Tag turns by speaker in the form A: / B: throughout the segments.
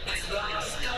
A: It's lost.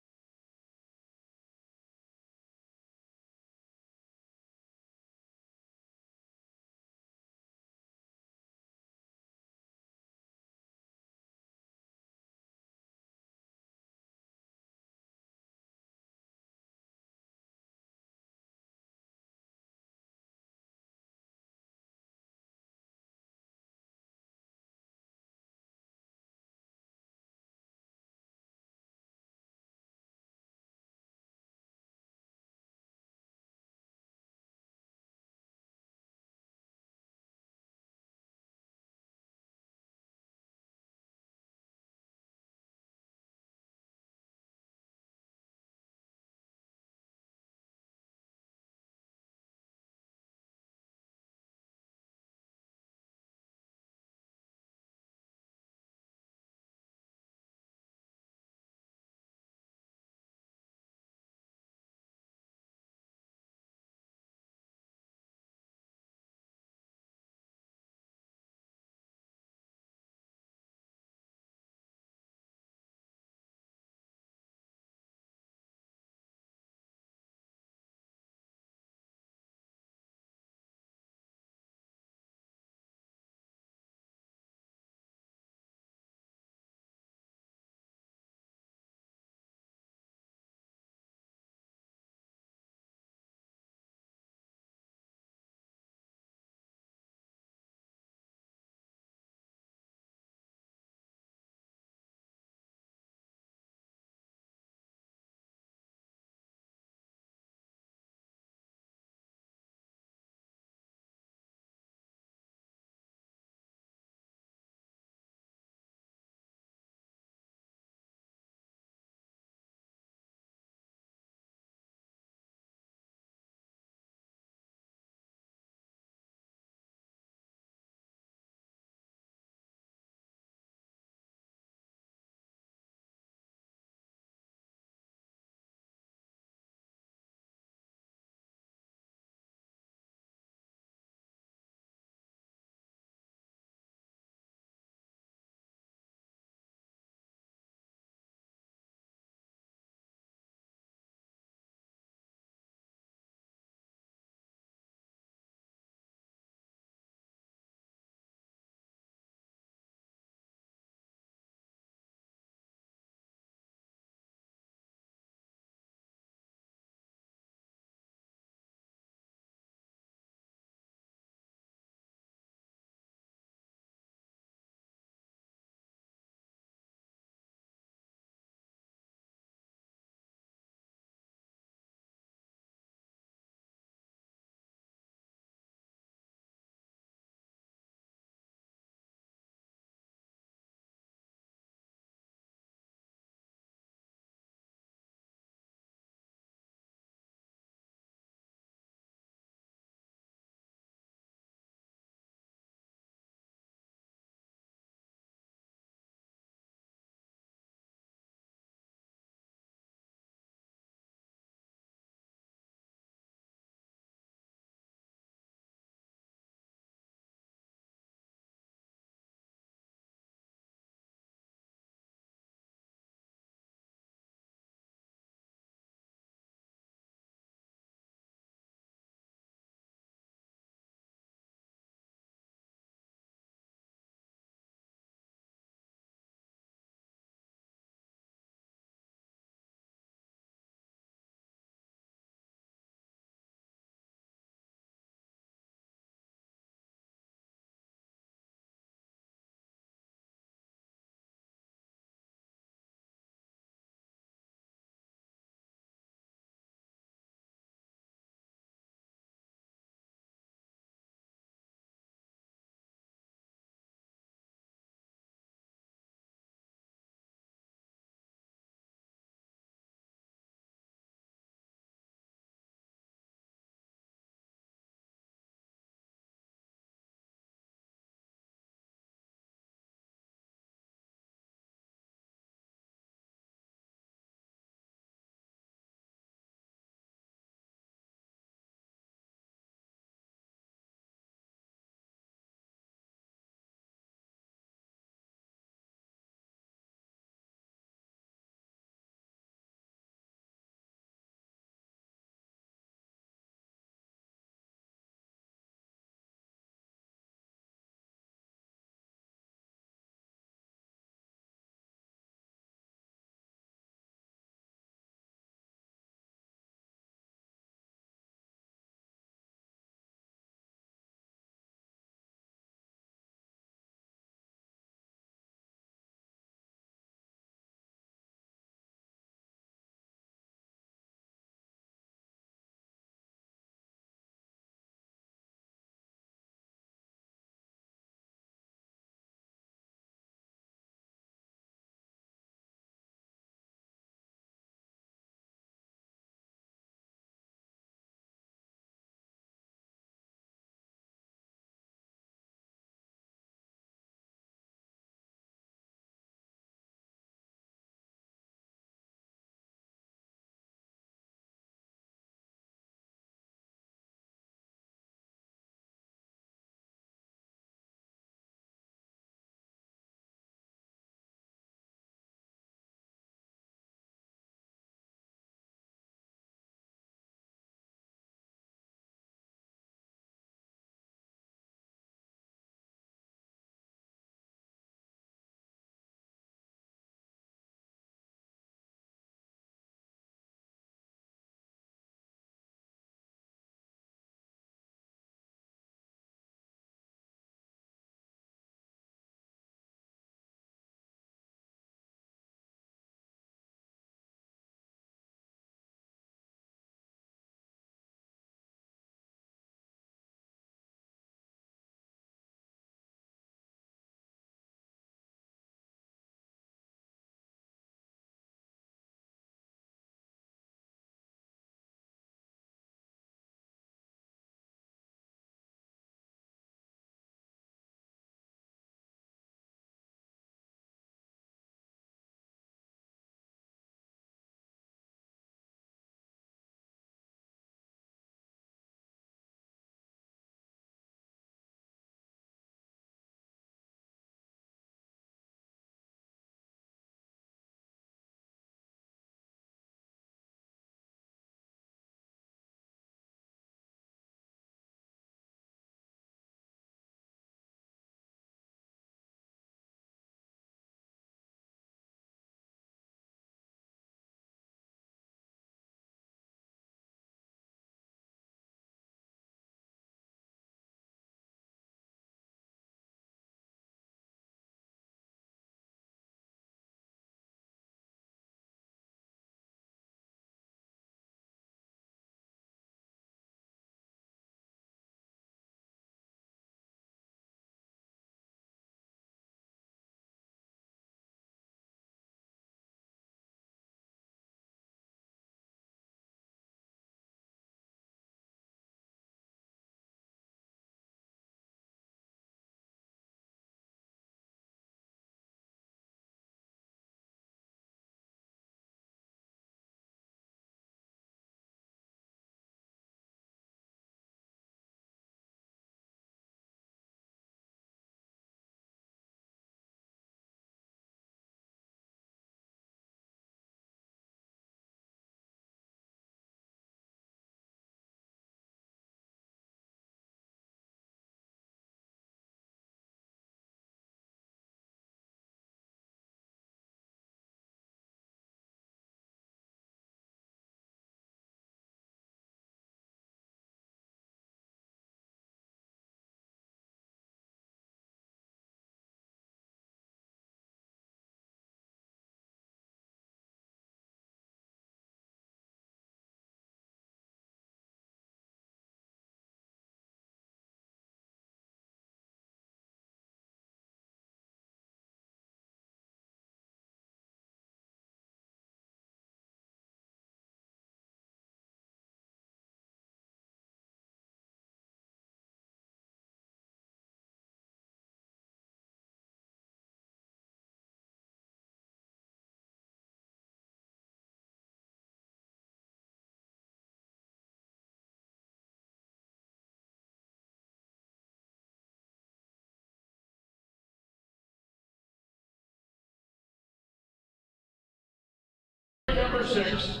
A: number 6,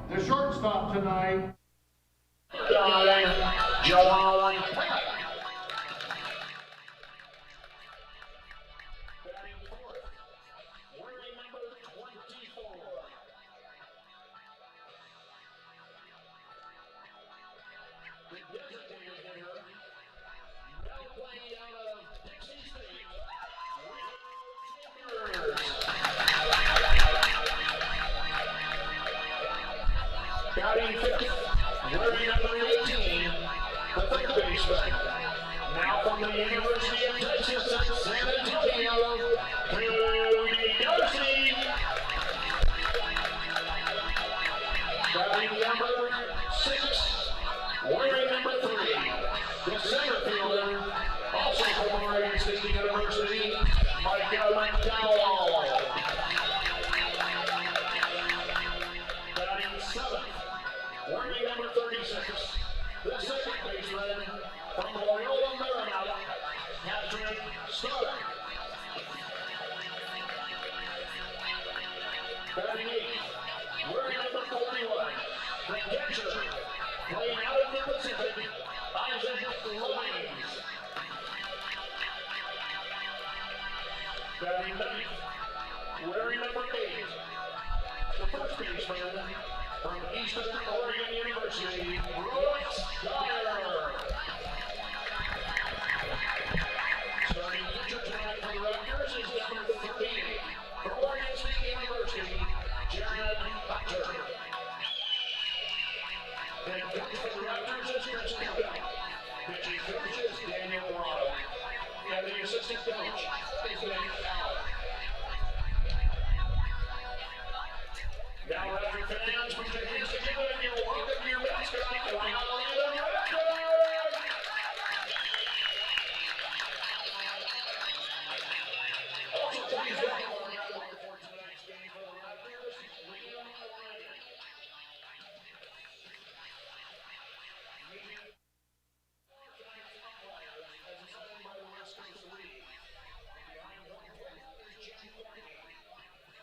A: the shortstop tonight.
B: Batting 50, wearing number 18, the third baseman. Now from the University of Texas at San Antonio, Cody Darcy. Batting number 6, wearing number 3, the center fielder, also from Oregon State University, Micah McDowell. Batting 7th. Wearing number 36, the second baseman from Loyola Marymount, Patrick Stark. Batting 8th, wearing number 41, the catcher, playing out of the Pacific, Isaac Lines. Batting 9th, wearing number 8, the first baseman from Eastern Oregon University, Brooks Dyer. Starting pitcher tonight for the Raptors is number 30 from Oregon State University, Jared Hunter. Head coach for the Raptors is Chris Campbell. Pitching coach is Daniel Morado. And the assistant coach is Nick Allen. Now, Raptor fans, put your hands together and you're welcome to your mascot, the Highline Raptors! Also, please welcome our rabbi for tonight's game for the Raptors, Liam Ryan. Meeting tonight's umpires as assigned by the West Coast League. Behind home plate is Jim Courtney.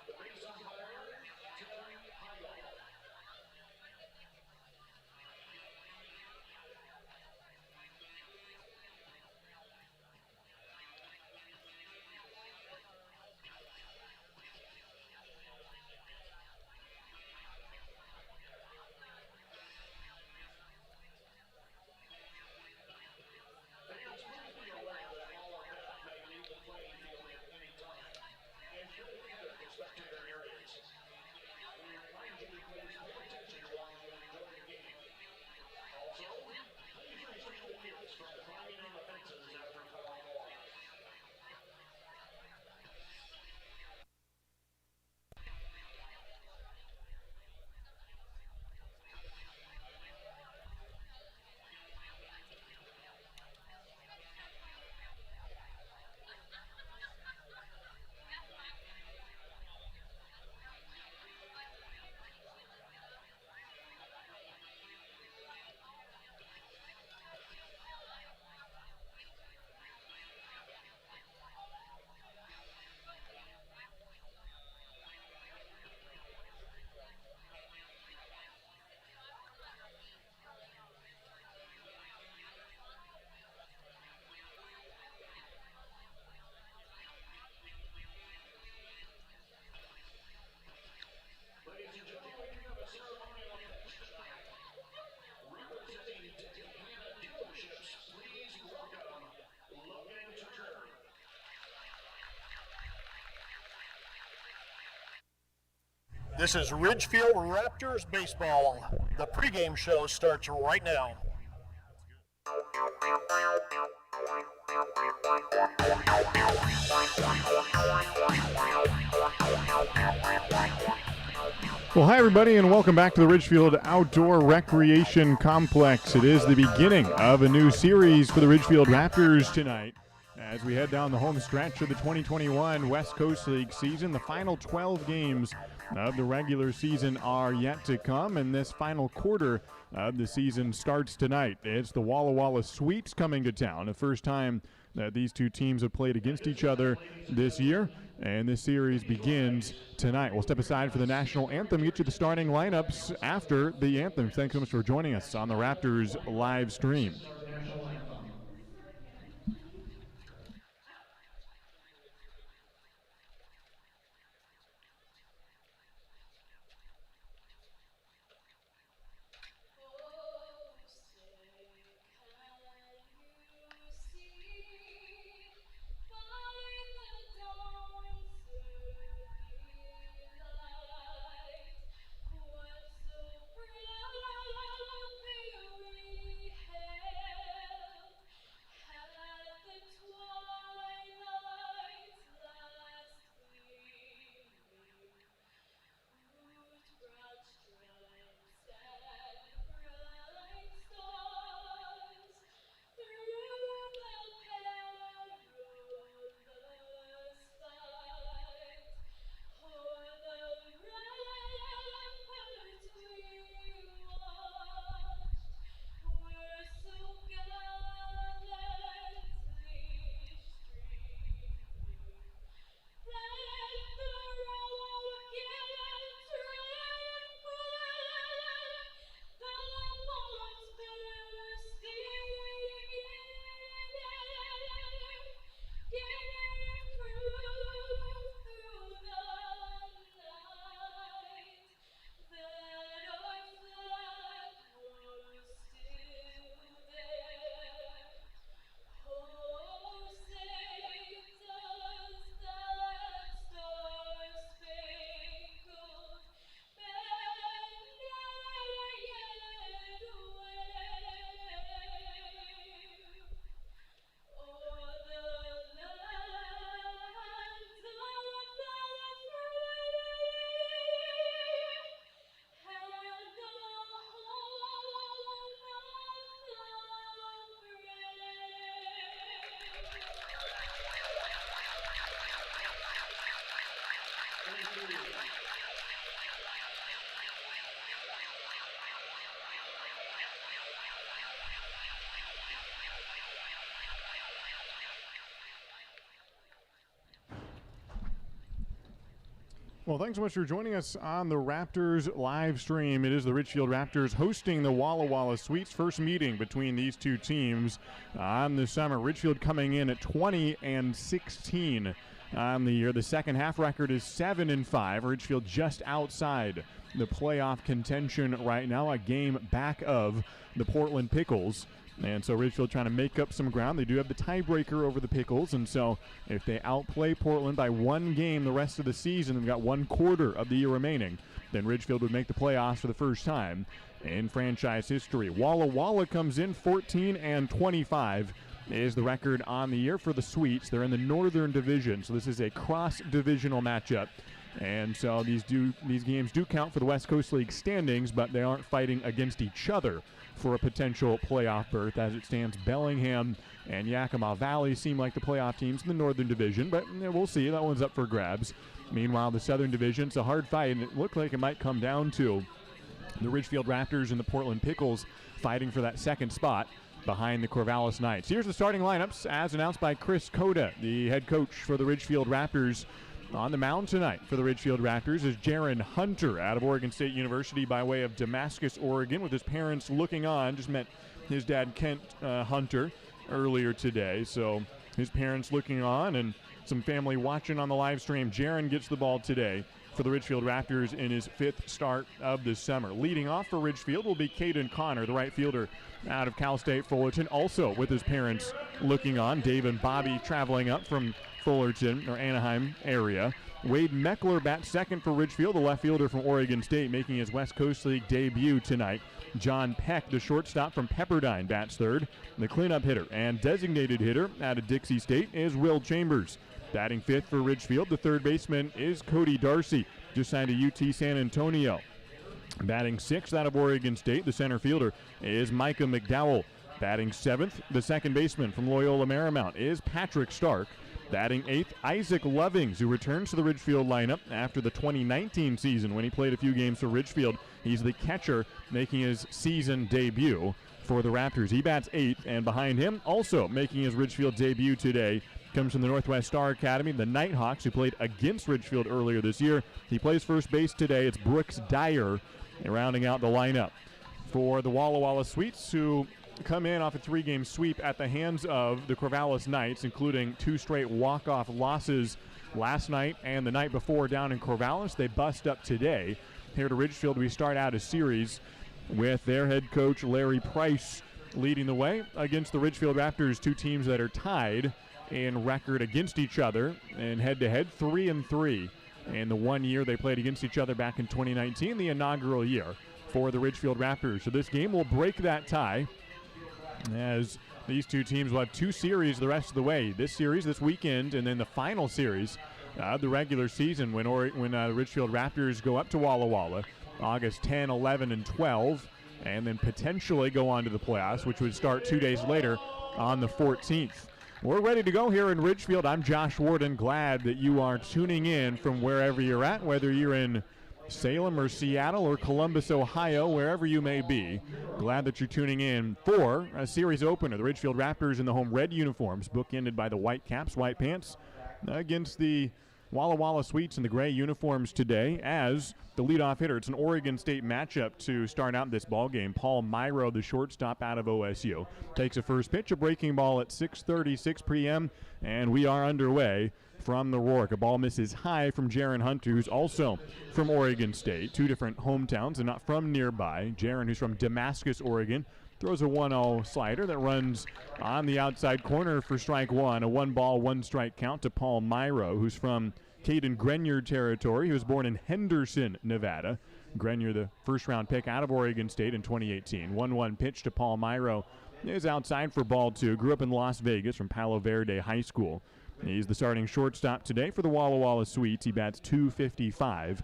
B: The base umpire, Highline. Fans, please be aware that all of that may leave the playing field at any time, and should enter the spectator areas. We remind you to please pay attention while you enjoy the game. Also, please restrict the kids from climbing on the fences after calling off. Ladies and gentlemen, we have a ceremonial pitch tonight. Representing Tejana dealerships, please welcome Logan Turner.
C: This is Ridgefield Raptors baseball. The pregame show starts right now.
D: Well, hi everybody, and welcome back to the Ridgefield Outdoor Recreation Complex. It is the beginning of a new series for the Ridgefield Raptors tonight as we head down the home stretch of the 2021 West Coast League season. The final 12 games of the regular season are yet to come, and this final quarter of the season starts tonight. It's the Walla Walla Sweeps coming to town, the first time that these two teams have played against each other this year. And this series begins tonight. We'll step aside for the national anthem, get you the starting lineups after the anthem. Thanks so much for joining us on the Raptors live stream. Well, thanks so much for joining us on the Raptors live stream. It is the Ridgefield Raptors hosting the Walla Walla Sweets. First meeting between these two teams on the summer. Ridgefield coming in at 20-16 on the year. The second half record is 7-5. Ridgefield just outside the playoff contention right now, a game back of the Portland Pickles. And so Ridgefield trying to make up some ground. They do have the tiebreaker over the Pickles, and so if they outplay Portland by one game the rest of the season, they've got 1 quarter of the year remaining, then Ridgefield would make the playoffs for the first time in franchise history. Walla Walla comes in 14-25 is the record on the year for the Sweets. They're in the Northern Division, so this is a cross-divisional matchup. And so these games do count for the West Coast League standings, but they aren't fighting against each other for a potential playoff berth. As it stands, Bellingham and Yakima Valley seem like the playoff teams in the Northern Division, but we'll see. That one's up for grabs. Meanwhile, the Southern Division, it's a hard fight, and it looked like it might come down to the Ridgefield Raptors and the Portland Pickles fighting for that second spot behind the Corvallis Knights. Here's the starting lineups as announced by Chris Cota, the head coach for the Ridgefield Raptors. On the mound tonight for the Ridgefield Raptors is Jaron Hunter out of Oregon State University by way of Damascus, Oregon, with his parents looking on. Just met his dad, Kent Hunter, earlier today. So his parents looking on and some family watching on the live stream. Jaron gets the ball today for the Ridgefield Raptors in his 5th start of the summer. Leading off for Ridgefield will be Caden Connor, the right fielder out of Cal State Fullerton, also with his parents looking on. Dave and Bobby traveling up from Fullerton or Anaheim area. Wade Meckler bats second for Ridgefield, the left fielder from Oregon State, making his West Coast League debut tonight. John Peck, the shortstop from Pepperdine, bats third. The cleanup hitter and designated hitter out of Dixie State is Will Chambers. Batting fifth for Ridgefield, the third baseman is Cody Darcy, just signed to UT San Antonio. Batting sixth out of Oregon State, the center fielder is Micah McDowell. Batting seventh, the second baseman from Loyola Marymount is Patrick Stark. Batting eighth, Isaac Lovings, who returns to the Ridgefield lineup after the 2019 season when he played a few games for Ridgefield. He's the catcher making his season debut for the Raptors. He bats 8th, and behind him, also making his Ridgefield debut today, comes from the Northwest Star Academy, the Nighthawks, who played against Ridgefield earlier this year. He plays first base today. It's Brooks Dyer rounding out the lineup for the Walla Walla Sweets, who come in off a 3-game sweep at the hands of the Corvallis Knights, including 2 straight walk-off losses last night and the night before down in Corvallis. They bust up today. Here to Ridgefield, we start out a series with their head coach Larry Price leading the way against the Ridgefield Raptors, 2 teams that are tied in record against each other, and head-to-head 3-3 in the 1 year they played against each other back in 2019, the inaugural year for the Ridgefield Raptors. So this game will break that tie, as these 2 teams will have 2 series the rest of the way. This series this weekend, and then the final series of the regular season when the Ridgefield Raptors go up to Walla Walla August 10, 11, and 12, and then potentially go on to the playoffs, which would start 2 days later on the 14th. We're ready to go here in Ridgefield. I'm Josh Warden. Glad that you are tuning in from wherever you're at, whether you're in Salem or Seattle or Columbus, Ohio, wherever you may be. Glad that you're tuning in for a series opener. The Ridgefield Raptors in the home red uniforms, bookended by the white caps, white pants, against the Walla Walla Sweets in the gray uniforms today as the leadoff hitter. It's an Oregon State matchup to start out this ball game. Paul Myro, the shortstop out of OSU, takes a first pitch, a breaking ball at 6:36 p.m., and we are underway from the Rourke. A ball misses high from Jaron Hunter, who's also from Oregon State. 2 different hometowns and not from nearby. Jaron, who's from Damascus, Oregon, throws a 1-0 slider that runs on the outside corner for strike 1. A 1-ball, 1-strike count to Paul Myro, who's from Caden Grenier territory. He was born in Henderson, Nevada. Grenier, the first-round pick out of Oregon State in 2018. 1-1 pitch to Paul Myro is outside for ball 2. Grew up in Las Vegas from Palo Verde High School. He's the starting shortstop today for the Walla Walla Sweets. He bats .255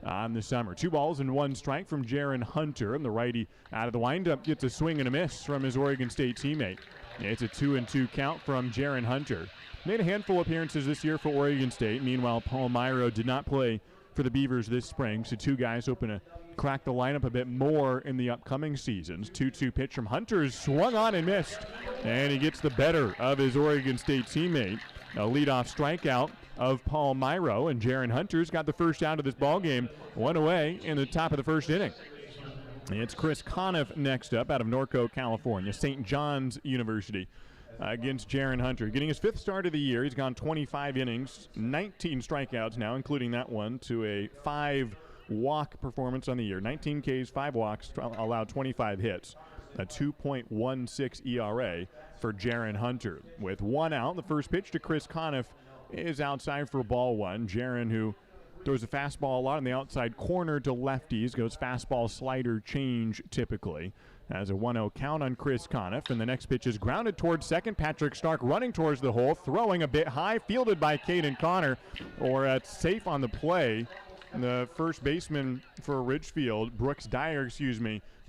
D: on the summer. 2 balls and 1 strike from Jaron Hunter, and the righty out of the windup gets a swing and a miss from his Oregon State teammate. It's a 2-2 count from Jaron Hunter. Made a handful of appearances this year for Oregon State. Meanwhile, Paul Myro did not play for the Beavers this spring, so 2 guys hoping to crack the lineup a bit more in the upcoming seasons. 2-2 pitch from Hunter is swung on and missed, and he gets the better of his Oregon State teammate. A leadoff strikeout of Paul Myro, and Jaron Hunter's got the first out of this ball game, 1 away in the top of the first inning. It's Chris Conniff next up out of Norco, California, St. John's University, against Jaron Hunter. Getting his 5th start of the year. He's gone 25 innings, 19 strikeouts now, including that one, to a 5-walk performance on the year. 19 Ks, 5 walks, allowed 25 hits. A 2.16 ERA for Jaron Hunter. With 1 out, the first pitch to Chris Conniff is outside for ball 1. Jaron, who throws a fastball a lot on the outside corner to lefties, goes fastball, slider, change typically. Has a 1-0 count on Chris Conniff, and the next pitch is grounded towards second. Patrick Stark running towards the hole, throwing a bit high, fielded by Caden Connor, or safe on the play. The first baseman for Ridgefield, Brooks Dyer,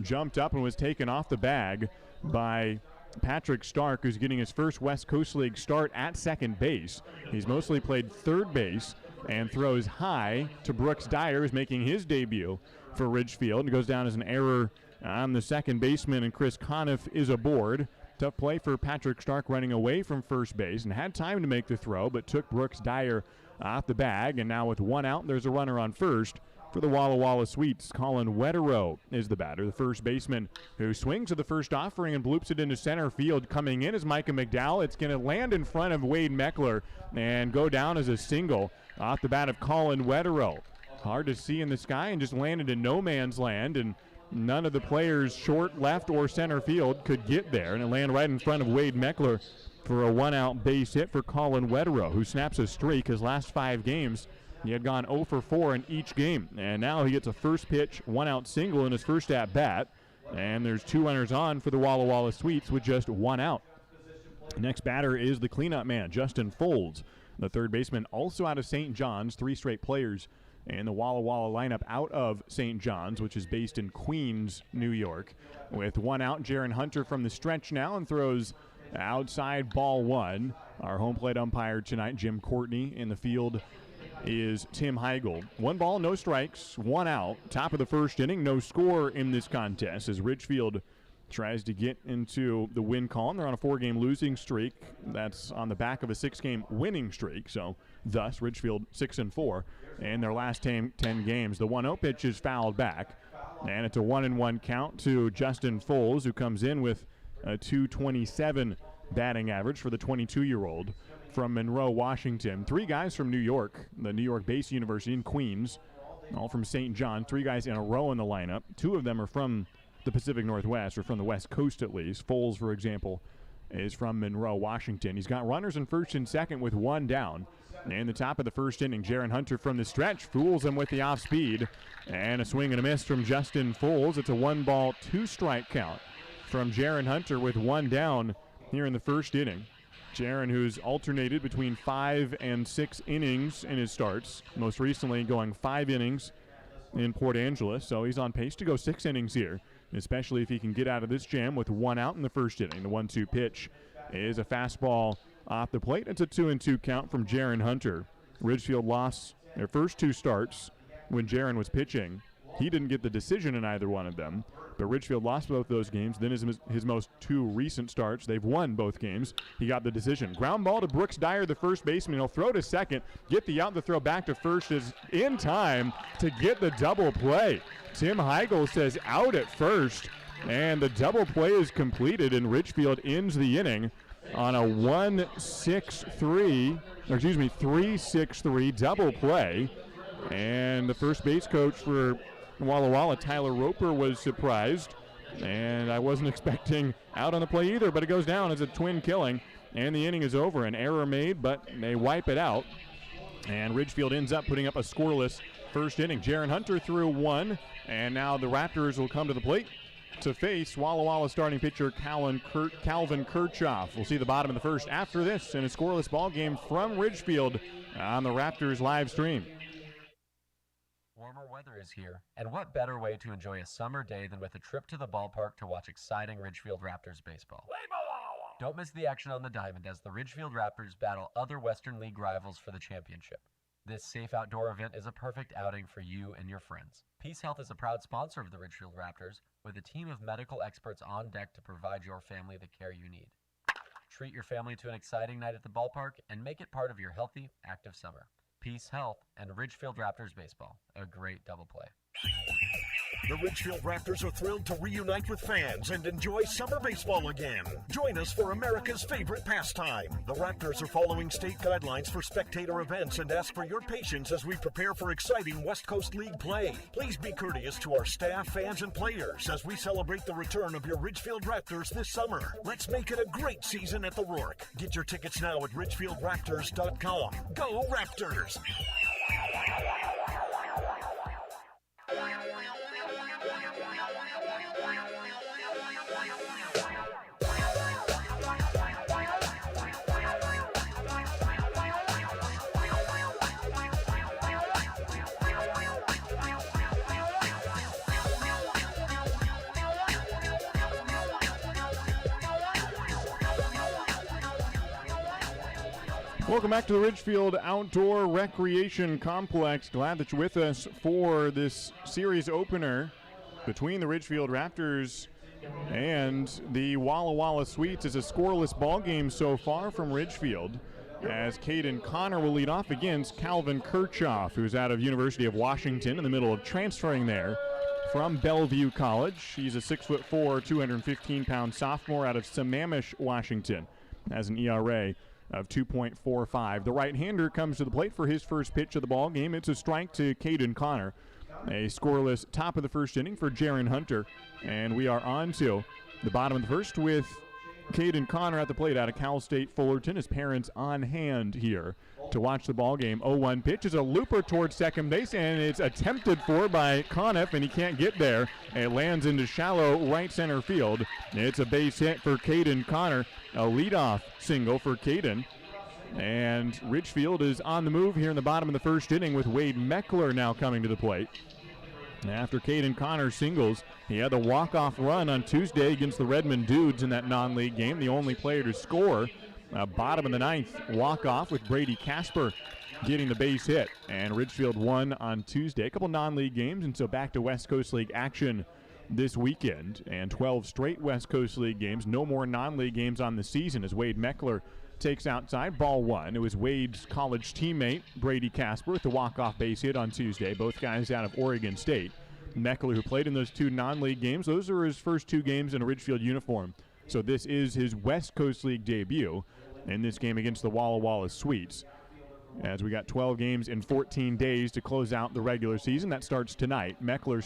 D: jumped up and was taken off the bag by Patrick Stark, who's getting his first West Coast League start at second base. He's mostly played third base and throws high to Brooks Dyer, who's making his debut for Ridgefield, and goes down as an error on the second baseman, and Chris Conniff is aboard. Tough play for Patrick Stark, running away from first base and had time to make the throw, but took Brooks Dyer off the bag. And now with 1 out, there's a runner on first for the Walla Walla Sweets. Colin Wetterow is the batter, the first baseman, who swings at the first offering and bloops it into center field. Coming in is Micah McDowell. It's going to land in front of Wade Meckler and go down as a single off the bat of Colin Wetterow. Hard to see in the sky, and just landed in no man's land, and none of the players short, left, or center field could get there, and it landed right in front of Wade Meckler for a 1-out base hit for Colin Wetterow, who snaps a streak. His last 5 games, he had gone 0 for 4 in each game, and now he gets a first pitch, 1-out single in his first at-bat, and there's 2 runners on for the Walla Walla Sweets with just 1 out. Next batter is the cleanup man, Justin Folds, the third baseman, also out of St. John's. 3 straight players in the Walla Walla lineup out of St. John's, which is based in Queens, New York. With 1 out, Jaron Hunter from the stretch now and throws outside ball 1. Our home plate umpire tonight, Jim Courtney. In the field is Tim Heigl. 1 ball, no strikes, 1 out. Top of the first inning, no score in this contest as Ridgefield tries to get into the win column. They're on a 4-game losing streak. That's on the back of a 6-game winning streak. So, thus, Ridgefield 6-4 in their last 10 games. The 1-0 pitch is fouled back, and it's a 1-1 count to Justin Foles, who comes in with a .227 batting average for the 22-year-old from Monroe, Washington. 3 guys from New York, the New York-based university in Queens, all from St. John. 3 guys in a row in the lineup. 2 of them are from the Pacific Northwest, or from the West Coast at least. Foles, for example, is from Monroe, Washington. He's got runners in first and second with 1 down. In the top of the first inning, Jaron Hunter from the stretch fools him with the off-speed. And a swing and a miss from Justin Foles. It's a 1-ball, 2-strike count from Jaron Hunter with 1 down here in the first inning. Jaron, who's alternated between 5 and 6 innings in his starts, most recently going 5 innings in Port Angeles, so he's on pace to go 6 innings here, especially if he can get out of this jam with 1 out in the first inning. The 1-2 pitch is a fastball off the plate. It's a 2-2 count from Jaron Hunter. Ridgefield lost their first 2 starts when Jaron was pitching. He didn't get the decision in either one of them, but Ridgefield lost both those games. Then his most 2 recent starts, they've won both games. He got the decision. Ground ball to Brooks Dyer, the first baseman. He'll throw to second, get the out. The throw back to first is in time to get the double play. Tim Heigl says out at first, and the double play is completed, and Ridgefield ends the inning on a 3-6-3 double play. And the first base coach for Walla Walla, Tyler Roper, was surprised, and I wasn't expecting out on the play either, but it goes down as a twin killing, and the inning is over. An error made, but they wipe it out, and Ridgefield ends up putting up a scoreless first inning. Jaron Hunter threw 1, and now the Raptors will come to the plate to face Walla Walla starting pitcher Calvin Kirchhoff. We'll see the bottom of the first after this in a scoreless ball game from Ridgefield on the Raptors live stream.
E: Warmer weather is here, and what better way to enjoy a summer day than with a trip to the ballpark to watch exciting Ridgefield Raptors baseball. Don't miss the action on the diamond as the Ridgefield Raptors battle other Western League rivals for the championship. This safe outdoor event is a perfect outing for you and your friends. Peace Health is a proud sponsor of the Ridgefield Raptors, with a team of medical experts on deck to provide your family the care you need. Treat your family to an exciting night at the ballpark and make it part of your healthy, active summer. Peace Health and Ridgefield Raptors baseball, a great double play.
F: The Ridgefield Raptors are thrilled to reunite with fans and enjoy summer baseball again. Join us for America's favorite pastime. The Raptors are following state guidelines for spectator events and ask for your patience as we prepare for exciting West Coast League play. Please be courteous to our staff, fans, and players as we celebrate the return of your Ridgefield Raptors this summer. Let's make it a great season at the Rourke. Get your tickets now at ridgefieldraptors.com. Go Raptors!
D: Welcome back to the Ridgefield Outdoor Recreation Complex. Glad that you're with us for this series opener between the Ridgefield Raptors and the Walla Walla Sweets. It's a scoreless ball game so far from Ridgefield, as Caden Connor will lead off against Calvin Kirchhoff, who's out of University of Washington in the middle of transferring there from Bellevue College. He's a 6'4", 215-pound sophomore out of Sammamish, Washington, has an ERA of 2.45. The right-hander comes to the plate for his first pitch of the ball game. It's a strike to Caden Connor. A scoreless top of the first inning for Jaron Hunter. And we are on to the bottom of the first with Caden Connor at the plate out of Cal State Fullerton. His parents on hand here to watch the ball game. 0-1 pitch is a looper towards second base, and it's attempted for by Conniff, and he can't get there. It lands into shallow right center field. It's a base hit for Caden Connor, a leadoff single for Caden. And Ridgefield is on the move here in the bottom of the first inning with Wade Meckler now coming to the plate. After Caden Connor singles, he had the walk-off run on Tuesday against the Redmond Dudes in that non-league game, the only player to score. Bottom of the ninth, walk-off with Brady Casper getting the base hit. And Ridgefield won on Tuesday. A couple non-league games, and so back to West Coast League action this weekend, and 12 straight West Coast League games. No more non-league games on the season as Wade Meckler takes outside, ball one. It was Wade's college teammate, Brady Casper, with the walk-off base hit on Tuesday. Both guys out of Oregon State. Meckler, who played in those two non-league games, those are his first two games in a Ridgefield uniform. So this is his West Coast League debut in this game against the Walla Walla Sweets. As we got 12 games in 14 days to close out the regular season. That starts tonight. Meckler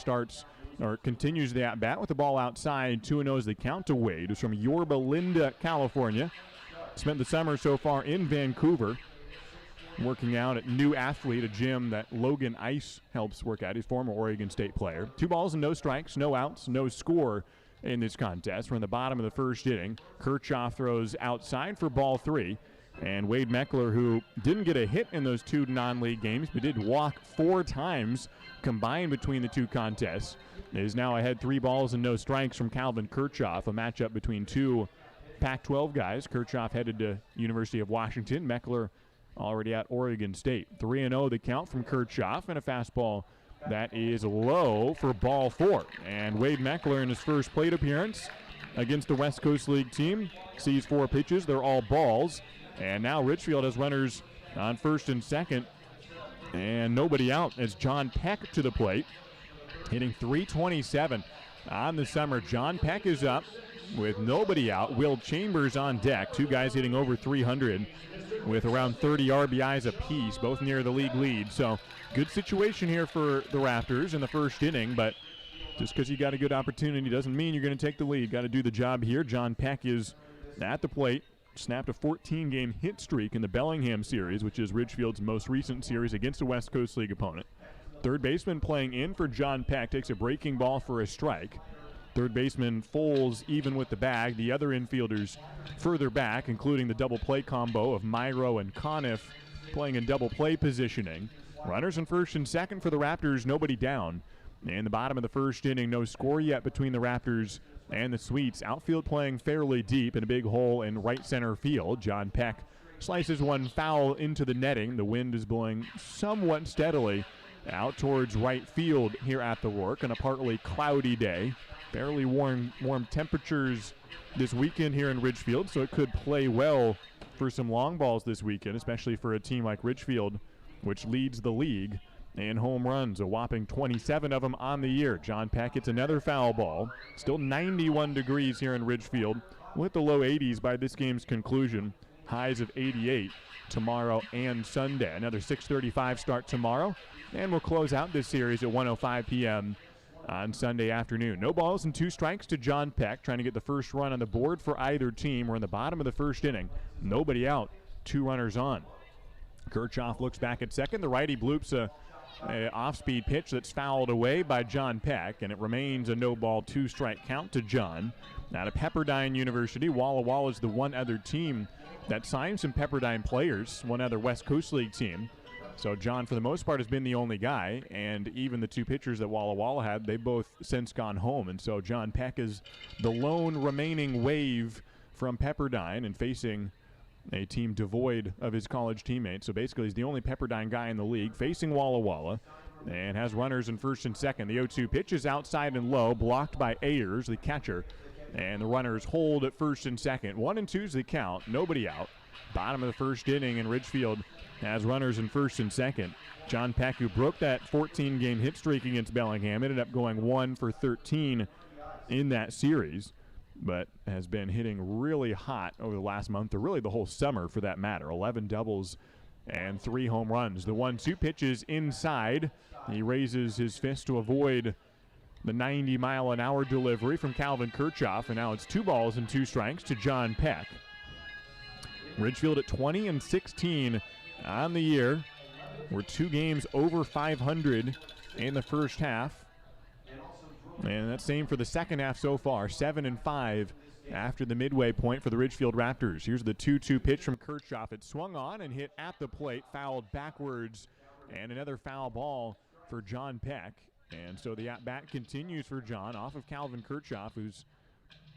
D: continues the at-bat with the ball outside. 2-0 is the count to Wade, who's from Yorba Linda, California. Spent the summer so far in Vancouver, working out at New Athlete, a gym that Logan Ice helps work at. He's a former Oregon State player. 2 balls and no strikes, no outs, no score in this contest. We're in the bottom of the first inning. Kirchhoff throws outside for ball 3. And Wade Meckler, who didn't get a hit in those two non-league games, but did walk 4 times combined between the two contests, is now ahead 3 balls and no strikes from Calvin Kirchhoff, a matchup between two Pac-12 guys. Kirchhoff headed to University of Washington. Meckler already at Oregon State. 3-0 the count from Kirchhoff, and a fastball that is low for ball 4. And Wade Meckler in his first plate appearance against the West Coast League team sees 4 pitches. They're all balls. And now Ridgefield has runners on first and second, and nobody out as John Peck to the plate, hitting .327 on the summer. John Peck is up with nobody out. Will Chambers on deck, 2 guys hitting over 300 with around 30 RBIs apiece, both near the league lead. So good situation here for the Raptors in the first inning, but just because you got a good opportunity doesn't mean you're going to take the lead. Got to do the job here. John Peck is at the plate. Snapped a 14-game hit streak in the Bellingham series, which is Ridgefield's most recent series against a West Coast League opponent. Third baseman playing in for John Peck takes a breaking ball for a strike. Third baseman Foles even with the bag. The other infielders further back, including the double play combo of Myro and Conniff playing in double play positioning. Runners in first and second for the Raptors, nobody down. In the bottom of the first inning, no score yet between the Raptors and the Sweets. Outfield playing fairly deep in a big hole in right center field. John Peck slices one foul into the netting. The wind is blowing somewhat steadily out towards right field here at the Rourke on a partly cloudy day. Fairly warm temperatures this weekend here in Ridgefield, so it could play well for some long balls this weekend, especially for a team like Ridgefield, which leads the league in home runs, a whopping 27 of them on the year. John Peck hits another foul ball. Still 91 degrees here in Ridgefield. We'll hit the low 80s by this game's conclusion. Highs of 88 tomorrow and Sunday. Another 6:35 start tomorrow, and we'll close out this series at 1:05 p.m. on Sunday afternoon. No balls and 2 strikes to John Peck, trying to get the first run on the board for either team. We're in the bottom of the first inning. Nobody out, 2 runners on. Kirchhoff looks back at second. The righty bloops a off-speed pitch that's fouled away by John Peck, and it remains a no-ball, 2-strike count to John. Out of Pepperdine University, Walla Walla is the one other team that signed some Pepperdine players, one other West Coast League team. So John, for the most part, has been the only guy, and even the 2 pitchers that Walla Walla had, they've both since gone home. And so John Peck is the lone remaining wave from Pepperdine and facing a team devoid of his college teammates. So basically he's the only Pepperdine guy in the league facing Walla Walla and has runners in first and second. The 0-2 pitch is outside and low, blocked by Ayers, the catcher. And the runners hold at first and second. 1-2 is the count, nobody out. Bottom of the first inning, and Ridgefield has runners in first and second. John Peck, who broke that 14-game hit streak against Bellingham, ended up going 1 for 13 in that series, but has been hitting really hot over the last month, or really the whole summer for that matter. 11 doubles and 3 home runs. The 1-2 pitch is inside. He raises his fist to avoid the 90-mile-an-hour delivery from Calvin Kirchhoff, and now it's 2 balls and 2 strikes to John Peck. Ridgefield at 20-16 on the year. We're 2 games over 500 in the first half. And that's same for the second half so far, 7-5 after the midway point for the Ridgefield Raptors. Here's the 2-2 pitch from Kirchhoff. It swung on and hit at the plate, fouled backwards, and another foul ball for John Peck. And so the at-bat continues for John off of Calvin Kirchhoff, who's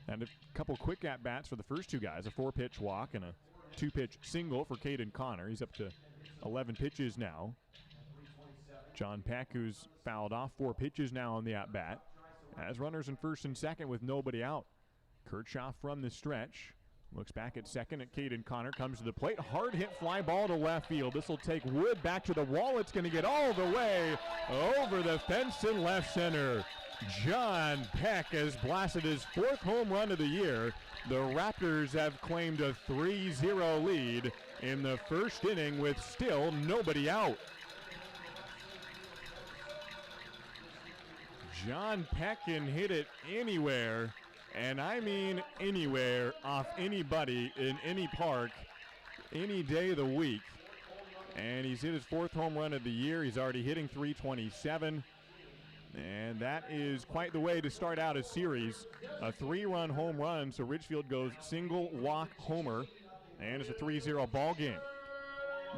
D: had a couple quick at-bats for the first 2 guys, a 4-pitch walk and a 2-pitch single for Caden Connor. He's up to 11 pitches now. John Peck, who's fouled off 4 pitches now on the at-bat. As runners in first and second with nobody out. Kirchhoff from the stretch. Looks back at second at Caden Connor. Comes to the plate. Hard hit fly ball to left field. This will take Wood back to the wall. It's going to get all the way over the fence in left center. John Peck has blasted his 4th home run of the year. The Raptors have claimed a 3-0 lead in the first inning with still nobody out. John Peck can hit it anywhere, and I mean anywhere, off anybody in any park, any day of the week. And he's hit his 4th home run of the year. He's already hitting .327. And that is quite the way to start out a series. A 3-run home run, so Ridgefield goes single, walk, homer, and it's a 3-0 ball game.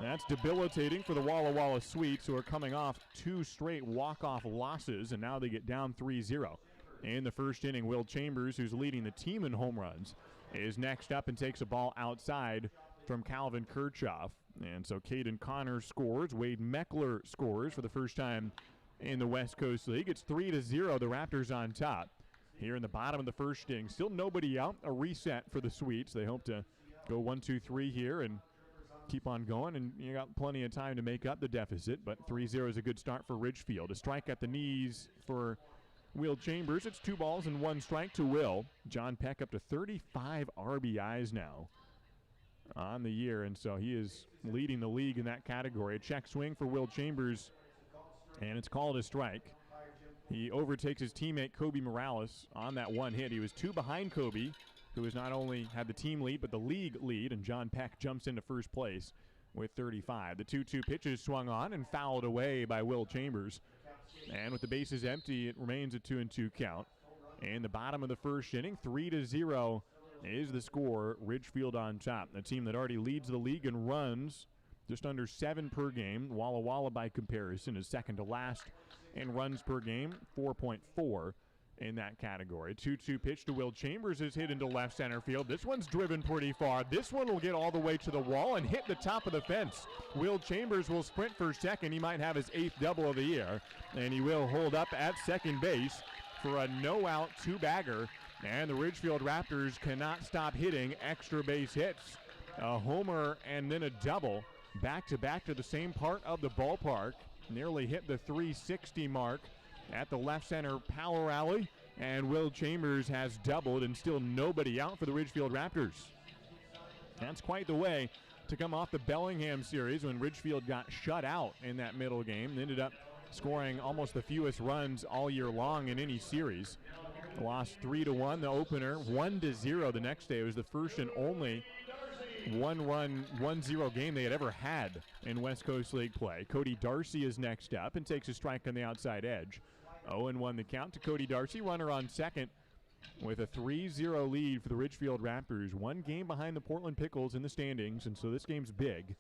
D: That's debilitating for the Walla Walla Sweets, who are coming off 2 straight walk-off losses, and now they get down 3-0. In the first inning, Will Chambers, who's leading the team in home runs, is next up and takes a ball outside from Calvin Kirchhoff. And so Caden Connor scores. Wade Meckler scores for the first time in the West Coast League. It's 3-0, the Raptors on top. Here in the bottom of the first inning, still nobody out. A reset for the Sweets. They hope to go 1-2-3 here and keep on going, and you got plenty of time to make up the deficit, but 3-0 is a good start for Ridgefield. A strike at the knees for Will Chambers. It's 2 balls and 1 strike to Will. John Peck up to 35 RBIs now on the year, and so he is leading the league in that category. A check swing for Will Chambers, and it's called a strike. He overtakes his teammate Kobe Morales on that one hit. He was 2 behind Kobe, who has not only had the team lead but the league lead, and John Peck jumps into first place with 35. The 2-2 pitch is swung on and fouled away by Will Chambers. And with the bases empty, it remains a 2-2 count. In the bottom of the first inning, 3-0 is the score. Ridgefield on top. A team that already leads the league in runs, just under 7 per game. Walla Walla, by comparison, is second to last in runs per game, 4.4 in that category. 2-2 pitch to Will Chambers is hit into left center field. This one's driven pretty far. This one will get all the way to the wall and hit the top of the fence. Will Chambers will sprint for second. He might have his 8th double of the year, and he will hold up at second base for a no-out 2-bagger. And the Ridgefield Raptors cannot stop hitting extra base hits. A homer and then a double, back-to-back to the same part of the ballpark. Nearly hit the 360 mark at the left center power alley, and Will Chambers has doubled, and still nobody out for the Ridgefield Raptors. That's quite the way to come off the Bellingham series, when Ridgefield got shut out in that middle game and ended up scoring almost the fewest runs all year long in any series. Lost 3-1 the opener, 1-0 the next day. It was the first and only 1-run, 1-0 game they had ever had in West Coast League play. Cody Darcy is next up and takes a strike on the outside edge. 0-1 the count to Cody Darcy. Runner on second with a 3-0 lead for the Ridgefield Raptors. 1 game behind the Portland Pickles in the standings, and so this game's big.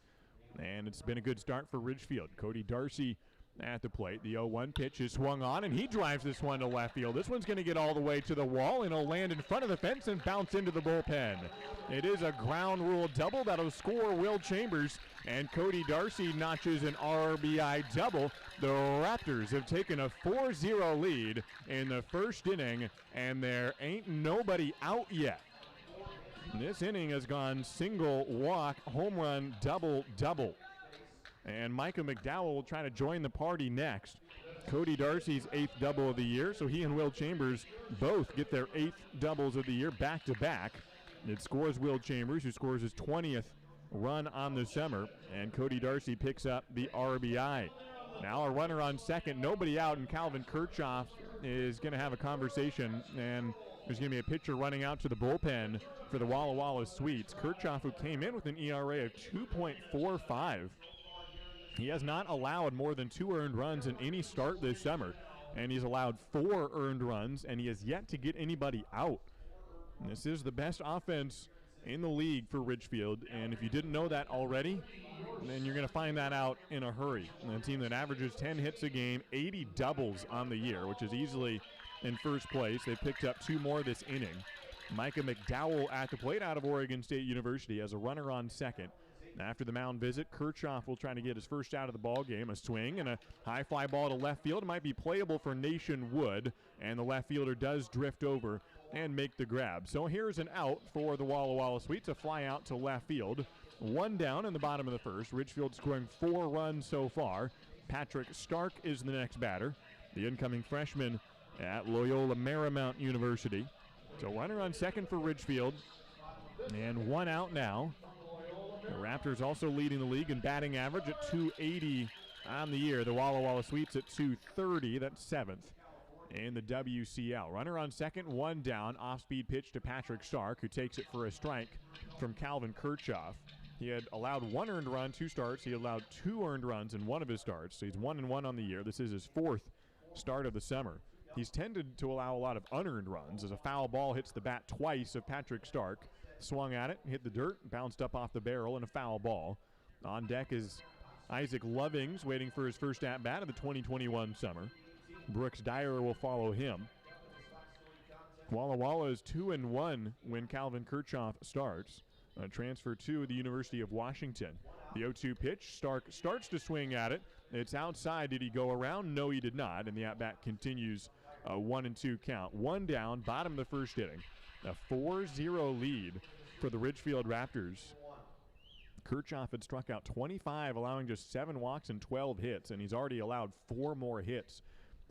D: And it's been a good start for Ridgefield. Cody Darcy at the plate. The 0-1 pitch is swung on, and he drives this one to left field. This one's going to get all the way to the wall, and it'll land in front of the fence and bounce into the bullpen. It is a ground rule double that'll score Will Chambers, and Cody Darcy notches an RBI double. The Raptors have taken a 4-0 lead in the first inning, and there ain't nobody out yet. This inning has gone single, walk, home run, double, double. And Micah McDowell will try to join the party next. Cody Darcy's 8th double of the year, so he and Will Chambers both get their 8th doubles of the year back-to-back. It scores Will Chambers, who scores his 20th run on the summer, and Cody Darcy picks up the RBI. Now a runner on second, nobody out, and Calvin Kirchhoff is going to have a conversation, and there's going to be a pitcher running out to the bullpen for the Walla Walla Sweets. Kirchhoff, who came in with an ERA of 2.45. He has not allowed more than 2 earned runs in any start this summer, and he's allowed 4 earned runs, and he has yet to get anybody out. And this is the best offense in the league for Ridgefield, and if you didn't know that already, then you're going to find that out in a hurry. And a team that averages 10 hits a game, 80 doubles on the year, which is easily in first place. They picked up 2 more this inning. Micah McDowell at the plate out of Oregon State University has a runner on second. After the mound visit, Kirchhoff will try to get his first out of the ball game. A swing and a high fly ball to left field. It might be playable for Nation Wood, and the left fielder does drift over and make the grab. So here's an out for the Walla Walla Sweets, a fly out to left field. One down in the bottom of the first. Ridgefield scoring 4 runs so far. Patrick Stark is the next batter, the incoming freshman at Loyola Marymount University. So runner on second for Ridgefield, and one out now. The Raptors also leading the league in batting average at .280 on the year. The Walla Walla Sweets at .230, that's 7th in the WCL. Runner on second, one down. Off-speed pitch to Patrick Stark, who takes it for a strike from Calvin Kirchhoff. He had allowed 1 earned run, 2 starts. He allowed 2 earned runs in one of his starts. So he's 1-1 on the year. This is his 4th start of the summer. He's tended to allow a lot of unearned runs as a foul ball hits the bat twice of Patrick Stark. Swung at it, hit the dirt, bounced up off the barrel, and a foul ball. On deck is Isaac Lovings, waiting for his first at-bat of the 2021 summer. Brooks Dyer will follow him. Walla Walla is 2-1 when Calvin Kirchhoff starts. A transfer to the University of Washington. The 0-2 pitch, Stark starts to swing at it. It's outside. Did he go around? No, he did not. And the at-bat continues a 1-2 count. One down, bottom of the first inning. A 4-0 lead for the Ridgefield Raptors. Kirchhoff had struck out 25, allowing just 7 walks and 12 hits, and he's already allowed 4 more hits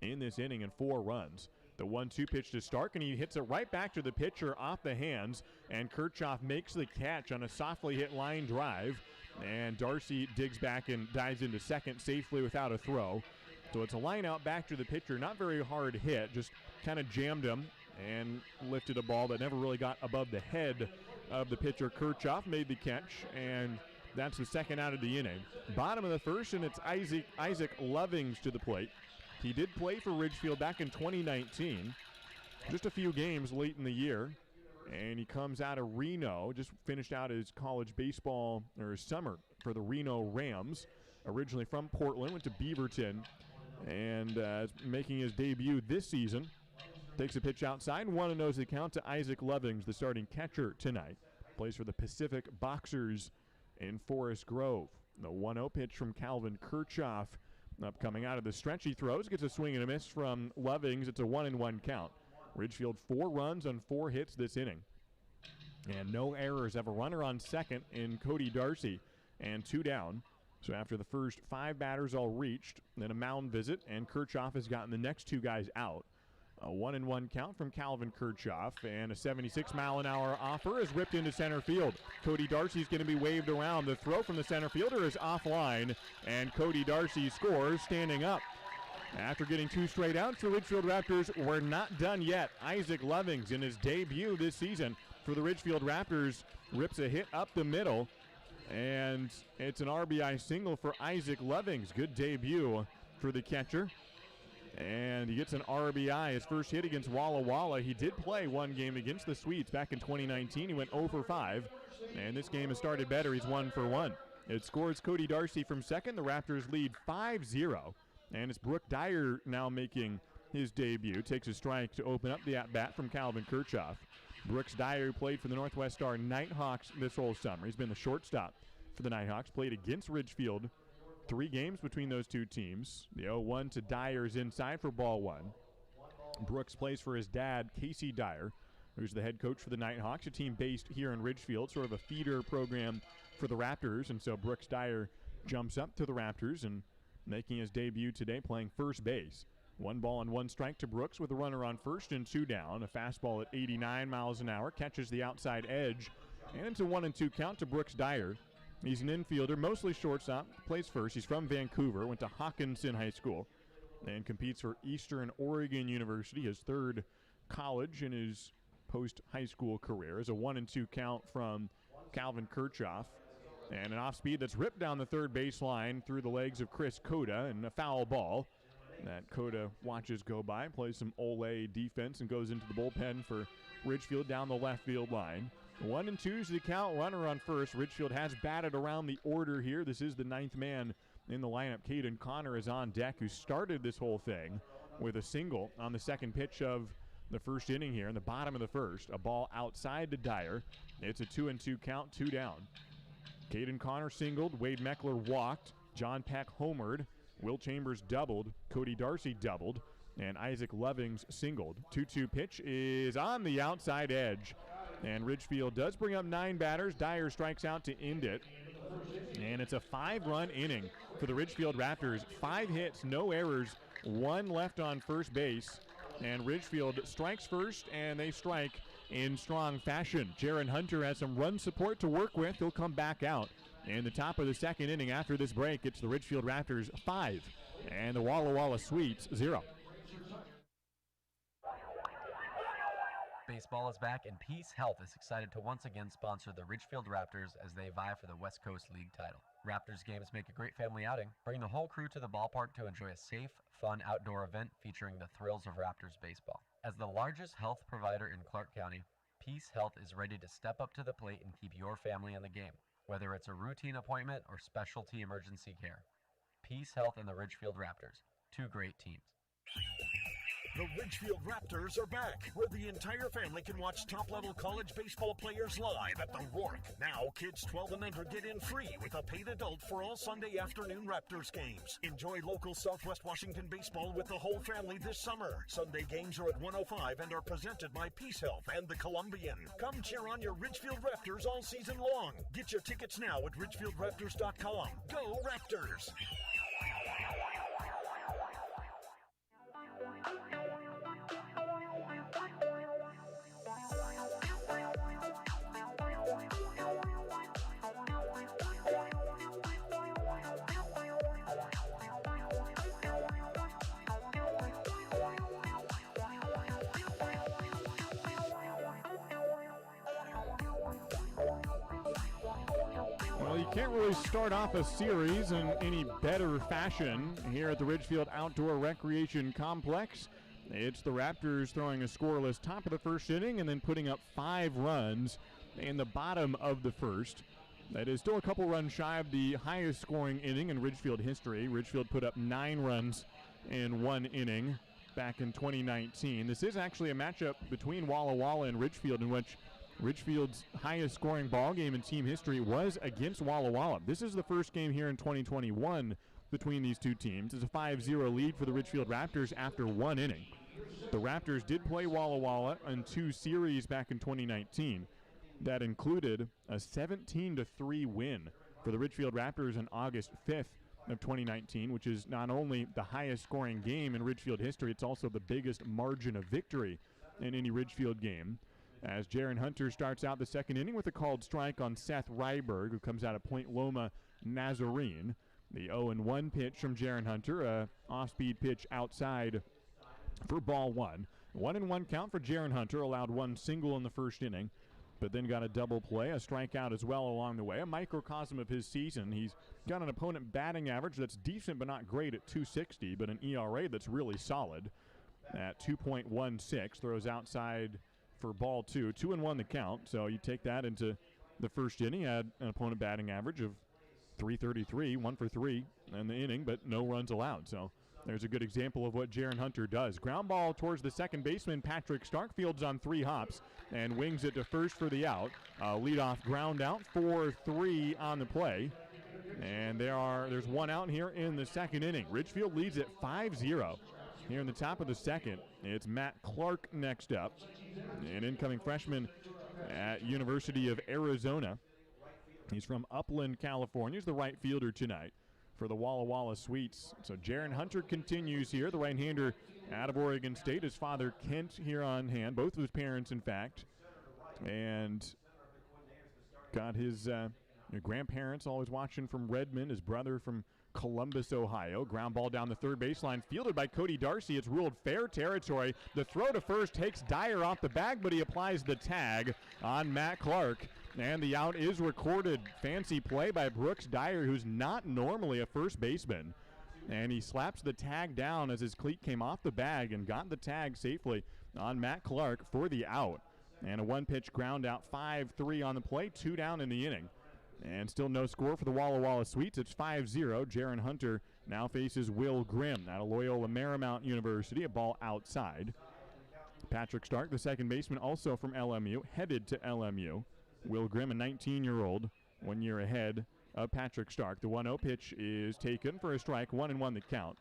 D: in this inning and 4 runs. The 1-2 pitch to Stark, and he hits it right back to the pitcher off the hands, and Kirchhoff makes the catch on a softly hit line drive, and Darcy digs back and dives into second safely without a throw. So it's a line out back to the pitcher, not very hard hit, just kind of jammed him and lifted a ball that never really got above the head of the pitcher. Kirchhoff made the catch, and that's the second out of the inning. Bottom of the first, and it's Isaac Lovings to the plate. He did play for Ridgefield back in 2019, just a few games late in the year, and he comes out of Reno, just finished out his college baseball, or his summer for the Reno Rams, originally from Portland, went to Beaverton, and making his debut this season. Takes a pitch outside, 1-0 the count to Isaac Lovings, the starting catcher tonight. Plays for the Pacific Boxers in Forest Grove. The 1-0 pitch from Calvin Kirchhoff. Up coming out of the stretch, he throws, gets a swing and a miss from Lovings. It's a 1-1 count. Ridgefield 4 runs on 4 hits this inning. And no errors. Have a runner on second in Cody Darcy and 2 down. So after the first 5 batters all reached, then a mound visit, and Kirchhoff has gotten the next 2 guys out. A 1-1 count from Calvin Kirchhoff, and a 76-mile-an-hour offer is ripped into center field. Cody Darcy's going to be waved around. The throw from the center fielder is offline, and Cody Darcy scores standing up. After getting 2 straight outs, the Ridgefield Raptors were not done yet. Isaac Lovings, in his debut this season for the Ridgefield Raptors, rips a hit up the middle, and it's an RBI single for Isaac Lovings. Good debut for the catcher. And he gets an RBI, his first hit against Walla Walla. He did play 1 game against the Sweets back in 2019. He went 0 for 5. And this game has started better. He's 1 for 1. It scores Cody Darcy from second. The Raptors lead 5-0. And it's Brooke Dyer now making his debut. Takes a strike to open up the at-bat from Calvin Kirchhoff. Brooks Dyer, who played for the Northwest Star Nighthawks this whole summer. He's been the shortstop for the Nighthawks. Played against Ridgefield. 3 games between those 2 teams. The 0-1 to Dyer's inside for ball 1. Brooks plays for his dad, Casey Dyer, who's the head coach for the Nighthawks, a team based here in Ridgefield, sort of a feeder program for the Raptors. And so Brooks Dyer jumps up to the Raptors and making his debut today playing first base. 1 ball and 1 strike to Brooks with a runner on first and 2 down. A fastball at 89 miles an hour catches the outside edge. And it's a 1-2 count to Brooks Dyer. He's an infielder, mostly shortstop, plays first. He's from Vancouver, went to Hawkinson High School, and competes for Eastern Oregon University, his 3rd college in his post-high school career. Is a 1-2 count from Calvin Kirchhoff. And an off-speed that's ripped down the third baseline through the legs of Chris Coda, and a foul ball that Coda watches go by, plays some Ole defense, and goes into the bullpen for Ridgefield down the left field line. 1-2 is the count, runner on first. Ridgefield has batted around the order here. This is the 9th man in the lineup. Caden Connor is on deck, who started this whole thing with a single on the second pitch of the first inning here in the bottom of the first. A ball outside to Dyer. It's a 2-2 count, 2 down. Caden Connor singled, Wade Meckler walked, John Peck homered, Will Chambers doubled, Cody Darcy doubled, and Isaac Lovings singled. 2-2 pitch is on the outside edge, and Ridgefield does bring up 9 batters. Dyer strikes out to end it, and it's a 5-run inning for the Ridgefield Raptors. 5 hits, no errors, 1 left on first base, and Ridgefield strikes first, and they strike in strong fashion. Jaron Hunter has some run support to work with. He'll come back out in the top of the second inning. After this break, it's the Ridgefield Raptors 5 and the Walla Walla Sweets 0.
E: Baseball is back, and Peace Health is excited to once again sponsor the Ridgefield Raptors as they vie for the West Coast League title. Raptors games make a great family outing. Bring the whole crew to the ballpark to enjoy a safe, fun outdoor event featuring the thrills of Raptors baseball. As the largest health provider in Clark County, Peace Health is ready to step up to the plate and keep your family in the game, whether it's a routine appointment or specialty emergency care. Peace Health and the Ridgefield Raptors, 2 great teams.
F: The Ridgefield Raptors are back, where the entire family can watch top-level college baseball players live at the Rourke. Now, kids 12 and under get in free with a paid adult for all Sunday afternoon Raptors games. Enjoy local Southwest Washington baseball with the whole family this summer. Sunday games are at 1:05 and are presented by Peace Health and the Columbian. Come cheer on your Ridgefield Raptors all season long. Get your tickets now at ridgefieldraptors.com. Go Raptors!
D: Well, you can't really start off a series in any better fashion here at the Ridgefield Outdoor Recreation Complex. It's the Raptors throwing a scoreless top of the first inning and then putting up 5 runs in the bottom of the first. That is still a couple runs shy of the highest scoring inning in Ridgefield history. Ridgefield put up 9 runs in 1 inning back in 2019. This is actually a matchup between Walla Walla and Ridgefield, in which Ridgefield's highest scoring ball game in team history was against Walla Walla. This is the first game here in 2021 between these two teams. It's a 5-0 lead for the Ridgefield Raptors after 1 inning. The Raptors did play Walla Walla in 2 series back in 2019. That included a 17-3 win for the Ridgefield Raptors on August 5th of 2019, which is not only the highest scoring game in Ridgefield history, it's also the biggest margin of victory in any Ridgefield game. As Jaron Hunter starts out the second inning with a called strike on Seth Ryberg, who comes out of Point Loma Nazarene. The 0-1 pitch from Jaron Hunter, a off-speed pitch outside for ball 1. 1-1 count for Jaron Hunter, allowed 1 single in the first inning, but then got a double play, a strikeout as well along the way. A microcosm of his season. He's got an opponent batting average that's decent but not great at .260, but an ERA that's really solid at 2.16. Throws outside for ball 2. 2-1 the count, so you take that into the first inning. Had an opponent batting average of .333, 1 for 3 in the inning, but no runs allowed. So there's a good example of what Jaron Hunter does. Ground ball towards the second baseman, Patrick Starkfield's on 3 hops and wings it to first for the out. Leadoff ground out, 4-3 on the play. And there's 1 out here in the second inning. Ridgefield leads at 5-0. Here in the top of the second, it's Matt Clark next up, an incoming freshman at University of Arizona. He's from Upland, California. He's the right fielder tonight for the Walla Walla Sweets. So Jaron Hunter continues here, the right-hander out of Oregon State. His father, Kent, here on hand, both of his parents, in fact. And got his grandparents always watching from Redmond, his brother from Columbus, Ohio. Ground ball down the third baseline, fielded by Cody Darcy. It's ruled fair territory. The throw to first takes Dyer off the bag, but he applies the tag on Matt Clark, and the out is recorded. Fancy play by Brooks Dyer, who's not normally a first baseman, and he slaps the tag down as his cleat came off the bag and got the tag safely on Matt Clark for the out. And a 1-pitch ground out, 5-3 on the play, 2 down in the inning. And still no score for the Walla Walla Sweets. It's 5-0. Jaron Hunter now faces Will Grimm out of Loyola Marymount University, a ball outside. Patrick Stark, the second baseman, also from LMU, headed to LMU. Will Grimm, a 19-year-old 1 year ahead of Patrick Stark. The 1-0 pitch is taken for a strike, 1-1 the count.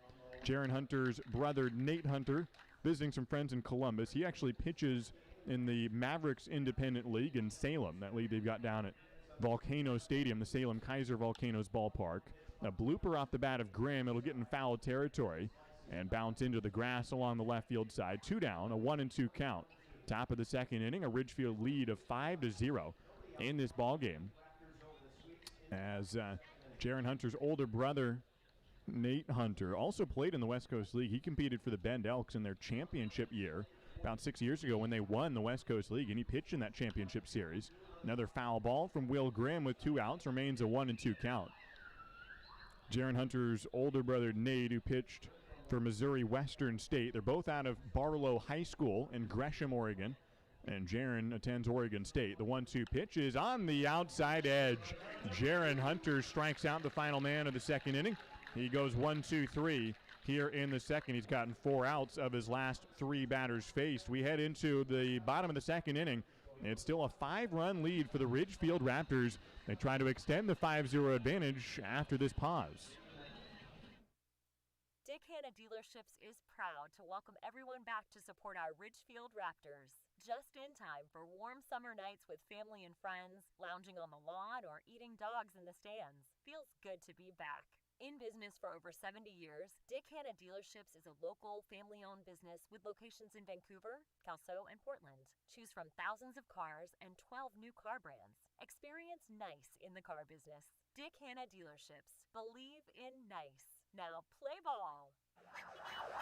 D: Jaron Hunter's brother, Nate Hunter, visiting some friends in Columbus. He actually pitches in the Mavericks Independent League in Salem, that league they've got down at Volcano Stadium, the Salem Kaiser Volcanoes ballpark. A blooper off the bat of Grimm. It'll get in foul territory and bounce into the grass along the left field side. 2 down, a 1-2 count. Top of the second inning, a Ridgefield lead of 5-0 in this ball game. As Jaron Hunter's older brother, Nate Hunter, also played in the West Coast League. He competed for the Bend Elks in their championship year about 6 years ago when they won the West Coast League, and he pitched in that championship series. Another foul ball from Will Grimm with 2 outs, remains a 1-2 count. Jaron Hunter's older brother, Nate, who pitched for Missouri Western State. They're both out of Barlow High School in Gresham, Oregon, and Jaron attends Oregon State. The 1-2 pitch is on the outside edge. Jaron Hunter strikes out the final man of the second inning. He goes 1-2-3 here in the second. He's gotten 4 outs of his last 3 batters faced. We head into the bottom of the second inning. It's still a 5-run lead for the Ridgefield Raptors. They try to extend the 5-0 advantage after this pause.
G: Dick Hanna Dealerships is proud to welcome everyone back to support our Ridgefield Raptors. Just in time for warm summer nights with family and friends, lounging on the lawn, or eating dogs in the stands. Feels good to be back. In business for over 70 years, Dick Hanna Dealerships is a local, family-owned business with locations in Vancouver, Kelso, and Portland. Choose from thousands of cars and 12 new car brands. Experience nice in the car business. Dick Hanna Dealerships. Believe in nice. Now play ball.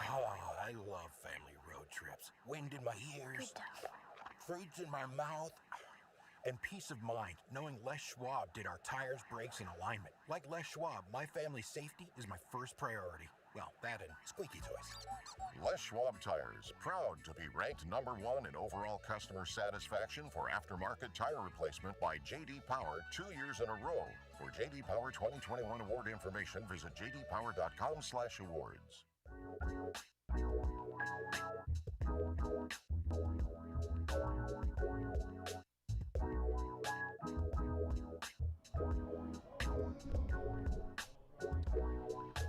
H: Oh, I love family road trips. Wind in my ears, fruits in my mouth, and peace of mind knowing Les Schwab did our tires, brakes, and alignment. Like Les Schwab, my family's safety is my first priority. Well, that and squeaky toys.
I: Les Schwab Tires, proud to be ranked #1 in overall customer satisfaction for aftermarket tire replacement by J.D. Power 2 years in a row. For J.D. Power 2021 award information, visit jdpower.com/awards.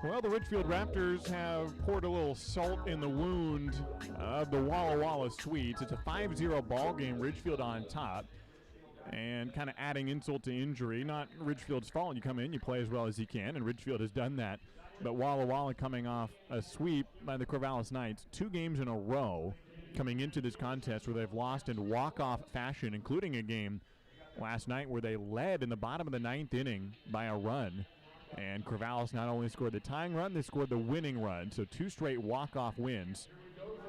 D: Well, the Ridgefield Raptors have poured a little salt in the wound of the Walla Walla Sweets. It's a 5-0 ball game, Ridgefield on top, and kind of adding insult to injury. Not Ridgefield's fault. You come in, you play as well as you can, and Ridgefield has done that. But Walla Walla coming off a sweep by the Corvallis Knights 2 games in a row coming into this contest where they've lost in walk-off fashion, including a game last night where they led in the bottom of the 9th inning by a run. And Corvallis not only scored the tying run, they scored the winning run. So 2 straight walk-off wins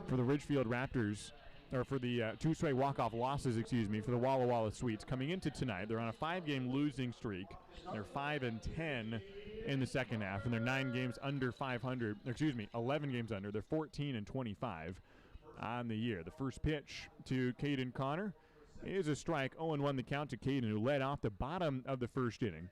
D: for the Ridgefield Raptors, or for the 2 straight walk-off losses, for the Walla Walla Sweets. Coming into tonight, they're on a 5-game losing streak. They're 5-10 in the second half, and they're 9 games under 500. 11 games under. They're 14-25 on the year. The first pitch to Caden Connor is a strike. 0-1 the count to Caden, who led off the bottom of the first inning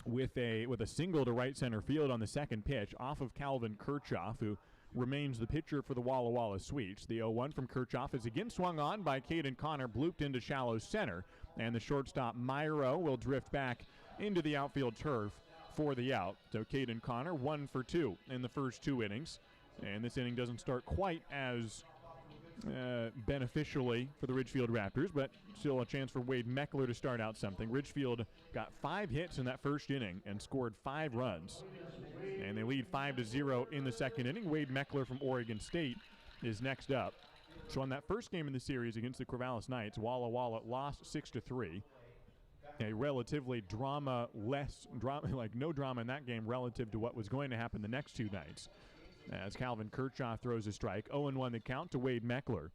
D: with a single to right center field on the second pitch off of Calvin Kirchhoff, who remains the pitcher for the Walla Walla Sweets. The 0-1 from Kirchhoff is again swung on by Caden Connor, blooped into shallow center, and the shortstop Myro will drift back into the outfield turf for the out. So Caden Connor 1 for 2 in the first 2 innings, and this inning doesn't start quite as beneficially for the Ridgefield Raptors, but still a chance for Wade Meckler to start out something. Ridgefield got 5 hits in that first inning and scored 5 runs, and they lead 5-0 in the second inning. Wade Meckler from Oregon State is next up. So on that first game in the series against the Corvallis Knights, Walla Walla lost 6-3. A relatively no drama in that game relative to what was going to happen the next 2 nights, as Calvin Kirchhoff throws a strike. 0-1 the count to Wade Meckler,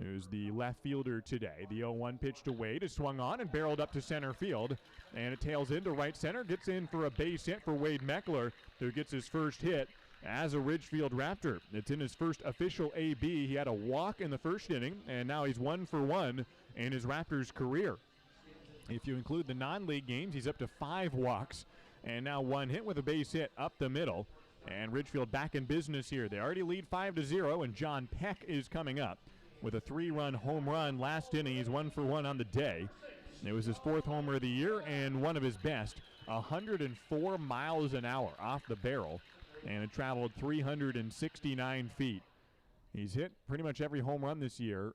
D: who's the left fielder today. The 0-1 pitch to Wade is swung on and barreled up to center field, and it tails into right center, gets in for a base hit for Wade Meckler, who gets his first hit as a Ridgefield Raptor. It's in his first official AB. He had a walk in the first inning, and now he's 1 for 1 in his Raptors career. If you include the non-league games, he's up to 5 walks, and now 1 hit with a base hit up the middle. And Ridgefield back in business here. They already lead 5-0, and John Peck is coming up with a 3-run home run last inning. He's 1 for 1 on the day. It was his 4th homer of the year and one of his best, 104 miles an hour off the barrel, and it traveled 369 feet. He's hit pretty much every home run this year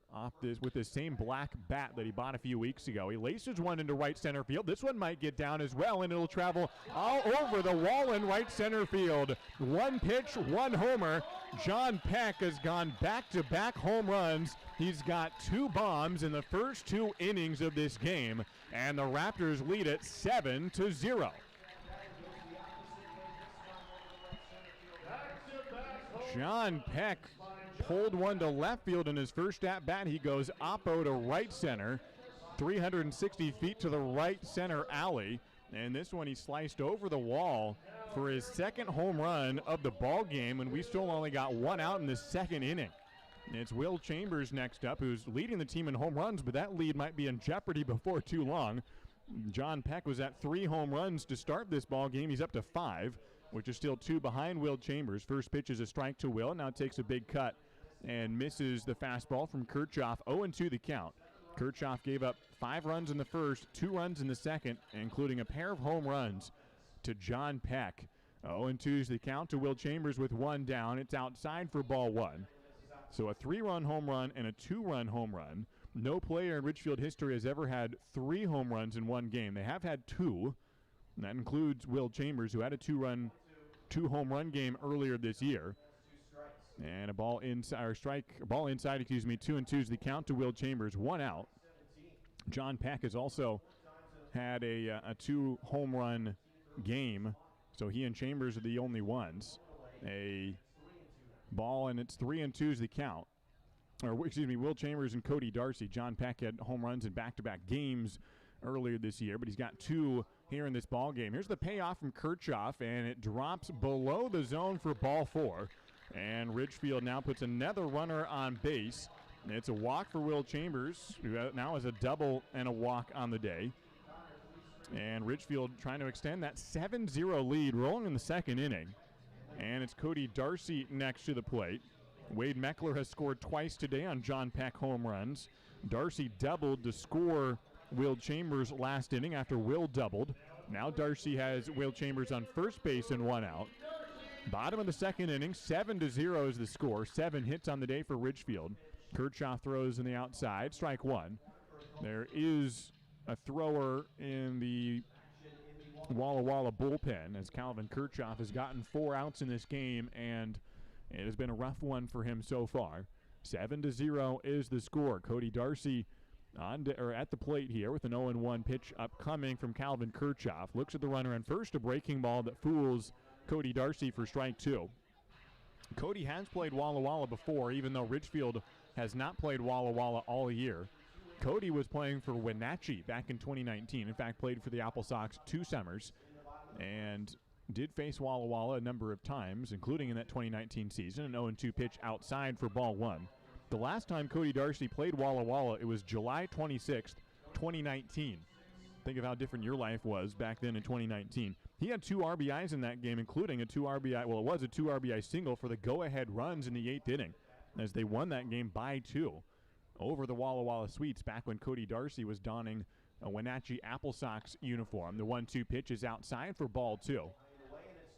D: with this same black bat that he bought a few weeks ago. He laces one into right center field. This one might get down as well, and it'll travel all over the wall in right center field. 1 pitch, 1 homer. John Peck has gone back-to-back home runs. He's got 2 bombs in the first 2 innings of this game, and the Raptors lead it 7-0. John Peck pulled one to left field in his first at-bat. He goes oppo to right center, 360 feet to the right center alley. And this one he sliced over the wall for his 2nd home run of the ball game, and we still only got 1 out in the 2nd inning. It's Will Chambers next up, who's leading the team in home runs, but that lead might be in jeopardy before too long. John Peck was at 3 home runs to start this ball game. He's up to 5, which is still 2 behind Will Chambers. First pitch is a strike to Will. Now takes a big cut and misses the fastball from Kirchhoff. 0-2 the count. Kirchhoff gave up 5 runs in the first, 2 runs in the second, including a pair of home runs to John Peck. 0-2 is the count to Will Chambers with 1 down. It's outside for ball 1. So a 3-run home run and a 2-run home run. No player in Ridgefield history has ever had 3 home runs in one game. They have had 2, and that includes Will Chambers, who had a 2-home run game earlier this year. And a ball inside, 2-2 is the count to Will Chambers, 1 out. John Peck has also had a 2-home run game, so he and Chambers are the only ones. A ball, and it's 3-2 is the count. Will Chambers and Cody Darcy. John Peck had home runs in back-to-back games earlier this year, but he's got 2 here in this ball game. Here's the payoff from Kirchhoff, and it drops below the zone for ball 4. And Ridgefield now puts another runner on base. It's a walk for Will Chambers, who now has a double and a walk on the day. And Ridgefield trying to extend that 7-0 lead, rolling in the 2nd inning. And it's Cody Darcy next to the plate. Wade Meckler has scored twice today on John Peck home runs. Darcy doubled to score Will Chambers last inning after Will doubled. Now Darcy has Will Chambers on first base and 1 out. Bottom of the 2nd inning, 7-0 is the score. 7 hits on the day for Ridgefield. Kirchhoff throws in the outside, strike 1. There is a thrower in the Walla Walla bullpen as Calvin Kirchhoff has gotten 4 outs in this game, and it has been a rough one for him so far. 7-0 is the score. Cody Darcy at the plate here with an 0-1 pitch upcoming from Calvin Kirchhoff. Looks at the runner on first, a breaking ball that fools Cody Darcy for strike 2. Cody has played Walla Walla before, even though Ridgefield has not played Walla Walla all year. Cody was playing for Wenatchee back in 2019. In fact, played for the Apple Sox 2 summers and did face Walla Walla a number of times, including in that 2019 season. An 0-2 pitch outside for ball 1. The last time Cody Darcy played Walla Walla, it was July 26th, 2019. Think of how different your life was back then in 2019. He had 2 RBIs in that game, including a 2 RBI single for the go-ahead runs in the 8th inning, as they won that game by 2 over the Walla Walla Sweets back when Cody Darcy was donning a Wenatchee Apple Sox uniform. The 1-2 pitch is outside for ball 2.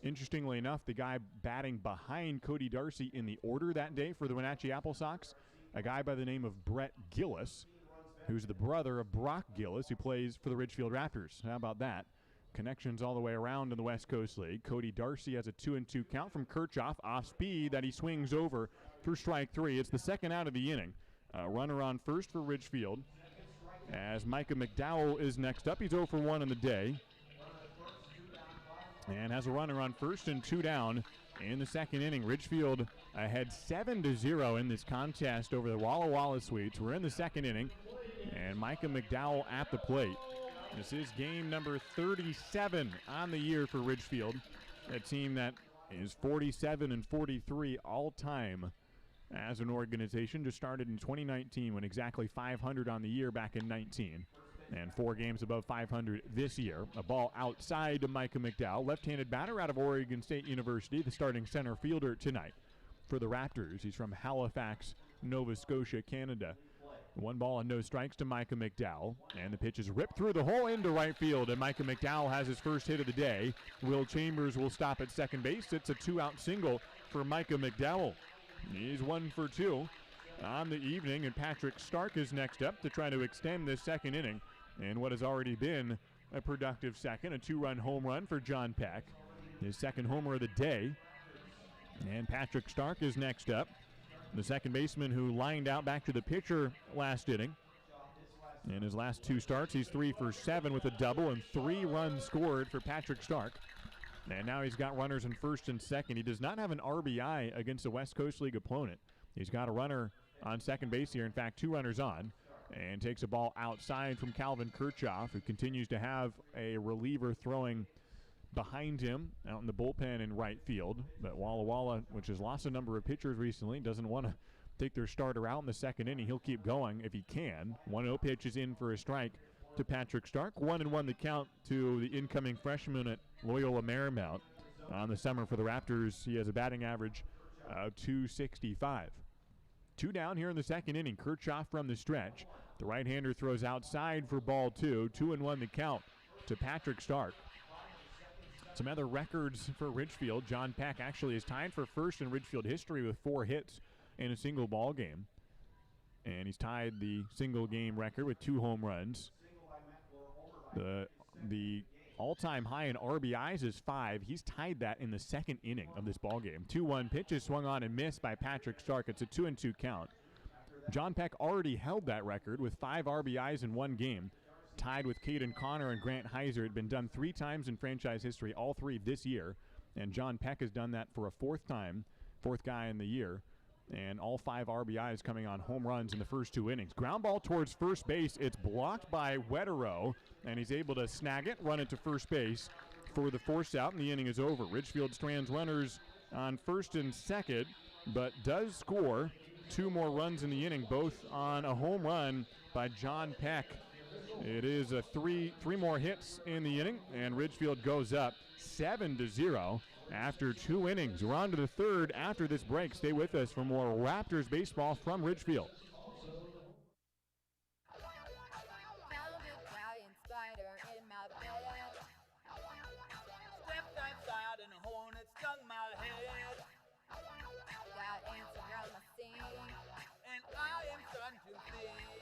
D: Interestingly enough, the guy batting behind Cody Darcy in the order that day for the Wenatchee Apple Sox, a guy by the name of Brett Gillis, who's the brother of Brock Gillis, who plays for the Ridgefield Raptors. How about that? Connections all the way around in the West Coast League. Cody Darcy has a 2-2 count from Kirchhoff, off speed that he swings over for strike 3. It's the 2nd out of the inning. Runner on first for Ridgefield, as Micah McDowell is next up. He's 0-for-1 in the day, and has a runner on first and 2 down in the 2nd inning. Ridgefield ahead 7-0 in this contest over the Walla Walla Sweets. We're in the 2nd inning, and Micah McDowell at the plate. This is game number 37 on the year for Ridgefield, a team that is 47-43 all-time as an organization. Just started in 2019, went exactly 500 on the year back in 19, and 4 games above 500 this year. A ball outside to Micah McDowell, left-handed batter out of Oregon State University, the starting center fielder tonight for the Raptors. He's from Halifax, Nova Scotia, Canada. 1 ball and no strikes to Micah McDowell. And the pitch is ripped through the hole into right field. And Micah McDowell has his first hit of the day. Will Chambers will stop at second base. It's a 2-out single for Micah McDowell. He's 1 for 2 on the evening. And Patrick Stark is next up to try to extend this second inning in what has already been a productive second. A 2-run home run for John Peck, his second homer of the day. And Patrick Stark is next up, the second baseman who lined out back to the pitcher last inning. In his last 2 starts, he's 3 for 7 with a double and 3 runs scored for Patrick Stark. And now he's got runners in first and second. He does not have an RBI against a West Coast League opponent. He's got a runner on second base here, in fact 2 runners on, and takes a ball outside from Calvin Kirchhoff, who continues to have a reliever throwing behind him out in the bullpen in right field. But Walla Walla, which has lost a number of pitchers recently, doesn't want to take their starter out in the second inning. He'll keep going if he can. 1-0 pitch is in for a strike to Patrick Stark. 1-1 the count to the incoming freshman at Loyola Marymount. On the summer for the Raptors, he has a batting average of .265. 2 down here in the second inning. Kirchhoff from the stretch. The right-hander throws outside for ball 2. 2-1 the count to Patrick Stark. Some other records for Ridgefield. John Peck actually is tied for first in Ridgefield history with 4 hits in a single ball game. And he's tied the single game record with 2 home runs. The all-time high in RBIs is 5. He's tied that in the second inning of this ball game. 2-1 pitch is swung on and missed by Patrick Stark. It's a 2-2 count. John Peck already held that record with 5 RBIs in one game, tied with Caden Connor and Grant Heiser. It had been done 3 times in franchise history, all 3 this year. And John Peck has done that for a 4th time, 4th guy in the year. And all 5 RBIs coming on home runs in the first 2 innings. Ground ball towards first base. It's blocked by Wetterow, and he's able to snag it, run it to first base for the force out, and the inning is over. Ridgefield strands runners on first and second, but does score 2 more runs in the inning, both on a home run by John Peck. It is a 3 more hits in the inning, and Ridgefield goes up 7-0 after 2 innings. We're on to the 3rd after this break. Stay with us for more Raptors baseball from Ridgefield.
J: Found a giant spider in my bed.
K: Stepped outside and a hornet stung my head.
J: Got ants around my sink.
K: And I am starting to think.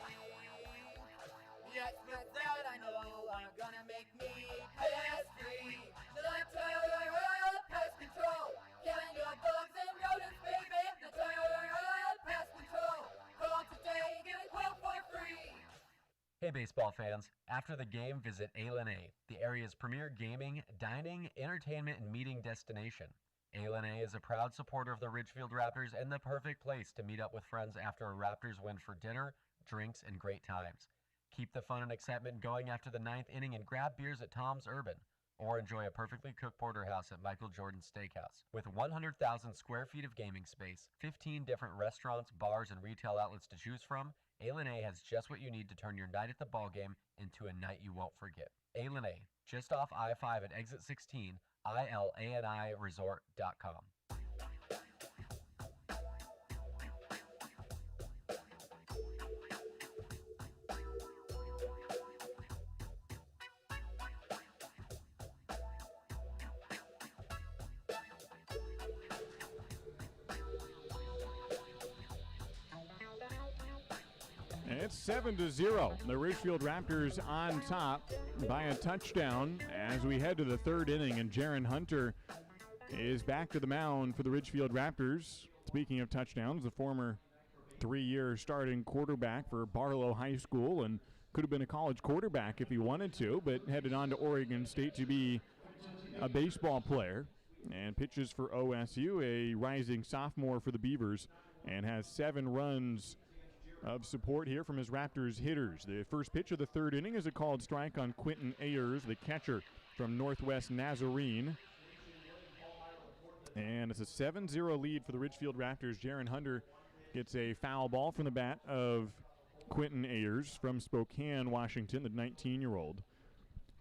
J: Yes, but that I know aren't gonna make me pest-free. The Royal Pest Control, killing your bugs and rodents, baby. The Royal Pest Control. Call today, get a quote for free.
E: Hey baseball fans, after the game visit A, the area's premier gaming, dining, entertainment, and meeting destination. A is a proud supporter of the Ridgefield Raptors and the perfect place to meet up with friends after a Raptors win for dinner, drinks, and great times. Keep the fun and excitement going after the 9th inning and grab beers at Tom's Urban, or enjoy a perfectly cooked porterhouse at Michael Jordan's Steakhouse. With 100,000 square feet of gaming space, 15 different restaurants, bars, and retail outlets to choose from, A has just what you need to turn your night at the ballgame into a night you won't forget. A, just off I-5 at exit 16, ILANIresort.com.
D: It's 7-0. The Ridgefield Raptors on top by a touchdown as we head to the 3rd inning, and Jaron Hunter is back to the mound for the Ridgefield Raptors. Speaking of touchdowns, the former 3-year starting quarterback for Barlow High School, and could have been a college quarterback if he wanted to, but headed on to Oregon State to be a baseball player, and pitches for OSU, a rising sophomore for the Beavers, and has 7 runs of support here from his Raptors hitters. The first pitch of the 3rd inning is a called strike on Quentin Ayers, the catcher from Northwest Nazarene. And it's a 7-0 lead for the Ridgefield Raptors. Jaron Hunter gets a foul ball from the bat of Quentin Ayers from Spokane, Washington, the 19-year-old,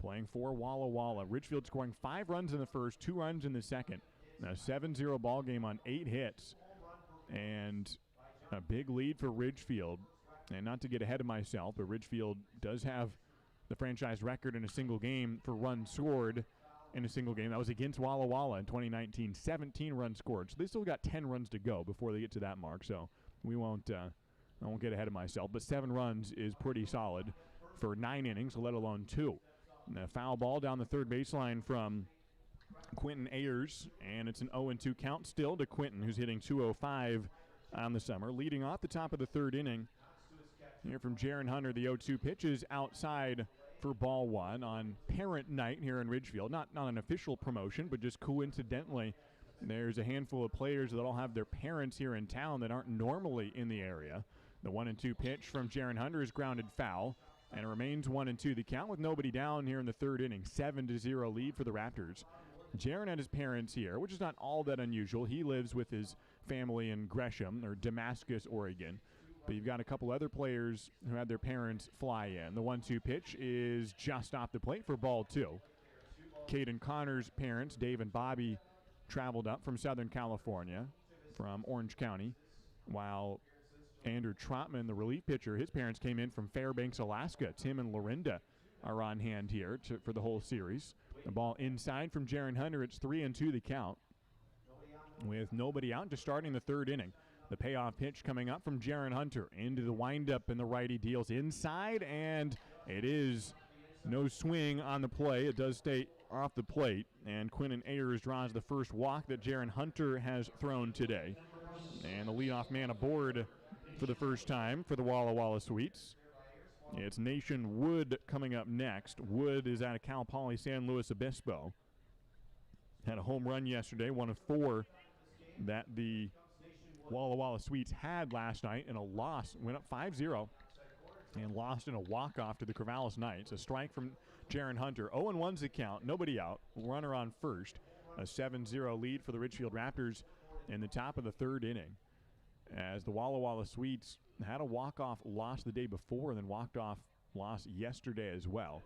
D: playing for Walla Walla. Ridgefield scoring 5 runs in the first, 2 runs in the second. A 7-0 ball game on 8 hits. And a big lead for Ridgefield And not to get ahead of myself, but Ridgefield does have the franchise record in a single game for runs scored in a single game. That was against Walla Walla in 2019, 17 runs scored. So they still got 10 runs to go before they get to that mark. So I won't get ahead of myself. But 7 runs is pretty solid for 9 innings, let alone 2. And a foul ball down the third baseline from Quentin Ayers, and it's an 0-2 count still to Quentin, who's hitting .205 on the summer. Leading off the top of the third inning here from Jaron Hunter, the 0-2 pitch is outside for ball 1 on parent night here in Ridgefield. Not an official promotion, but just coincidentally, there's a handful of players that all have their parents here in town that aren't normally in the area. The 1-2 pitch from Jaron Hunter is grounded foul, and it remains 1-2 the count with nobody down here in the third inning. 7-0 lead for the Raptors. Jaron had his parents here, which is not all that unusual. He lives with his family in Gresham, or Damascus, Oregon. But you've got a couple other players who had their parents fly in. The 1-2 pitch is just off the plate for ball 2. Caden Connor's parents, Dave and Bobby, traveled up from Southern California, from Orange County, while Andrew Trotman, the relief pitcher, his parents came in from Fairbanks, Alaska. Tim and Lorinda are on hand here for the whole series. The ball inside from Jaron Hunter. It's 3-2 the count with nobody out, just starting the third inning. The payoff pitch coming up from Jaron Hunter into the windup, and the righty deals inside, and it is no swing on the play. It does stay off the plate, and Quentin Ayers draws the first walk that Jaron Hunter has thrown today. And the leadoff man aboard for the first time for the Walla Walla Sweets. It's Nation Wood coming up next. Wood is out of Cal Poly San Luis Obispo. Had a home run yesterday, one of 4 that the Walla Walla Sweets had last night in a loss. Went up 5-0 and lost in a walk-off to the Corvallis Knights. A strike from Jaron Hunter. 0-1's the count, nobody out. Runner on first. A 7-0 lead for the Ridgefield Raptors in the top of the third inning, as the Walla Walla Sweets had a walk-off loss the day before and then walked-off loss yesterday as well.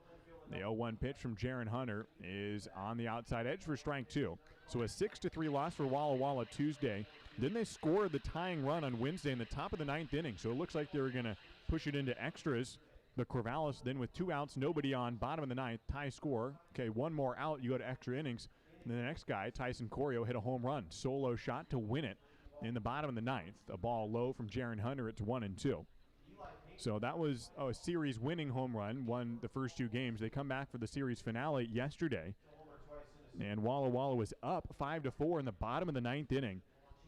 D: The 0-1 pitch from Jaron Hunter is on the outside edge for strike 2. So a 6-3 loss for Walla Walla Tuesday. Then they scored the tying run on Wednesday in the top of the 9th inning. So it looks like they were going to push it into extras. The Corvallis then with 2 outs, nobody on, bottom of the 9th, tie score. Okay, 1 more out, you go to extra innings. And then the next guy, Tyson Corio, hit a home run. Solo shot to win it in the bottom of the 9th. A ball low from Jaron Hunter. It's 1-2. So that was a series-winning home run, won the first 2 games. They come back for the series finale yesterday, and Walla Walla was up 5-4 in the bottom of the 9th inning,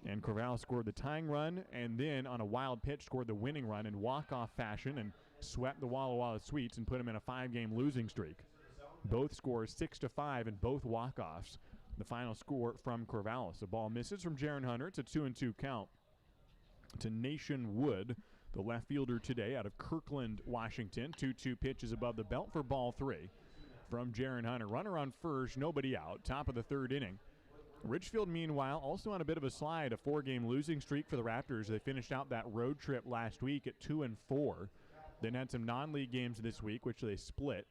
D: and Corvallis scored the tying run, and then on a wild pitch scored the winning run in walk-off fashion and swept the Walla Walla Sweets and put them in a 5-game losing streak. Both scores 6-5 and both walk-offs. The final score from Corvallis. The ball misses from Jaron Hunter. It's a 2-2 count to Nation Wood, the left fielder today out of Kirkland, Washington. 2-2 pitches above the belt for ball 3 from Jaron Hunter. Runner on first, nobody out. Top of the third inning. Ridgefield, meanwhile, also on a bit of a slide, a 4-game losing streak for the Raptors. They finished out that road trip last week at 2-4. Then had some non-league games this week, which they split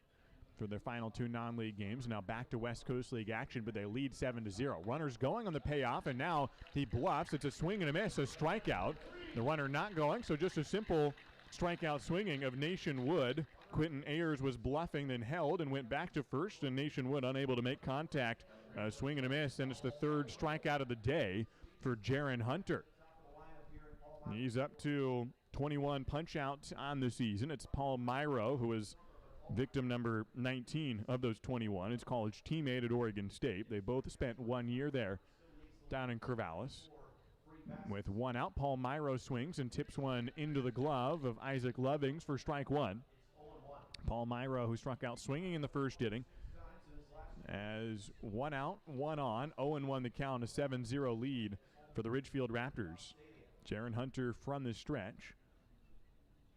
D: for their final 2 non-league games. Now back to West Coast League action, but they lead 7-0. Runners going on the payoff, and now he bluffs. It's a swing and a miss, a strikeout. The runner not going, so just a simple strikeout swinging of Nation Wood. Quentin Ayers was bluffing, then held and went back to first, and Nation Wood unable to make contact. Swing and a miss, and it's the 3rd strikeout of the day for Jaron Hunter. He's up to 21 punch-outs on the season. It's Paul Myro, who is victim number 19 of those 21. His college teammate at Oregon State. They both spent 1 year there down in Corvallis. With 1 out, Paul Myro swings and tips one into the glove of Isaac Lovings for strike 1. Paul Myro, who struck out swinging in the first inning, as 1 out, 1 on, 0-1 the count, a 7-0 lead for the Ridgefield Raptors. Jaron Hunter from the stretch.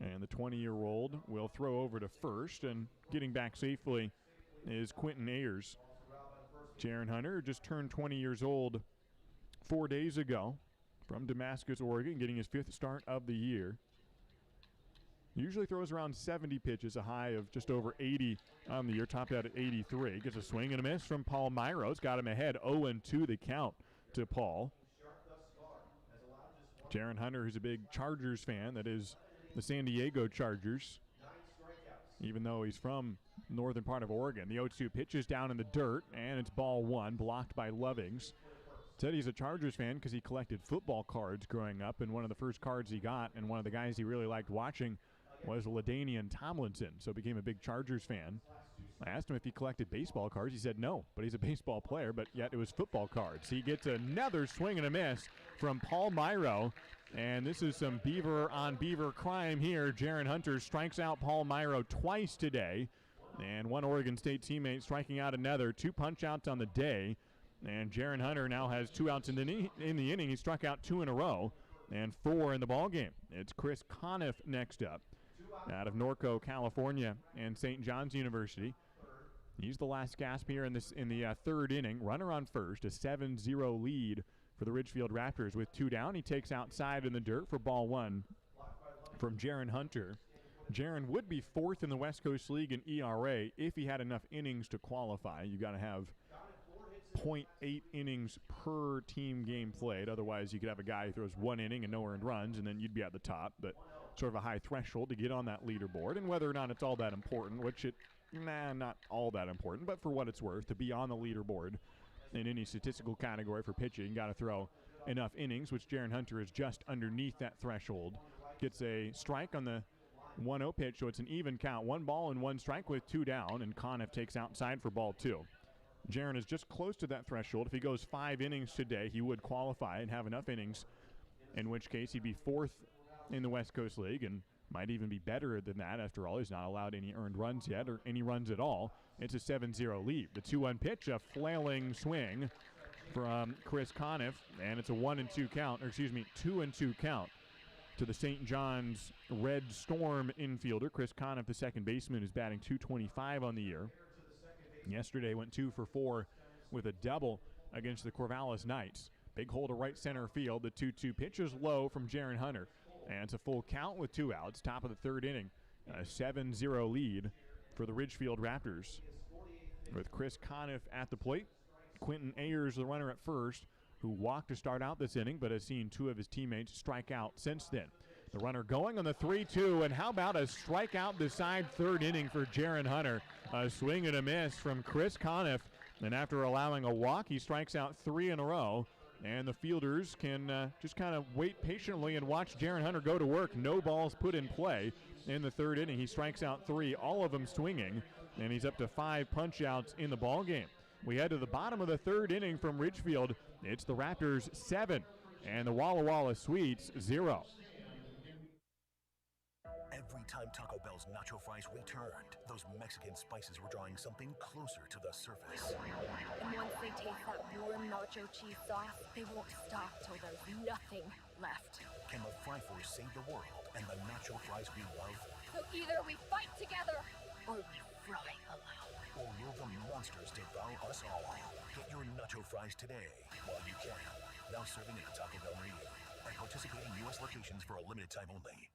D: And the 20-year-old will throw over to first, and getting back safely is Quentin Ayers. Jaron Hunter just turned 20 years old 4 days ago from Damascus, Oregon, getting his 5th start of the year. Usually throws around 70 pitches, a high of just over 80 on the year, topped out at 83. Gets a swing and a miss from Paul Myro. It's got him ahead, 0-2 the count to Paul. Jaron Hunter, who's a big Chargers fan, that is the San Diego Chargers, even though he's from northern part of Oregon. The 0-2 pitch is down in the dirt, and it's ball one, blocked by Lovings. Said he's a Chargers fan because he collected football cards growing up, and one of the first cards he got, and one of the guys he really liked watching, was LaDainian Tomlinson, so became a big Chargers fan. I asked him if he collected baseball cards. He said no, but he's a baseball player, but yet it was football cards. He gets another swing and a miss from Paul Myro, and this is some Beaver on Beaver crime here. Jaron Hunter strikes out Paul Myro twice today, and one Oregon State teammate striking out another. 2 punch-outs on the day, and Jaron Hunter now has 2 outs in the inning. He struck out 2 in a row and 4 in the ballgame. It's Chris Conniff next up out of Norco, California, and St. John's University. He's the last gasp here in the third inning. Runner on first, a 7-0 lead for the Ridgefield Raptors with 2 down. He takes outside in the dirt for ball one from Jaron Hunter. Jaron would be 4th in the West Coast League in ERA if he had enough innings to qualify. You got to have 0.8 innings per team game played. Otherwise, you could have a guy who throws 1 inning and no earned runs, and then you'd be at the top. But sort of a high threshold to get on that leaderboard. And whether or not it's all that important, which not all that important, but for what it's worth, to be on the leaderboard in any statistical category for pitching, you got to throw enough innings, which Jaron Hunter is just underneath that threshold. Gets a strike on the 1-0 pitch, so it's an even count. 1 ball and 1 strike with 2 down, and Conniff takes outside for ball 2. Jaron is just close to that threshold. If he goes 5 innings today, he would qualify and have enough innings, in which case he'd be 4th in the West Coast League and might even be better than that. After all, he's not allowed any earned runs yet or any runs at all. It's a 7-0 lead. The 2-1 pitch, a flailing swing from Chris Conniff, and it's a 1-2 count, or excuse me, 2-2 count to the St. John's Red Storm infielder. Chris Conniff, the second baseman, is batting .225 on the year. Yesterday went 2 for 4 with a double against the Corvallis Knights. Big hole to right center field. The 2-2 pitch is low from Jaron Hunter. And it's a full count with 2 outs. Top of the third inning. A 7-0 lead for the Ridgefield Raptors. With Chris Conniff at the plate. Quentin Ayers, the runner at first, who walked to start out this inning, but has seen 2 of his teammates strike out since then. The runner going on the 3-2, and how about a strikeout decide third inning for Jaron Hunter? A swing and a miss from Chris Conniff, and after allowing a walk, he strikes out 3 in a row, and the fielders can just kind of wait patiently and watch Jaron Hunter go to work. No balls put in play in the third inning. He strikes out 3, all of them swinging, and he's up to 5 punch-outs in the ballgame. We head to the bottom of the third inning from Ridgefield. It's the Raptors 7 and the Walla Walla Sweets 0.
F: Every time Taco Bell's nacho fries returned, those Mexican spices were drawing something closer to the surface.
L: And once they taste that warm nacho cheese sauce, they won't stop till there's nothing left.
F: Can the Fry Force save the world and the nacho fries we love?
L: So either we fight together, or we fry alone.
F: Or will the monsters devour us all? Get your nacho fries today while you can. Now serving at the Taco Bell near you. At participating U.S. locations for a limited time only.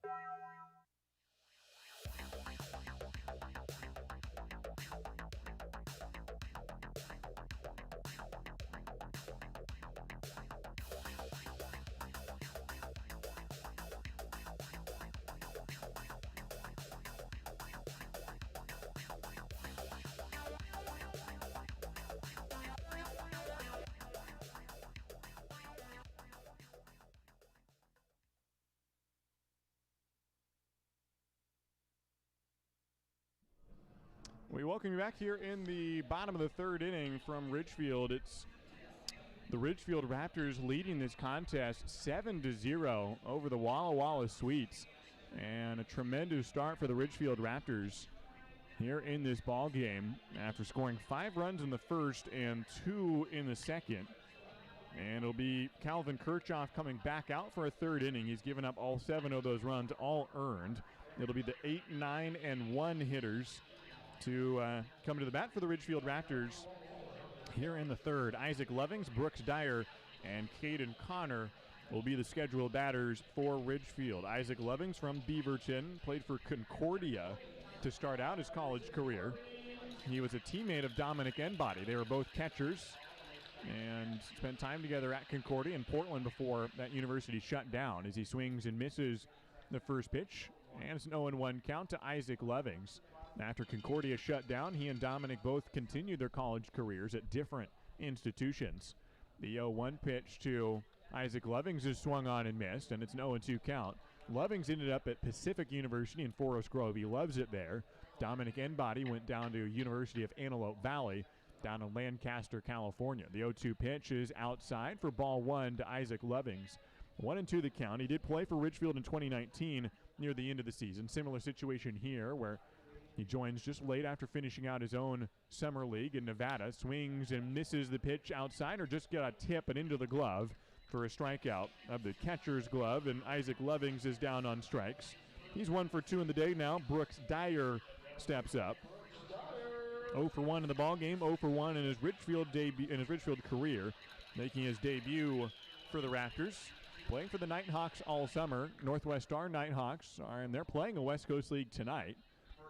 D: We welcome you back here in the bottom of the third inning from Ridgefield. It's the Ridgefield Raptors leading this contest 7-0 over the Walla Walla Sweets. And a tremendous start for the Ridgefield Raptors here in this ball game after scoring 5 runs in the first and 2 in the second. And it'll be Calvin Kirchhoff coming back out for a third inning. He's given up all 7 of those runs, all earned. It'll be the 8, 9, and 1 hitters to come to the bat for the Ridgefield Raptors here in the third. Isaac Lovings, Brooks Dyer, and Caden Connor will be the scheduled batters for Ridgefield. Isaac Lovings from Beaverton, played for Concordia to start out his college career. He was a teammate of Dominic Enbody. They were both catchers and spent time together at Concordia and Portland before that university shut down as he swings and misses the first pitch. And it's an 0-1 count to Isaac Lovings. After Concordia shut down, he and Dominic both continued their college careers at different institutions. The 0-1 pitch to Isaac Lovings is swung on and missed, and it's an 0-2 count. Lovings ended up at Pacific University in Forest Grove. He loves it there. Dominic Enbody went down to University of Antelope Valley down in Lancaster, California. The 0-2 pitch is outside for ball 1 to Isaac Lovings. 1-2 the count. He did play for Ridgefield in 2019 near the end of the season. Similar situation here where he joins just late after finishing out his own summer league in Nevada. Swings and misses the pitch outside or just got a tip and into the glove for a strikeout of the catcher's glove, and Isaac Lovings is down on strikes. He's 1 for 2 in the day now. Brooks Dyer steps up. 0 for 1 in the ball game, 0 for 1 in his Ridgefield career, making his debut for the Raptors. Playing for the Nighthawks all summer. Northwest Star Nighthawks and they're playing a West Coast League tonight.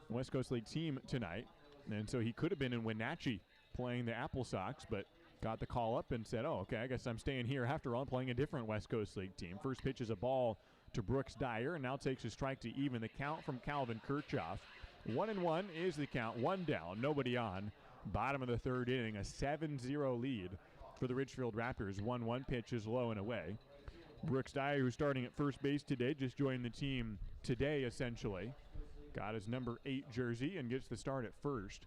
D: West Coast League team tonight. And so he could have been in Wenatchee playing the Apple Sox, but got the call up and said, oh, okay, I guess I'm staying here after all, playing a different West Coast League team. First pitch is a ball to Brooks Dyer, and now takes a strike to even the count from Calvin Kirchhoff. 1-1 is the count, 1 down, nobody on. Bottom of the third inning, a 7-0 lead for the Ridgefield Raptors. 1-1 pitch is low and away. Brooks Dyer, who's starting at first base today, just joined the team today, essentially. Got his number 8 jersey and gets the start at first.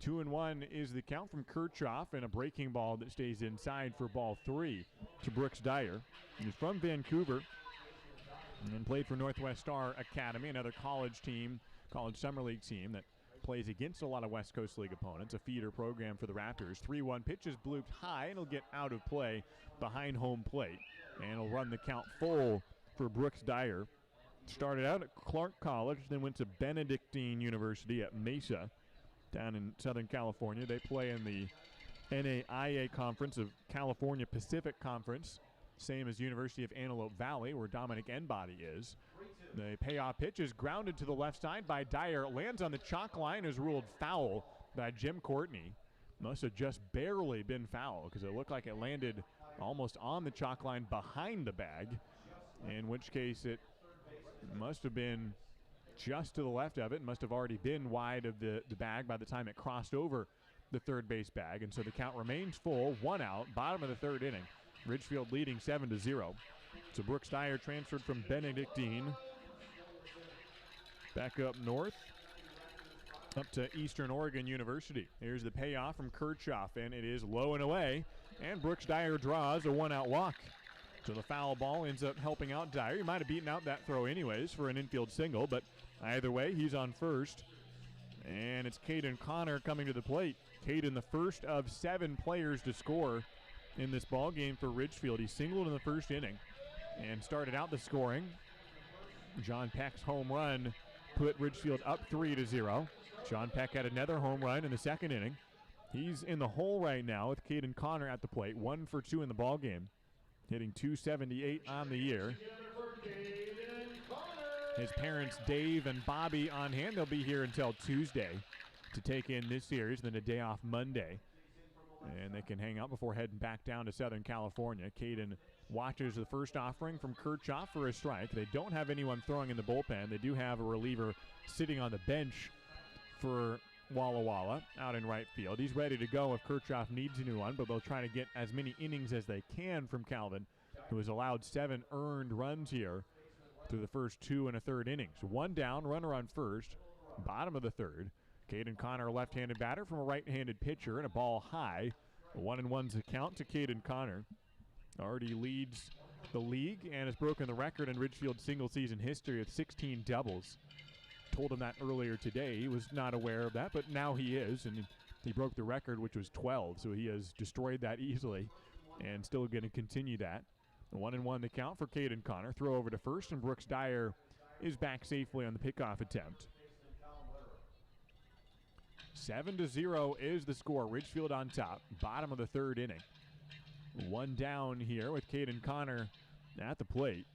D: 2-1 is the count from Kirchhoff, and a breaking ball that stays inside for ball 3 to Brooks Dyer. He's from Vancouver and played for Northwest Star Academy, another college team, college summer league team that plays against a lot of West Coast League opponents, a feeder program for the Raptors. 3-1 pitch is blooped high, and it'll get out of play behind home plate. And it'll run the count full for Brooks Dyer. Started out at Clark College, then went to Benedictine University at Mesa down in Southern California. They play in the NAIA Conference of California Pacific Conference, same as University of Antelope Valley, where Dominic Enbody is. The payoff pitch is grounded to the left side by Dyer. It lands on the chalk line, is ruled foul by Jim Courtney. Must have just barely been foul because it looked like it landed almost on the chalk line behind the bag, in which case it must have been just to the left of it. Must have already been wide of the bag by the time it crossed over the third base bag. And so the count remains full, 1 out, bottom of the third inning. Ridgefield leading 7-0. So Brooks Dyer transferred from Benedictine back up north, up to Eastern Oregon University. Here's the payoff from Kirchhoff, and it is low and away. And Brooks Dyer draws a 1-out walk. So the foul ball ends up helping out Dyer. He might have beaten out that throw anyways for an infield single, but either way, he's on first. And it's Caden Connor coming to the plate. Caden, the first of 7 players to score in this ball game for Ridgefield. He singled in the first inning and started out the scoring. John Peck's home run put Ridgefield up 3-0. John Peck had another home run in the second inning. He's in the hole right now with Caden Connor at the plate, 1 for 2 in the ball game, hitting .278 on the year. His parents, Dave and Bobby, on hand. They'll be here until Tuesday to take in this series, then a day off Monday. And they can hang out before heading back down to Southern California. Caden watches the first offering from Kirchhoff for a strike. They don't have anyone throwing in the bullpen. They do have a reliever sitting on the bench for Walla Walla out in right field. He's ready to go if Kirchhoff needs a new one, but they'll try to get as many innings as they can from Calvin, who has allowed 7 earned runs here through the first 2 1/3 innings. 1 down, runner on first, bottom of the third. Caden Connor, a left-handed batter from a right-handed pitcher, and a ball high. 1-1's the count to Caden Connor. Already leads the league and has broken the record in Ridgefield single-season history with 16 doubles. Told him that earlier today. He was not aware of that, but now he is, and he broke the record, which was 12, so he has destroyed that easily and still going to continue that. 1-1 the count for Caden Connor. Throw over to first, and Brooks Dyer is back safely on the pickoff attempt. 7-0 is the score. Ridgefield on top, bottom of the third inning. 1 down here with Caden Connor at the plate.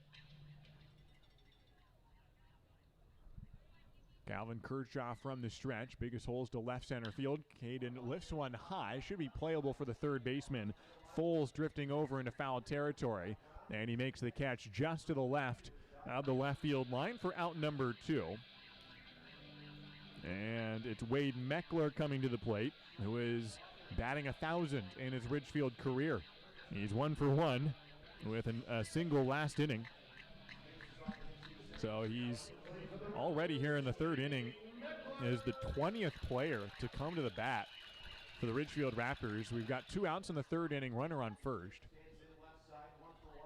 D: Calvin Kirchhoff from the stretch. Biggest holes to left center field. Caden lifts one high. Should be playable for the third baseman. Foles drifting over into foul territory. And he makes the catch just to the left out the left field line for out number 2. And it's Wade Meckler coming to the plate, who is batting 1,000 in his Ridgefield career. He's 1 for 1 with a single last inning. So he's already here in the 3rd inning is the 20th player to come to the bat for the Ridgefield Raptors. We've got 2 outs in the 3rd inning, runner on first.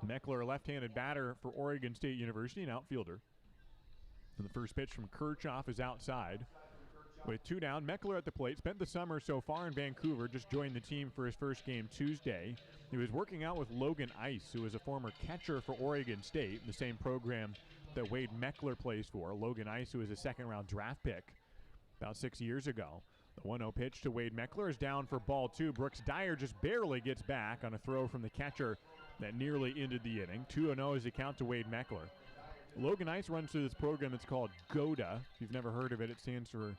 D: Meckler, a left-handed batter for Oregon State University, an outfielder. And the first pitch from Kirchhoff is outside. With 2 down, Meckler at the plate. Spent the summer so far in Vancouver, just joined the team for his first game Tuesday. He was working out with Logan Ice, who is a former catcher for Oregon State, the same program that Wade Meckler plays for. Logan Ice, who is a second-round draft pick about 6 years ago. The 1-0 pitch to Wade Meckler is down for ball 2. Brooks Dyer just barely gets back on a throw from the catcher that nearly ended the inning. 2-0 is the count to Wade Meckler. Logan Ice runs through this program that's called GOATA. If you've never heard of it, it stands for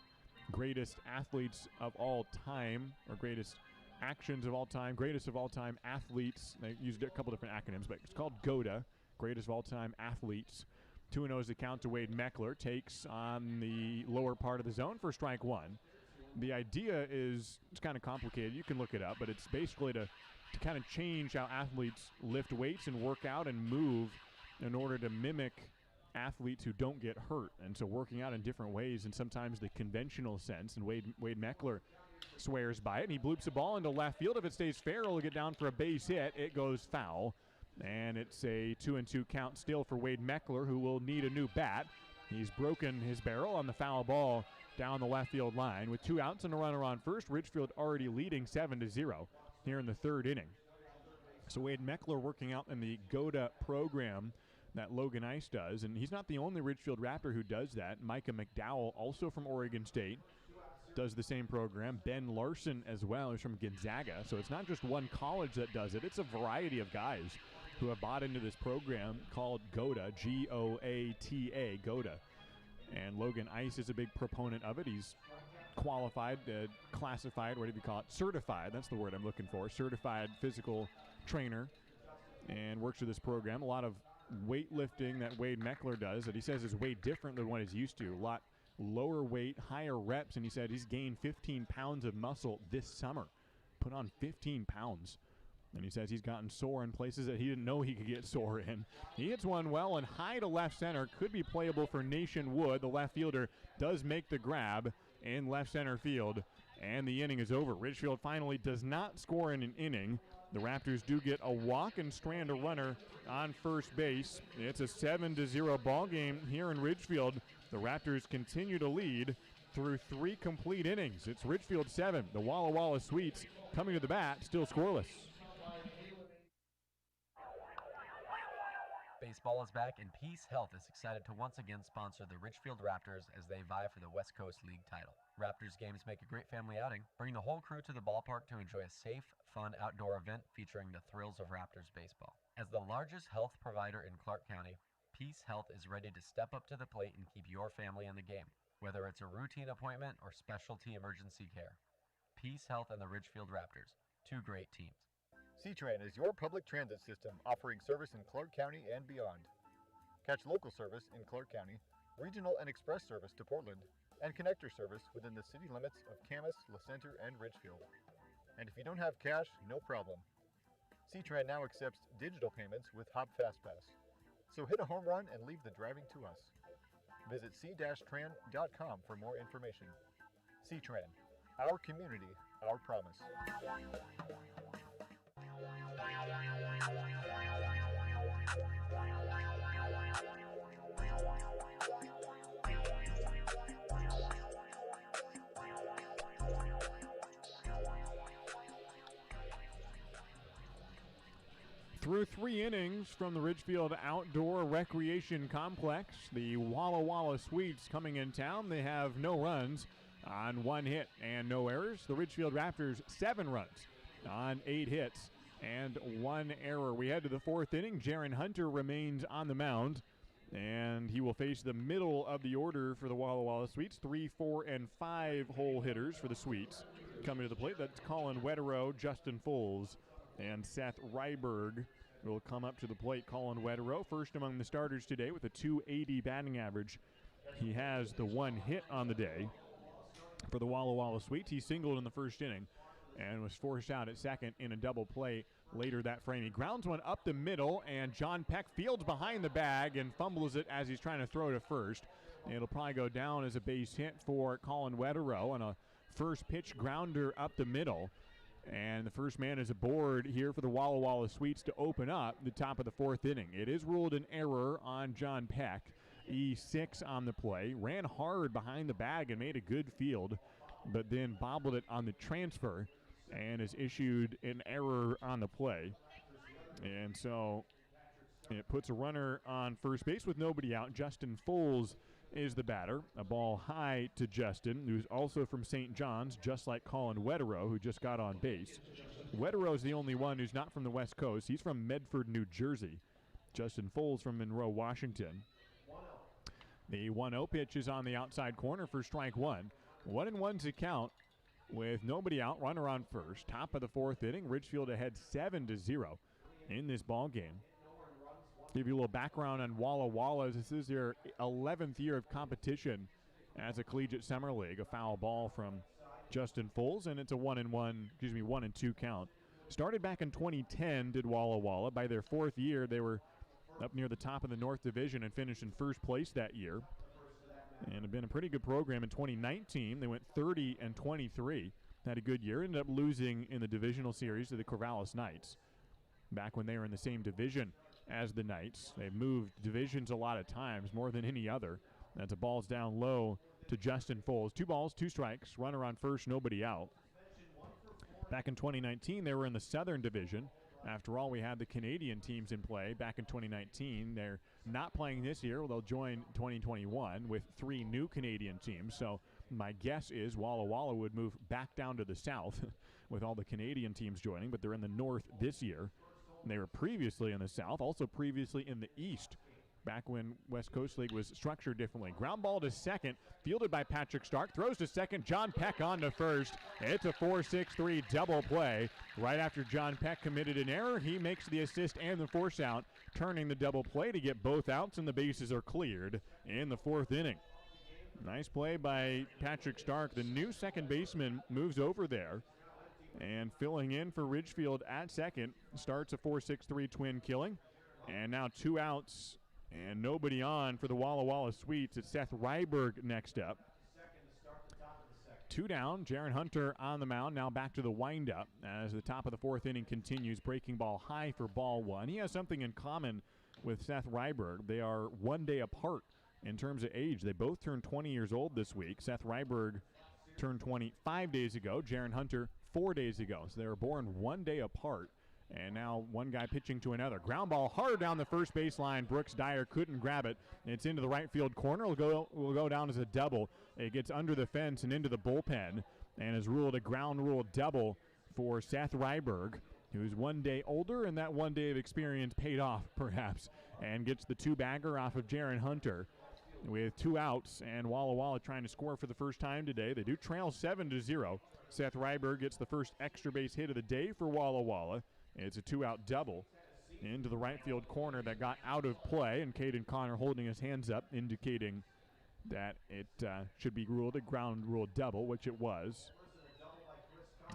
D: Greatest Athletes of All Time, or Greatest Actions of All Time, Greatest of All Time Athletes. They used a couple different acronyms, but it's called GOATA, Greatest of All Time Athletes. 2-0 is the count to Wade Meckler. Takes on the lower part of the zone for strike 1. The idea is, it's kind of complicated. You can look it up, but it's basically to kind of change how athletes lift weights and work out and move in order to mimic athletes who don't get hurt. And so working out in different ways, and sometimes the conventional sense, and Wade Meckler swears by it, and he bloops a ball into left field. If it stays fair, it'll get down for a base hit. It goes foul, and it's a 2-2 count still for Wade Meckler, who will need a new bat. He's broken his barrel on the foul ball down the left field line. With 2 outs and a runner on first, Ridgefield already leading 7-0 here in the 3rd inning. So Wade Meckler working out in the GOATA program that Logan Ice does, and he's not the only Ridgefield Raptor who does that. Micah McDowell, also from Oregon State, does the same program. Ben Larson as well is from Gonzaga. So it's not just one college that does it. It's a variety of guys who have bought into this program called GOATA, G-O-A-T-A, GOATA. And Logan Ice is a big proponent of it. He's qualified, classified, whatever you call it, certified, that's the word I'm looking for, certified physical trainer, and works with this program. A lot of weightlifting that Wade Meckler does that he says is way different than what he's used to. A lot lower weight, higher reps, and he said he's gained 15 pounds of muscle this summer. Put on 15 pounds. And he says he's gotten sore in places that he didn't know he could get sore in. He hits one well and high to left center. Could be playable for Nation Wood. The left fielder does make the grab in left center field, and the inning is over. Ridgefield finally does not score in an inning. The Raptors do get a walk and strand a runner on first base. It's a 7-0 ball game here in Ridgefield. The Raptors continue to lead through 3 complete innings. It's Ridgefield 7. The Walla Walla Sweets coming to the bat, still scoreless.
E: Baseball is back, and Peace Health is excited to once again sponsor the Ridgefield Raptors as they vie for the West Coast League title. Raptors games make a great family outing. Bring the whole crew to the ballpark to enjoy a safe, fun outdoor event featuring the thrills of Raptors baseball. As the largest health provider in Clark County, Peace Health is ready to step up to the plate and keep your family in the game, whether it's a routine appointment or specialty emergency care. Peace Health and the Ridgefield Raptors, 2 great teams.
M: C-Tran is your public transit system offering service in Clark County and beyond. Catch local service in Clark County, regional and express service to Portland, and connector service within the city limits of Camas, LaCenter, and Ridgefield. And if you don't have cash, no problem. C-Tran now accepts digital payments with Hop FastPass. So hit a home run and leave the driving to us. Visit c-tran.com for more information. C-Tran, our community, our promise.
D: Through 3 innings from the Ridgefield Outdoor Recreation Complex, the Walla Walla Sweets coming in town. They have no runs on 1 hit and no errors. The Ridgefield Raptors 7 runs on 8 hits and 1 error. We head to the 4th inning. Jaron Hunter remains on the mound, and he will face the middle of the order for the Walla Walla Sweets. 3, 4, and 5 hole hitters for the Sweets coming to the plate. That's Colin Wetterow, Justin Foles, and Seth Ryberg. will come up to the plate. Colin Wetterow, first among the starters today with a .280 batting average. He has the one hit on the day for the Walla Walla Sweets. He singled in the first inning and was forced out at second in a double play later that frame. He grounds one up the middle, and John Peck fields behind the bag and fumbles it as he's trying to throw to first. It'll probably go down as a base hit for Colin Wetterow on a first pitch grounder up the middle. And the first man is aboard here for the Walla Walla Sweets to open up the top of the fourth inning. It is ruled an error on John Peck. E6 on the play. Ran hard behind the bag and made a good field, but then bobbled it on the transfer and is issued an error on the play. And so it puts a runner on first base with nobody out. Justin Foles is the batter. A ball high to Justin, who's also from St. John's, just like Colin Wetterow, who just got on base. Wetterow is the only one who's not from the West Coast. He's from Medford, New Jersey. Justin Foles from Monroe, Washington. The 1-0 pitch is on the outside corner for strike one. 1-1 to count with nobody out, runner on first. Top of the fourth inning, Ridgefield ahead 7-0 in this ball game. Give you a little background on Walla Walla. This is their 11th year of competition as a collegiate summer league. A foul ball from Justin Foles, and it's a 1-2 count. Started back in 2010, did Walla Walla. By their fourth year, they were up near the top of the North Division and finished in first place that year. And have been a pretty good program. In 2019, they went 30-23. Had a good year. Ended up losing in the divisional series to the Corvallis Knights back when they were in the same division as the Knights. They've moved divisions a lot of times, more than any other. That's a ball's down low to Justin Foles. 2 balls, 2 strikes. Runner on first, nobody out. Back in 2019, they were in the Southern Division. After all, we had the Canadian teams in play back in 2019. They're not playing this year. They'll join 2021 with 3 new Canadian teams. So my guess is Walla Walla would move back down to the south with all the Canadian teams joining, but they're in the north this year. They were previously in the south, also previously in the east, back when West Coast League was structured differently. Ground ball to second, fielded by Patrick Stark, throws to second, John Peck on to first. It's a 4-6-3 double play. Right after John Peck committed an error, he makes the assist and the force out, turning the double play to get both outs, and the bases are cleared in the fourth inning. Nice play by Patrick Stark. The new second baseman moves over there, and filling in for Ridgefield at second starts a 4-6-3 twin killing. And now 2 outs and nobody on for the Walla Walla Sweets. It's Seth Ryberg next up. 2 down. Jaron Hunter on the mound. Now back to the windup as the top of the fourth inning continues. Breaking ball high for ball 1. He has something in common with Seth Ryberg. They are 1 day apart in terms of age. They both turned 20 years old this week. Seth Ryberg turned 25 days ago. Jaron Hunter 4 days ago. So they were born 1 day apart. And now one guy pitching to another. Ground ball hard down the first baseline. Brooks Dyer couldn't grab it. It's into the right field corner. Will go down as a double. It gets under the fence and into the bullpen and is ruled a ground rule double for Seth Ryberg, who's 1 day older, and that 1 day of experience paid off perhaps, and gets the 2-bagger off of Jaron Hunter with 2 outs, and Walla Walla trying to score for the first time today. They do trail 7-0. Seth Ryberg gets the first extra base hit of the day for Walla Walla. It's a 2-out double into the right field corner that got out of play, and Caden Connor holding his hands up, indicating that it should be ruled a ground rule double, which it was.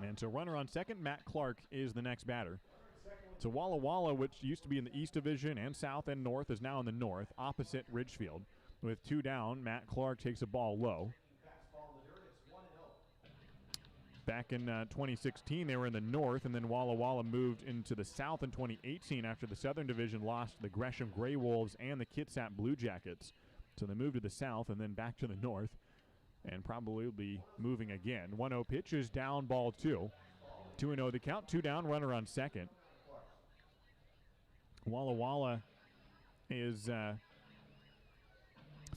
D: And so runner on second, Matt Clark is the next batter. So Walla Walla, which used to be in the East Division and South and North, is now in the North, opposite Ridgefield. With 2 down, Matt Clark takes a ball low. Back in 2016, they were in the North, and then Walla Walla moved into the South in 2018 after the Southern Division lost to the Gresham Grey Wolves and the Kitsap Blue Jackets. So they moved to the South and then back to the North, and probably will be moving again. 1-0 pitch is down, ball 2. 2-0 the count, 2 down, runner on second. Walla Walla is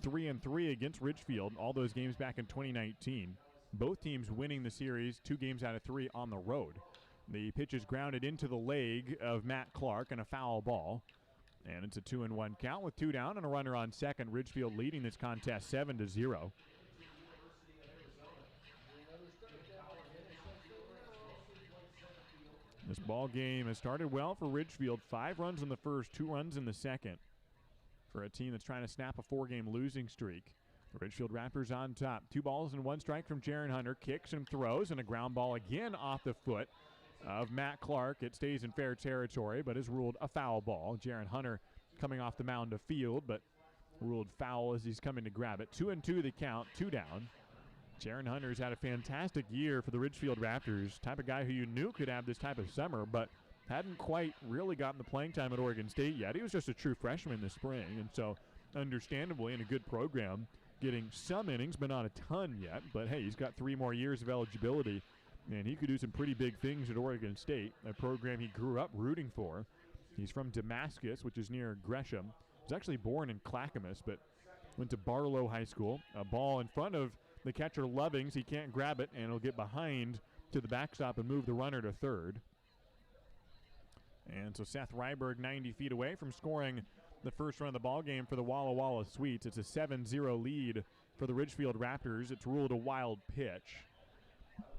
D: 3-3 against Ridgefield, all those games back in 2019. Both teams winning the series 2 games out of 3 on the road. The pitch is grounded into the leg of Matt Clark and a foul ball. And it's a 2-1 count with 2 down and a runner on second. Ridgefield leading this contest 7-0. This ball game has started well for Ridgefield. 5 runs in the first, 2 runs in the second for a team that's trying to snap a 4-game losing streak. The Ridgefield Raptors on top. 2 balls and 1 strike from Jaron Hunter. Kicks and throws, and a ground ball again off the foot of Matt Clark. It stays in fair territory, but is ruled a foul ball. Jaron Hunter coming off the mound to field, but ruled foul as he's coming to grab it. 2-2 the count, 2 down. Jaron Hunter's had a fantastic year for the Ridgefield Raptors. Type of guy who you knew could have this type of summer, but hadn't quite really gotten the playing time at Oregon State yet. He was just a true freshman this spring, and so understandably in a good program, getting some innings, but not a ton yet. But hey, he's got 3 more years of eligibility, and he could do some pretty big things at Oregon State, a program he grew up rooting for. He's from Damascus, which is near Gresham. He was actually born in Clackamas, but went to Barlow High School. A ball in front of the catcher Lovings. He can't grab it, and it'll get behind to the backstop and move the runner to third. And so Seth Ryberg 90 feet away from scoring the first run of the ball game for the Walla Walla Sweets. It's a 7-0 lead for the Ridgefield Raptors. It's ruled a wild pitch.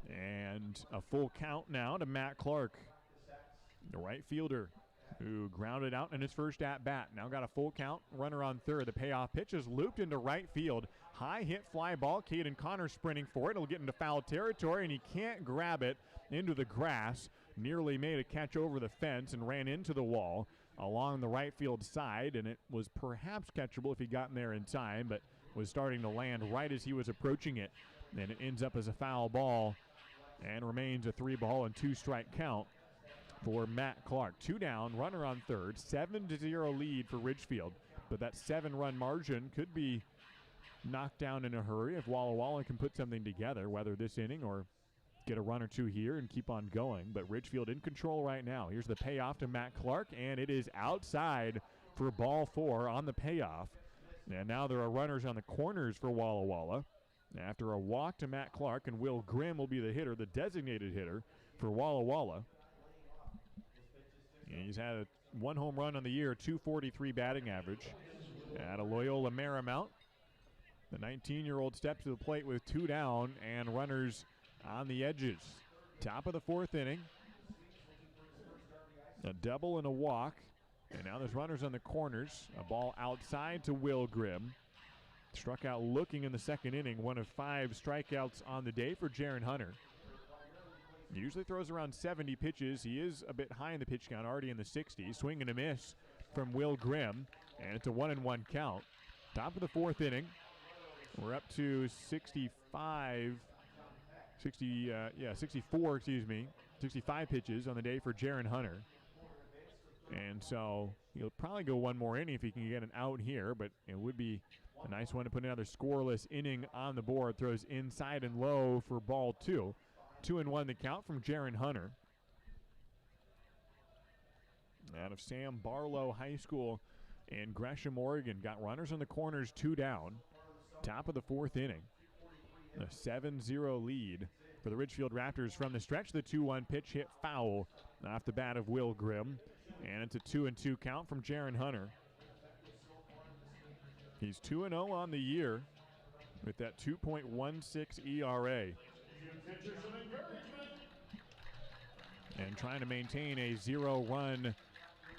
D: And a full count now to Matt Clark, the right fielder, who grounded out in his first at-bat. Now got a full count, runner on third. The payoff pitch is looped into right field. High hit fly ball. Caden Connor sprinting for it. It'll get into foul territory, and he can't grab it into the grass. Nearly made a catch over the fence and ran into the wall along the right field side, and it was perhaps catchable if he got in there in time, but was starting to land right as he was approaching it. And it ends up as a foul ball and remains a 3-ball and 2-strike count for Matt Clark. 2 down, runner on third, 7-0 lead for Ridgefield. But that 7-run margin could be knocked down in a hurry if Walla Walla can put something together, whether this inning or get a run or 2 here and keep on going. But Ridgefield in control right now. Here's the payoff to Matt Clark, and it is outside for ball 4 on the payoff. And now there are runners on the corners for Walla Walla. After a walk to Matt Clark, and Will Grimm will be the hitter, the designated hitter for Walla Walla. He's had 1 home run on the year, 243 batting average at a Loyola Marymount. The 19-year-old steps to the plate with 2 down and runners on the edges. Top of the 4th inning. A double and a walk. And now there's runners on the corners. A ball outside to Will Grimm. Struck out looking in the 2nd inning. 1 of 5 strikeouts on the day for Jaron Hunter. He usually throws around 70 pitches. He is a bit high in the pitch count, already in the 60s. Swing and a miss from Will Grimm, and it's a 1-1 count. Top of the 4th inning. We're up to 64, 65 pitches on the day for Jaron Hunter. And so he'll probably go 1 more inning if he can get an out here, but it would be a nice one to put another scoreless inning on the board. Throws inside and low for ball 2. 2-1 the count from Jaron Hunter. Out of Sam Barlow High School in Gresham, Oregon. Got runners in the corners, 2 down. Top of the 4th inning. A 7-0 lead for the Ridgefield Raptors from the stretch. The 2-1 pitch hit foul off the bat of Will Grimm. And it's a 2-2 count from Jaron Hunter. He's 2-0 on the year with that 2.16 ERA. And trying to maintain a 0-run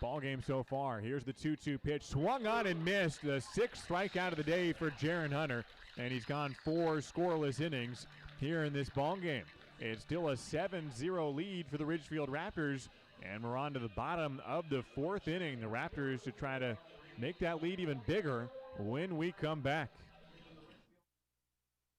D: ball game so far. Here's the 2-2 pitch. Swung on and missed. The 6th strikeout of the day for Jaron Hunter. And he's gone 4 scoreless innings here in this ball game. It's still a 7-0 lead for the Ridgefield Raptors. And we're on to the bottom of the 4th inning. The Raptors to try to make that lead even bigger when we come back.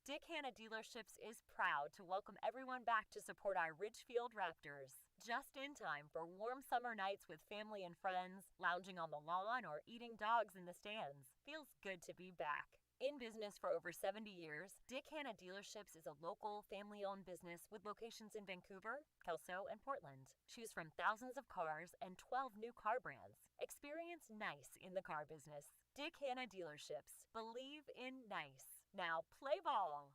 G: Dick Hanna Dealerships is proud to welcome everyone back to support our Ridgefield Raptors. Just in time for warm summer nights with family and friends, lounging on the lawn, or eating dogs in the stands. Feels good to be back. In business for over 70 years, Dick Hanna Dealerships is a local, family-owned business with locations in Vancouver, Kelso, and Portland. Choose from thousands of cars and 12 new car brands. Experience nice in the car business. Dick Hanna Dealerships. Believe in nice. Now play ball.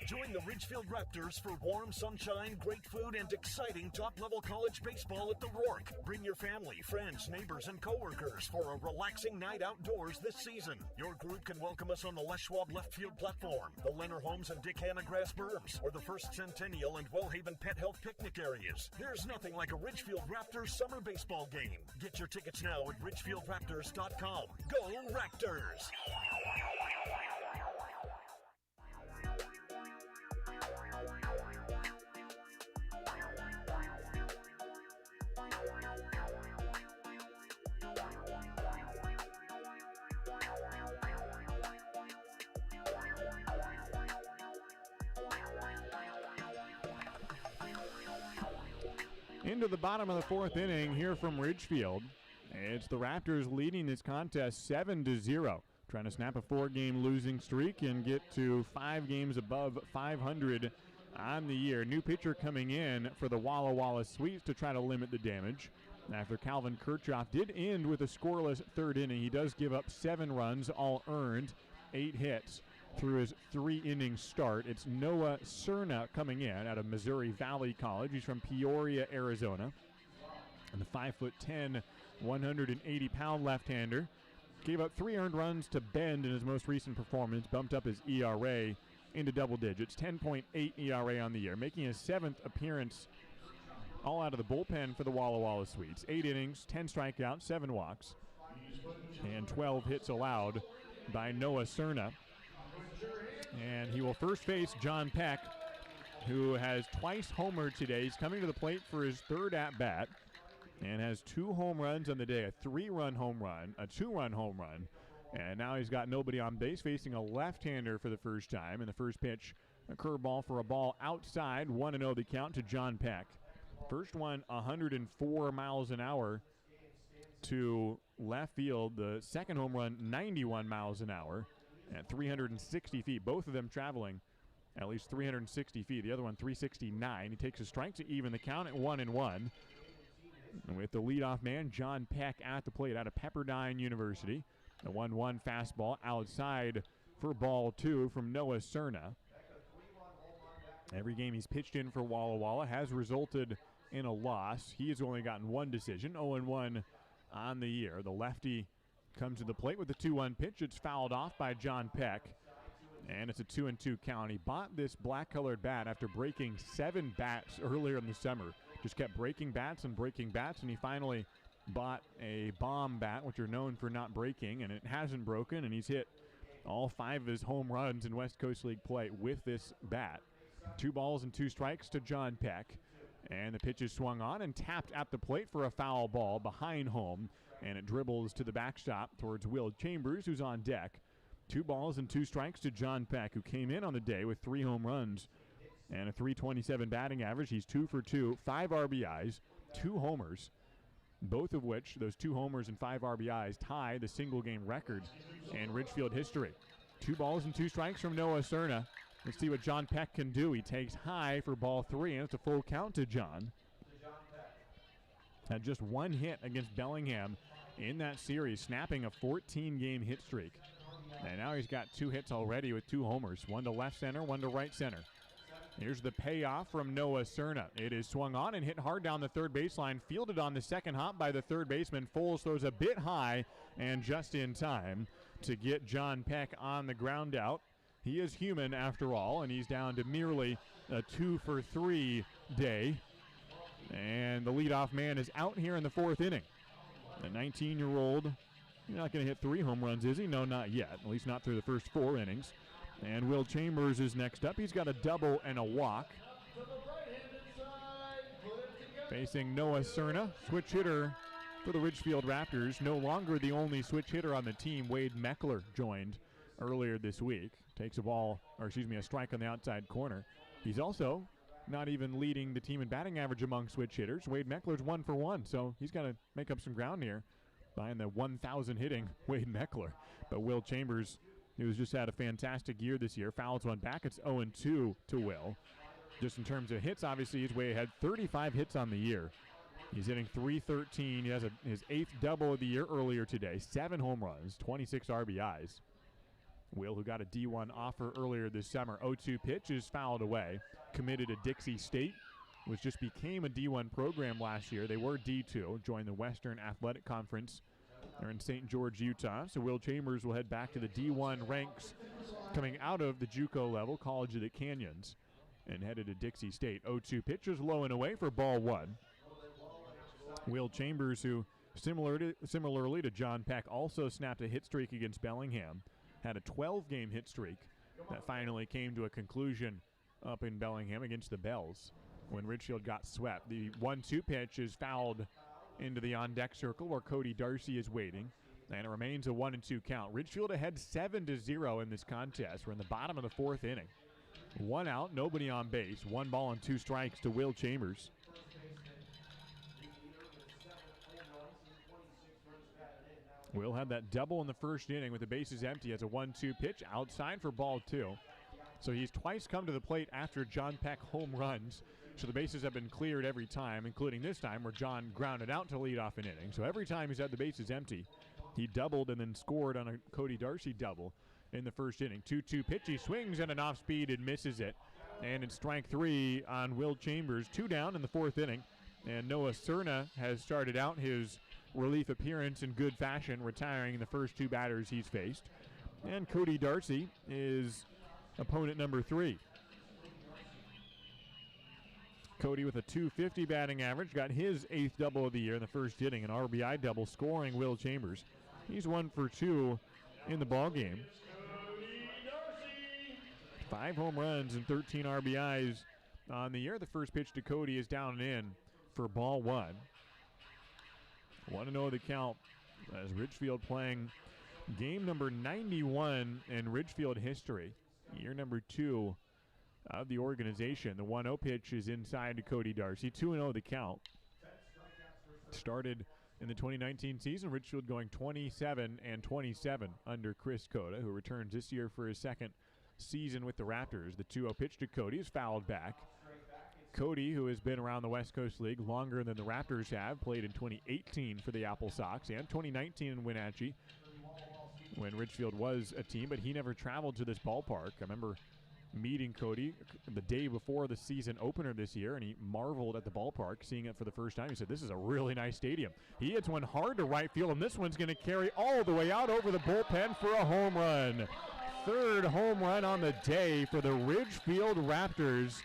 F: Join the Ridgefield Raptors for warm sunshine, great food, and exciting top-level college baseball at the Rourke. Bring your family, friends, neighbors, and coworkers for a relaxing night outdoors this season. Your group can welcome us on the Les Schwab left field platform, the Leonard Holmes and Dick Hanna grass berms, or the First Centennial and Wellhaven Pet Health picnic areas. There's nothing like a Ridgefield Raptors summer baseball game. Get your tickets now at ridgefieldraptors.com. Go Raptors!
D: Into the bottom of the fourth inning here from Ridgefield. It's the Raptors leading this contest 7-0. Trying to snap a 4-game losing streak and get to 5 games above 500 on the year. New pitcher coming in for the Walla Walla Sweeps to try to limit the damage. After Calvin Kirchhoff did end with a scoreless third inning, he does give up 7 runs, all earned, 8 hits through his 3-inning start. It's Noah Cerna coming in out of Missouri Valley College. He's from Peoria, Arizona. And the 5'10", 180-pound left-hander gave up 3 earned runs to Bend in his most recent performance, bumped up his ERA into double digits, 10.8 ERA on the year, making his 7th appearance all out of the bullpen for the Walla Walla Sweets. 8 innings, 10 strikeouts, 7 walks, and 12 hits allowed by Noah Cerna. And he will first face John Peck, who has twice homered today. He's coming to the plate for his 3rd at-bat and has 2 home runs on the day, a 3-run home run, a 2-run home run, and now he's got nobody on base, facing a left-hander for the first time. And the first pitch, a curveball for a ball outside, 1-0 the count to John Peck. First one, 104 miles an hour to left field. The second home run, 91 miles an hour at 360 feet. Both of them traveling at least 360 feet. The other one, 369. He takes a strike to even the count at 1-1. With the leadoff man, John Peck, at the plate out of Pepperdine University. The 1-1 fastball outside for ball 2 from Noah Cerna. Every game he's pitched in for Walla Walla has resulted in a loss. He has only gotten 1 decision, 0-1 on the year. The lefty comes to the plate with the 2-1 pitch. It's fouled off by John Peck, and it's a 2-2 count. He bought this black-colored bat after breaking 7 bats earlier in the summer. Just kept breaking bats, and he finally bought a bomb bat, which are known for not breaking, and it hasn't broken, and he's hit all 5 of his home runs in West Coast League play with this bat. 2 balls and 2 strikes to John Peck, and the pitch is swung on and tapped at the plate for a foul ball behind home, and it dribbles to the backstop towards Will Chambers, who's on deck. 2 balls and 2 strikes to John Peck, who came in on the day with 3 home runs and a .327 batting average. He's 2 for 2, 5 RBIs, 2 homers, both of which, those 2 homers and 5 RBIs, tie the single-game record in Ridgefield history. 2 balls and 2 strikes from Noah Cerna. Let's see what John Peck can do. He takes high for ball 3, and it's a full count to John. Had just 1 hit against Bellingham in that series, snapping a 14-game hit streak. And now he's got 2 hits already with 2 homers, 1 to left center, 1 to right center. Here's the payoff from Noah Cerna. It is swung on and hit hard down the third baseline, fielded on the second hop by the third baseman. Foles throws a bit high and just in time to get John Peck on the ground out. He is human after all, and he's down to merely a 2 for 3 day. And the leadoff man is out here in the 4th inning. The 19-year-old, not going to hit 3 home runs, is he? No, not yet, at least not through the first 4 innings. And Will Chambers is next up. He's got a double and a walk. Facing Noah Cerna, switch hitter for the Ridgefield Raptors. No longer the only switch hitter on the team. Wade Meckler joined earlier this week. Takes a strike on the outside corner. He's also not even leading the team in batting average among switch hitters. Wade Meckler's 1 for 1, so he's got to make up some ground here behind the 1,000 hitting Wade Meckler. But Will Chambers, who's just had a fantastic year this year, fouls one back. It's 0-2 to Will. Just in terms of hits, obviously he's way ahead. 35 hits on the year. He's hitting .313. He has his 8th double of the year earlier today. 7 home runs, 26 RBIs. Will, who got a D1 offer earlier this summer, 0-2 pitch is fouled away. Committed to Dixie State, which just became a D1 program last year. They were D2, joined the Western Athletic Conference. They're in St. George, Utah. So Will Chambers will head back to the D1 ranks coming out of the JUCO level, College of the Canyons, and headed to Dixie State. 0-2 pitch is low and away for ball one. Will Chambers, who similarly to John Peck, also snapped a hit streak against Bellingham, had a 12-game hit streak that finally came to a conclusion up in Bellingham against the Bells when Ridgefield got swept. The 1-2 pitch is fouled into the on-deck circle where Cody Darcy is waiting, and it remains a 1-2 count. Ridgefield ahead 7-0 in this contest. We're in the bottom of the fourth inning. One out, nobody on base. 1 ball and 2 strikes to Will Chambers. Will had that double in the first inning with the bases empty as a 1-2 pitch outside for ball 2. So he's twice come to the plate after John Peck home runs. So the bases have been cleared every time, including this time where John grounded out to lead off an inning. So every time he's had the bases empty, he doubled and then scored on a Cody Darcy double in the first inning. 2-2 pitch, he swings at an off speed and misses it. And it's strike 3 on Will Chambers. 2 down in the fourth inning. And Noah Cerna has started out his relief appearance in good fashion, retiring the first 2 batters he's faced. And Cody Darcy is opponent number 3. Cody with a .250 batting average got his 8th double of the year in the first inning, an RBI double, scoring Will Chambers. He's 1 for 2 in the ball game. 5 home runs and 13 RBIs on the year. The first pitch to Cody is down and in for ball 1. 1-0 the count as Ridgefield playing game number 91 in Ridgefield history, year number 2 of the organization. The 1-0 pitch is inside to Cody Darcy. 2-0 the count. Started in the 2019 season, Ridgefield going 27-27 under Chris Cota, who returns this year for his second season with the Raptors. The 2-0 pitch to Cody is fouled back. Cody, who has been around the West Coast League longer than the Raptors have, played in 2018 for the Apple Sox and 2019 in Wenatchee when Ridgefield was a team, but he never traveled to this ballpark. I remember meeting Cody the day before the season opener this year, and he marveled at the ballpark, seeing it for the first time. He said, "This is a really nice stadium." He hits one hard to right field, and this one's going to carry all the way out over the bullpen for a home run. 3rd home run on the day for the Ridgefield Raptors,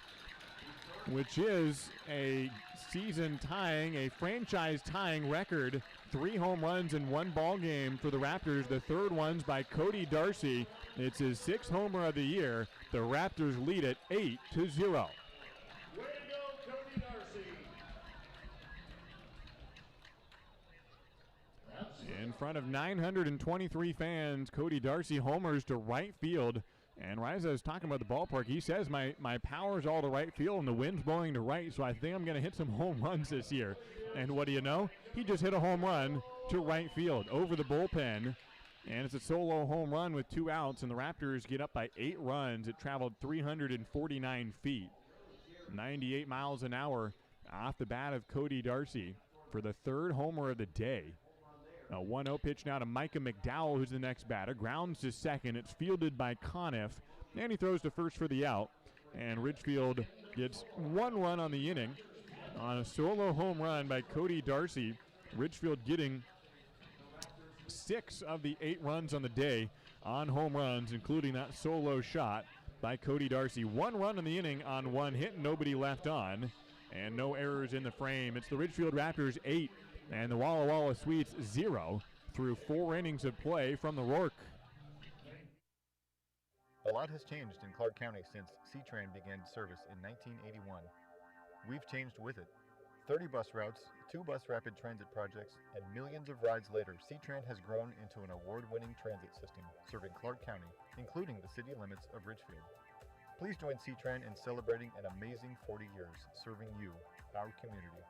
D: which is a season-tying, a franchise-tying record. 3 home runs in 1 ball game for the Raptors. The 3rd one's by Cody Darcy. It's his 6th homer of the year. The Raptors lead it 8-0.
A: Way to go, Cody Darcy.
D: In front of 923 fans, Cody Darcy homers to right field. And as I was talking about the ballpark, he says, my power's all to right field and the wind's blowing to right, so I think I'm going to hit some home runs this year. And what do you know? He just hit a home run to right field over the bullpen. And it's a solo home run with 2 outs, and the Raptors get up by 8 runs. It traveled 349 feet, 98 miles an hour off the bat of Cody Darcy for the 3rd homer of the day. A 1-0 pitch now to Micah McDowell, who's the next batter. Grounds to second. It's fielded by Conniff, and he throws to first for the out. And Ridgefield gets 1 run on the inning on a solo home run by Cody Darcy. Ridgefield getting 6 of the 8 runs on the day on home runs, including that solo shot by Cody Darcy. 1 run in the inning on 1 hit, nobody left on, and no errors in the frame. It's the Ridgefield Raptors 8 and the Walla Walla Sweets 0 through 4 innings of play from the Rourke.
M: A lot has changed in Clark County since C-Train began service in 1981. We've changed with it. 30 bus routes, 2 bus rapid transit projects, and millions of rides later, C-Tran has grown into an award-winning transit system serving Clark County, including the city limits of Ridgefield. Please join C-Tran in celebrating an amazing 40 years serving you, our community,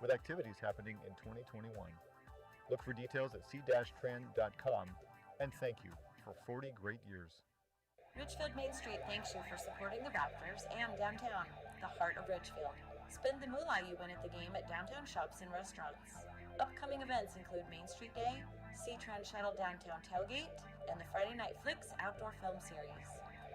M: with activities happening in 2021. Look for details at c-tran.com, and thank you for 40 great years.
G: Ridgefield Main Street thanks you for supporting the Raptors and downtown, the heart of Ridgefield. Spend the moolah you win at the game at downtown shops and restaurants. Upcoming events include Main Street Day,
N: See Trend Shuttle Downtown Tailgate, and the Friday Night Flicks Outdoor Film Series.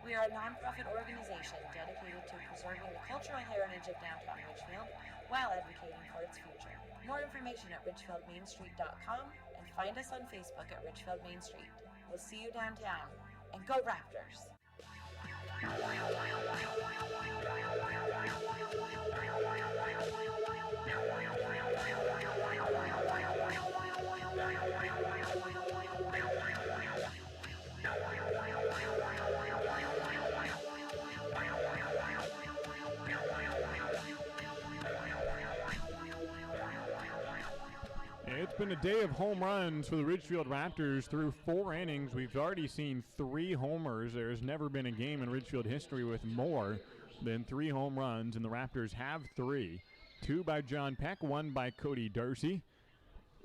N: We are a nonprofit organization dedicated to preserving the cultural heritage of downtown Ridgefield while advocating for its future. More information at ridgefieldmainstreet.com and find us on Facebook at Ridgefield Main Street. We'll see you downtown, and go Raptors!
D: It's been a day of home runs for the Ridgefield Raptors through 4 innings. We've already seen 3 homers. There's never been a game in Ridgefield history with more than 3 home runs, and the Raptors have 3. 2 by John Peck, 1 by Cody Darcy.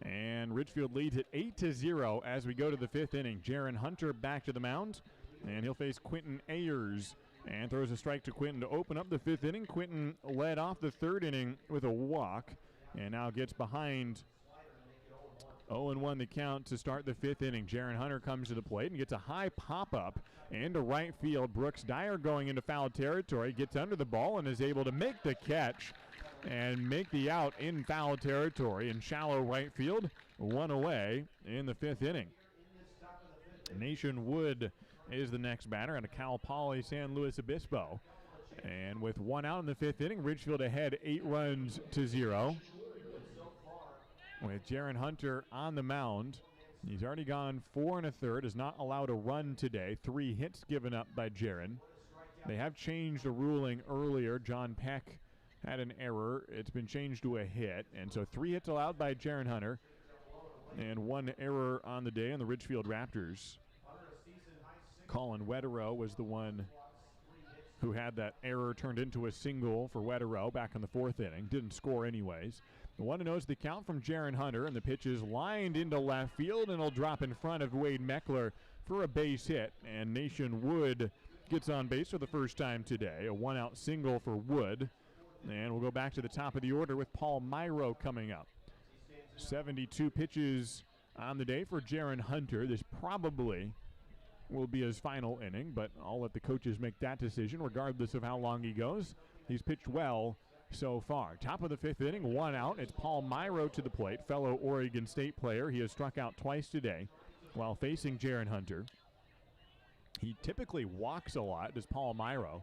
D: And Ridgefield leads at 8-0 as we go to the 5th inning. Jaron Hunter back to the mound, and he'll face Quentin Ayers. And throws a strike to Quentin to open up the 5th inning. Quentin led off the 3rd inning with a walk, and now gets behind 0-1 the count to start the 5th inning. Jaron Hunter comes to the plate and gets a high pop-up into right field. Brooks Dyer going into foul territory, gets under the ball and is able to make the catch and make the out in foul territory in shallow right field. 1 away in the 5th inning. Nation Wood is the next batter out of Cal Poly San Luis Obispo. And with 1 out in the 5th inning, Ridgefield ahead 8-0. With Jaron Hunter on the mound. He's already gone 4 1/3, has not allowed a run today. 3 hits given up by Jaron. They have changed a ruling earlier. John Peck had an error. It's been changed to a hit. And so 3 hits allowed by Jaron Hunter and 1 error on the day on the Ridgefield Raptors. Colin Wetterow was the one who had that error turned into a single for Wetterow back in the 4th inning. Didn't score anyways. The 1-0 is the count from Jaron Hunter, and the pitch is lined into left field, and it'll drop in front of Wade Meckler for a base hit. And Nation Wood gets on base for the first time today. A 1-out single for Wood. And we'll go back to the top of the order with Paul Myro coming up. 72 pitches on the day for Jaron Hunter. This probably will be his final inning, but I'll let the coaches make that decision regardless of how long he goes. He's pitched well so far. Top of the 5th inning, 1 out. It's Paul Myro to the plate, fellow Oregon State player. He has struck out twice today while facing Jaron Hunter. He typically walks a lot, does Paul Myro,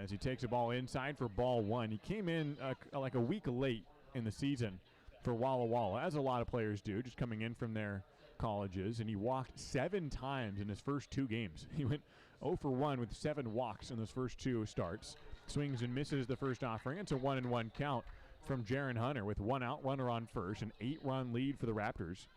D: as he takes a ball inside for ball 1. He came in like a week late in the season for Walla Walla, as a lot of players do, just coming in from their colleges, and he walked 7 times in his first 2 games. He went 0 for 1 with 7 walks in those first 2 starts. Swings and misses the first offering. It's a 1-1 count from Jaron Hunter with 1 out, runner on first, an 8-run lead for the Raptors.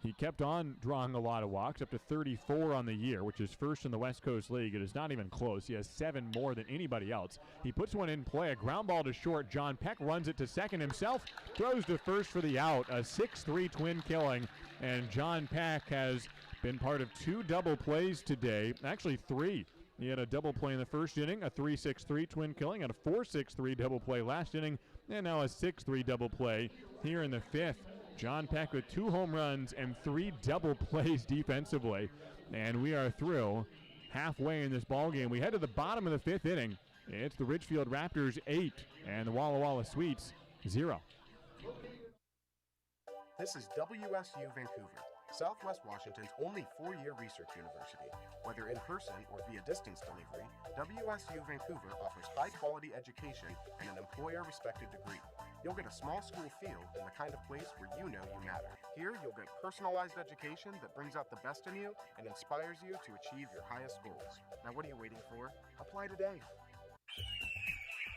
D: He kept on drawing a lot of walks, up to 34 on the year, which is first in the West Coast League. It is not even close. He has 7 more than anybody else. He puts one in play, a ground ball to short. John Peck runs it to second himself, throws to first for the out, a 6-3 twin killing. And John Peck has been part of 2 double plays today, actually 3. He had a double play in the first inning, a 3-6-3 twin killing, and a 4-6-3 double play last inning, and now a 6-3 double play here in the 5th. John Peck with 2 home runs and 3 double plays defensively. And we are through halfway in this ball game. We head to the bottom of the 5th inning. It's the Ridgefield Raptors 8 and the Walla Walla Sweets 0.
O: This is WSU Vancouver, Southwest Washington's only 4-year research university. Whether in person or via distance delivery, WSU Vancouver offers high-quality education and an employer-respected degree. You'll get a small school feel in the kind of place where you know you matter. Here, you'll get personalized education that brings out the best in you and inspires you to achieve your highest goals. Now what are you waiting for? Apply today.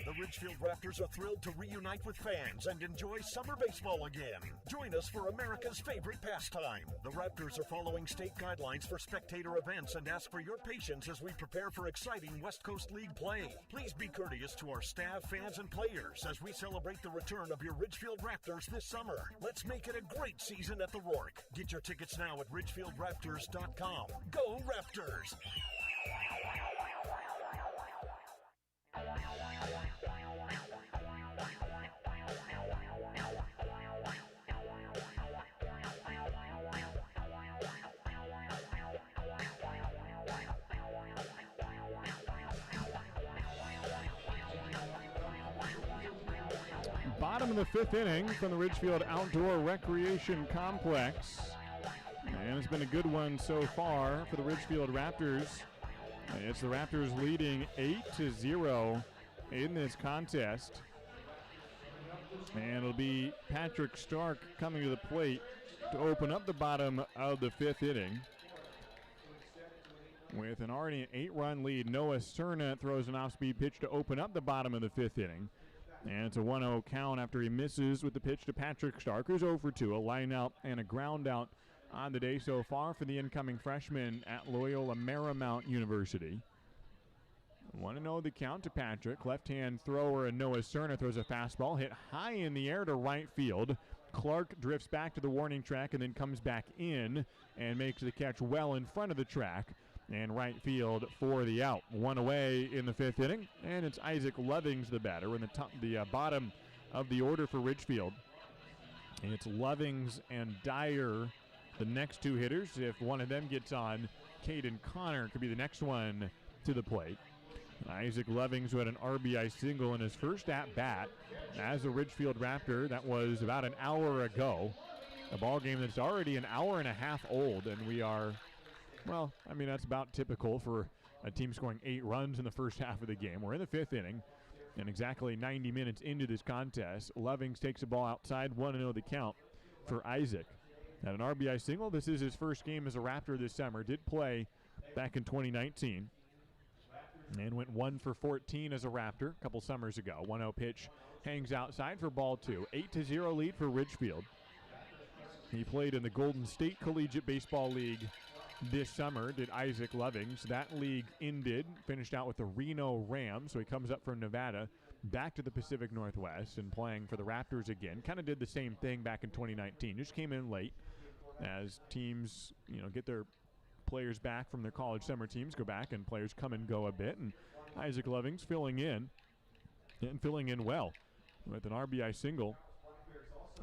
F: The Ridgefield Raptors are thrilled to reunite with fans and enjoy summer baseball again. Join us for America's favorite pastime. The Raptors are following state guidelines for spectator events and ask for your patience as we prepare for exciting West Coast League play. Please be courteous to our staff, fans, and players as we celebrate the return of your Ridgefield Raptors this summer. Let's make it a great season at the Rourke. Get your tickets now at ridgefieldraptors.com. Go Raptors!
D: bottom of the 5th inning from the Ridgefield Outdoor Recreation Complex. And it's been a good one so far for the Ridgefield Raptors. It's the Raptors leading 8-0 in this contest. And it'll be Patrick Stark coming to the plate to open up the bottom of the 5th inning. With an already 8-run lead, Noah Cerna throws an off-speed pitch to open up the bottom of the 5th inning. And it's a 1-0 count after he misses with the pitch to Patrick Stark, who's 0 for 2, a line out and a ground out on the day so far for the incoming freshman at Loyola Marymount University. 1-0 the count to Patrick. Left-hand thrower and Noah Cerna throws a fastball hit high in the air to right field. Clark drifts back to the warning track and then comes back in and makes the catch well in front of the track. And right field for the out. 1 away in the 5th inning, and it's Isaac Lovings the batter in the bottom of the order for Ridgefield. And it's Lovings and Dyer, the next 2 hitters. If one of them gets on, Caden Connor could be the next one to the plate. Isaac Lovings, who had an RBI single in his first at-bat as a Ridgefield Raptor. That was about an hour ago. A ball game that's already an hour and a half old, and we are... Well, I mean, that's about typical for a team scoring 8 runs in the first half of the game. We're in the 5th inning, and exactly 90 minutes into this contest, Lovings takes the ball outside, 1-0 the count for Isaac. Had an RBI single. This is his first game as a Raptor this summer. Did play back in 2019 and went 1 for 14 as a Raptor a couple summers ago. 1-0 pitch hangs outside for ball 2. 8-0 lead for Ridgefield. He played in the Golden State Collegiate Baseball League this summer, did Isaac Lovings. That league ended, finished out with the Reno Rams, so he comes up from Nevada back to the Pacific Northwest and playing for the Raptors again. Kind of did the same thing back in 2019. Just came in late as teams, get their players back from their college summer teams, go back, and players come and go a bit. And Isaac Lovings filling in well with an RBI single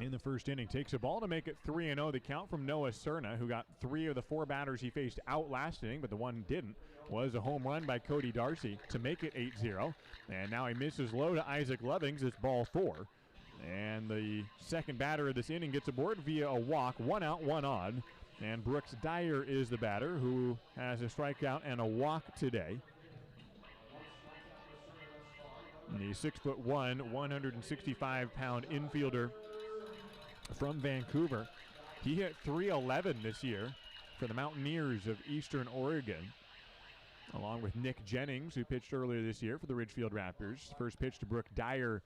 D: in the first inning. Takes a ball to make it 3-0. The count from Noah Cerna, who got 3 of the 4 batters he faced out last inning, but the one didn't, was a home run by Cody Darcy to make it 8-0. And now he misses low to Isaac Lovings. It's ball 4. And the second batter of this inning gets aboard via a walk. 1 out, 1 on. And Brooks Dyer is the batter, who has a strikeout and a walk today. The 6'1", 165-pound infielder from Vancouver. He hit .311 this year for the Mountaineers of Eastern Oregon, along with Nick Jennings, who pitched earlier this year for the Ridgefield Raptors. First pitch to Brooke Dyer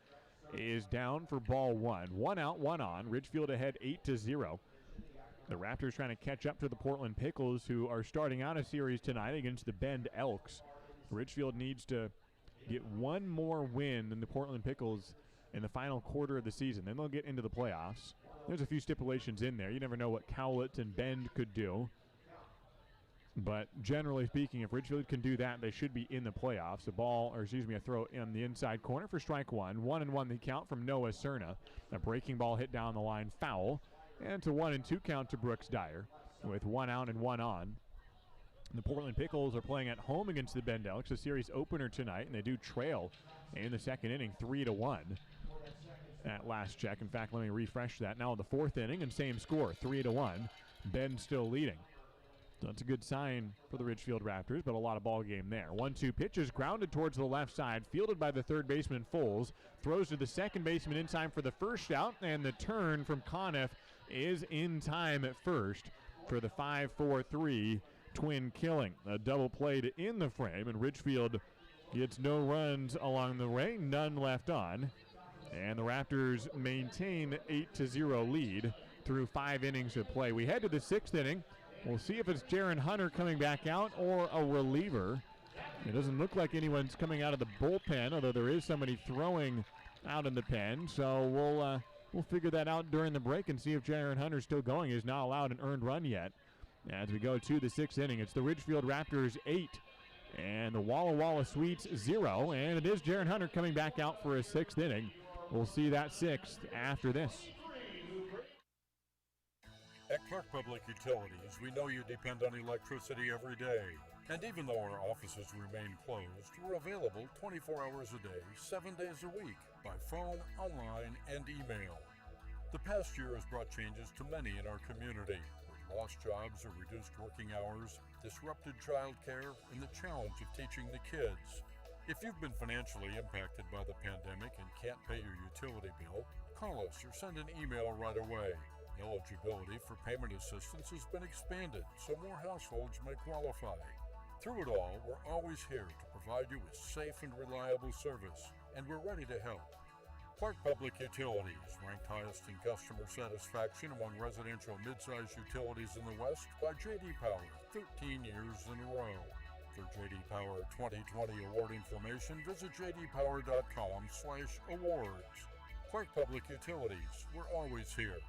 D: is down for ball 1. 1 out, 1 on. Ridgefield ahead 8-0. The Raptors trying to catch up to the Portland Pickles, who are starting out a series tonight against the Bend Elks. Ridgefield needs to get one more win than the Portland Pickles in the final quarter of the season. Then they'll get into the playoffs. There's a few stipulations in there. You never know what Cowlitz and Bend could do. But generally speaking, if Ridgefield can do that, they should be in the playoffs. A throw in the inside corner for strike 1. 1-1 the count from Noah Cerna. A breaking ball hit down the line, foul. And it's a 1-2 count to Brooks Dyer with 1 out and 1 on. The Portland Pickles are playing at home against the Bend Elks, a series opener tonight, and they do trail in the second inning 3-1 at last check. In fact, let me refresh that. Now in the 4th inning, and same score, 3-1. Bend still leading. So that's a good sign for the Ridgefield Raptors, but a lot of ball game there. 1-2 pitches grounded towards the left side, fielded by the third baseman Foles. Throws to the second baseman in time for the first out, and the turn from Conniff is in time at first for the 5-4-3 twin killing. A double played in the frame, and Ridgefield gets no runs along the way, none left on. And the Raptors maintain 8-0 lead through 5 innings of play. We head to the 6th inning. We'll see if it's Jaron Hunter coming back out or a reliever. It doesn't look like anyone's coming out of the bullpen, although there is somebody throwing out in the pen. So we'll figure that out during the break and see if Jaron Hunter's still going. He's not allowed an earned run yet. As we go to the 6th inning, it's the Ridgefield Raptors 8 and the Walla Walla Sweets 0. And it is Jaron Hunter coming back out for his 6th inning. We'll see that 6th after this.
P: At Clark Public Utilities, we know you depend on electricity every day. And even though our offices remain closed, we're available 24 hours a day, 7 days a week, by phone, online, and email. The past year has brought changes to many in our community, with lost jobs or reduced working hours, disrupted childcare, and the challenge of teaching the kids. If you've been financially impacted by the pandemic and can't pay your utility bill, call us or send an email right away. Eligibility for payment assistance has been expanded, so more households may qualify. Through it all, we're always here to provide you with safe and reliable service, and we're ready to help. Clark Public Utilities, ranked highest in customer satisfaction among residential mid-size utilities in the West by J.D. Power, 13 years in a row. For J.D. Power 2020 award information, visit jdpower.com/awards. Clark Public Utilities, we're always here.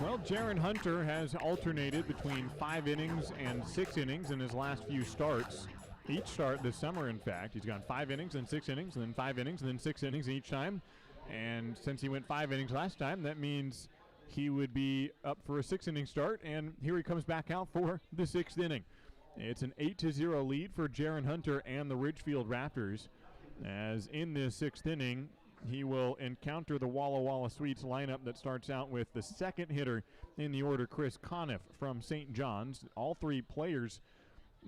D: Well, Jaron Hunter has alternated between 5 innings and 6 innings in his last few starts. Each start this summer, in fact. He's gone 5 innings, then 6 innings, and then 5 innings, and then 6 innings each time. And since he went 5 innings last time, that means he would be up for a 6-inning start, and here he comes back out for the 6th inning. It's an 8-0 lead for Jaron Hunter and the Ridgefield Raptors, as in this 6th inning, he will encounter the Walla Walla Sweets lineup that starts out with the second hitter in the order, Chris Conniff from St. John's. All 3 players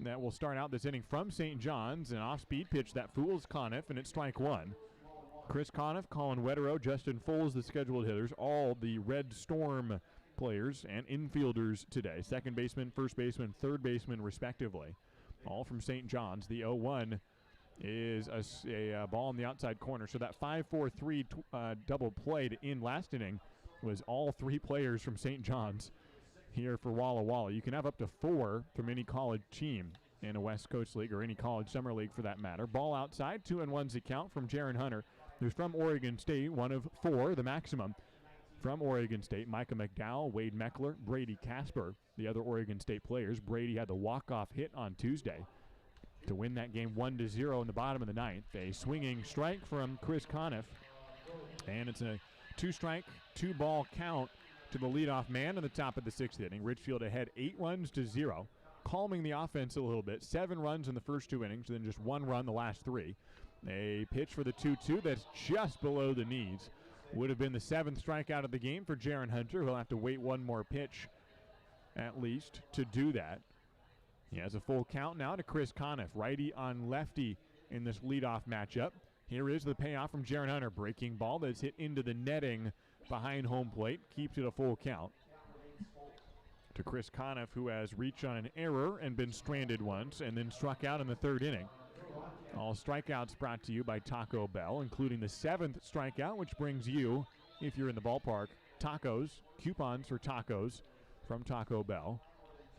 D: that will start out this inning from St. John's. An off-speed pitch that fools Conniff, and it's strike 1. Chris Conniff, Colin Wetterow, Justin Foles, the scheduled hitters, all the Red Storm players and infielders today. Second baseman, first baseman, third baseman, respectively. All from St. John's. The 0-1 is a ball in the outside corner. So that 5-4-3 double play to end last inning was all 3 players from St. John's here for Walla Walla. You can have up to 4 from any college team in a West Coast League or any college summer league for that matter. Ball outside, 2-1's the count from Jaron Hunter, who's from Oregon State, one of 4, the maximum. From Oregon State, Micah McDowell, Wade Meckler, Brady Casper, the other Oregon State players. Brady had the walk-off hit on Tuesday to win that game 1-0 in the bottom of the 9th. A swinging strike from Chris Conniff, and it's a 2-strike, 2-ball count to the leadoff man in the top of the 6th inning. Ridgefield ahead 8-0, calming the offense a little bit. 7 runs in the first 2 innings, then just 1 run the last 3. A pitch for the 2-2 that's just below the knees. Would have been the 7th strikeout of the game for Jaron Hunter. He'll have to wait 1 more pitch at least to do that. He has a full count now to Chris Conniff, righty on lefty in this leadoff matchup. Here is the payoff from Jaron Hunter. Breaking ball that's hit into the netting behind home plate. Keeps it a full count to Chris Conniff, who has reached on an error and been stranded once and then struck out in the 3rd inning. All strikeouts brought to you by Taco Bell, including the 7th strikeout, which brings you, if you're in the ballpark, tacos, coupons for tacos from Taco Bell.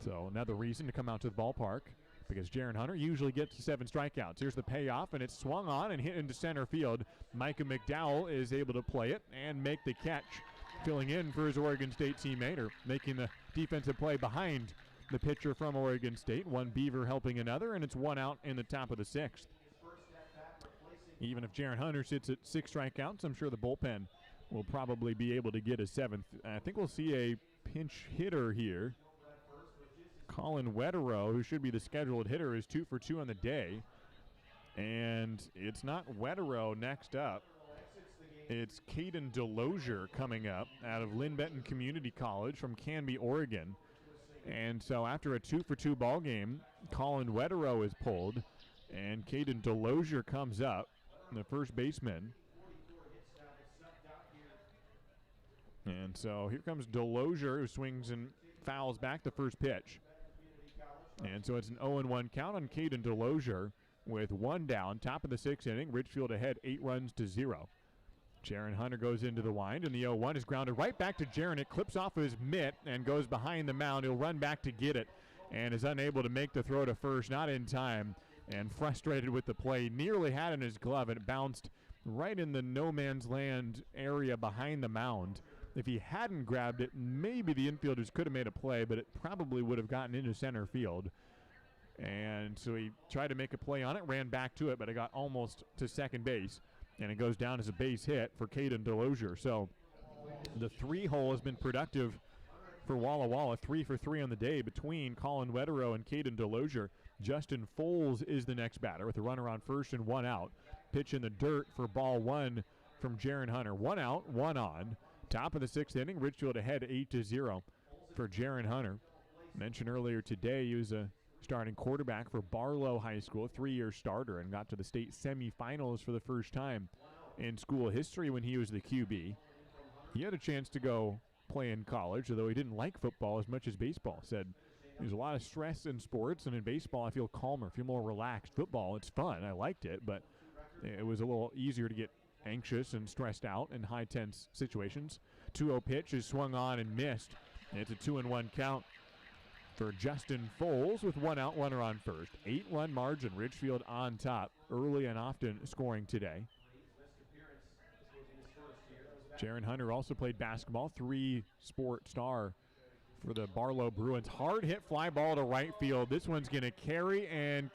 D: So another reason to come out to the ballpark, because Jaron Hunter usually gets to 7 strikeouts. Here's the payoff, and it's swung on and hit into center field. Micah McDowell is able to play it and make the catch, filling in for his Oregon State teammate, or making the defensive play behind the pitcher from Oregon State. 1 Beaver helping another, and it's 1 out in the top of the 6th. Even if Jaron Hunter sits at 6 strikeouts, I'm sure the bullpen will probably be able to get a 7th. I think we'll see a pinch hitter here. Colin Wetterow, who should be the scheduled hitter, is 2 for 2 on the day. And it's not Wetterow next up. It's Caden Delosier coming up out of Lynn Benton Community College from Canby, Oregon. And so after a 2 for 2 ball game, Colin Wetterow is pulled, and Caden Delosier comes up, the first baseman. And so here comes Delosier, who swings and fouls back the first pitch. And so it's an 0-1 count on Caden Delosier with 1 down, top of the 6th inning. Ridgefield ahead 8-0. Jaron Hunter goes into the wind, and the 0-1 is grounded right back to Jaron. It clips off his mitt and goes behind the mound. He'll run back to get it and is unable to make the throw to first, not in time, and frustrated with the play. Nearly had in his glove, and it bounced right in the no man's land area behind the mound. If he hadn't grabbed it, maybe the infielders could have made a play, but it probably would have gotten into center field. And so he tried to make a play on it, ran back to it, but it got almost to second base. And it goes down as a base hit for Caden Delosier. So the 3-hole has been productive for Walla Walla, 3 for 3 on the day between Colin Wetterow and Caden Delosier. Justin Foles is the next batter with a runner on first and 1 out. Pitch in the dirt for ball 1 from Jaron Hunter. 1 out, 1 on. Top of the 6th inning, Ridgefield ahead 8-0 for Jaron Hunter. Mentioned earlier today, he was a starting quarterback for Barlow High School, 3-year starter, and got to the state semifinals for the first time in school history when he was the QB. He had a chance to go play in college, although he didn't like football as much as baseball. Said there's a lot of stress in sports, and in baseball I feel calmer, feel more relaxed. Football, it's fun, I liked it, but it was a little easier to get anxious and stressed out in high tense situations. 2-0 pitch is swung on and missed. It's a 2-1 count for Justin Foles with 1 out, runner on first. 8-1 margin, Ridgefield on top, early and often scoring today. Jaron Hunter also played basketball, 3-sport star for the Barlow Bruins. Hard hit fly ball to right field. This one's going to carry and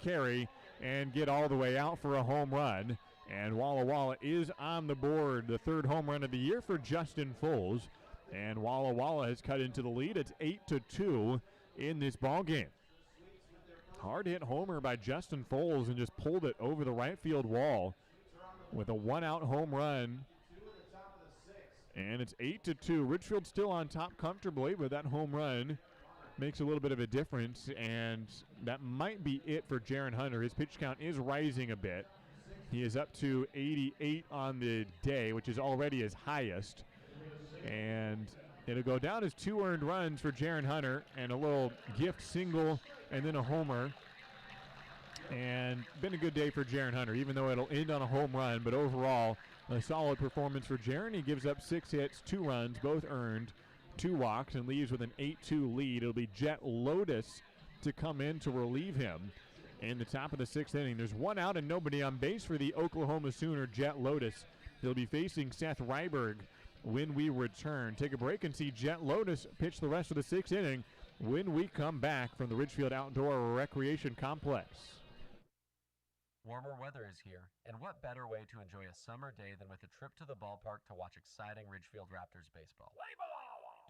D: get all the way out for a home run. And Walla Walla is on the board. The 3rd home run of the year for Justin Foles. And Walla Walla has cut into the lead. It's 8-2 in this ball game. Hard hit homer by Justin Foles and just pulled it over the right field wall with a 1-out home run. And it's 8-2. Ridgefield still on top comfortably, but that home run makes a little bit of a difference, and that might be it for Jaron Hunter. His pitch count is rising a bit. He is up to 88 on the day, which is already his highest. And it'll go down as 2 earned runs for Jaron Hunter and a little gift single and then a homer. And been a good day for Jaron Hunter, even though it'll end on a home run. But overall, a solid performance for Jaron. He gives up 6 hits, 2 runs, both earned, 2 walks, and leaves with an 8-2 lead. It'll be Jet Lotus to come in to relieve him in the top of the 6th inning. There's 1 out and nobody on base for the Oklahoma Sooner Jet Lotus. He'll be facing Seth Ryberg when we return. Take a break and see Jet Lotus pitch the rest of the 6th inning when we come back from the Ridgefield Outdoor Recreation Complex.
E: Warmer weather is here, and what better way to enjoy a summer day than with a trip to the ballpark to watch exciting Ridgefield Raptors baseball.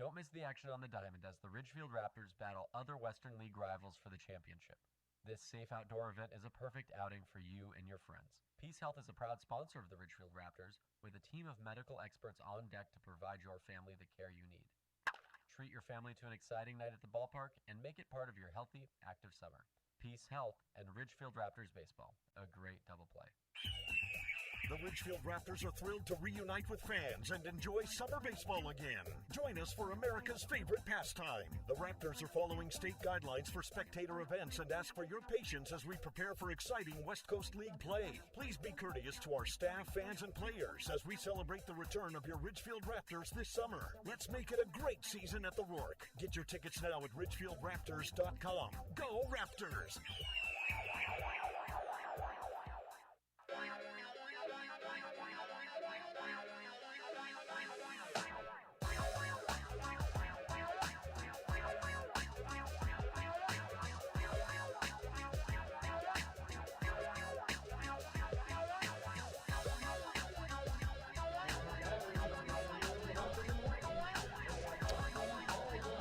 E: Don't miss the action on the diamond as the Ridgefield Raptors battle other Western League rivals for the championship. This safe outdoor event is a perfect outing for you and your friends. Peace Health is a proud sponsor of the Ridgefield Raptors, with a team of medical experts on deck to provide your family the care you need. Treat your family to an exciting night at the ballpark and make it part of your healthy, active summer. Peace Health and Ridgefield Raptors baseball, a great double play.
F: The Ridgefield Raptors are thrilled to reunite with fans and enjoy summer baseball again. Join us for America's favorite pastime. The Raptors are following state guidelines for spectator events and ask for your patience as we prepare for exciting West Coast League play. Please be courteous to our staff, fans, and players as we celebrate the return of your Ridgefield Raptors this summer. Let's make it a great season at the Rourke. Get your tickets now at ridgefieldraptors.com. Go Raptors!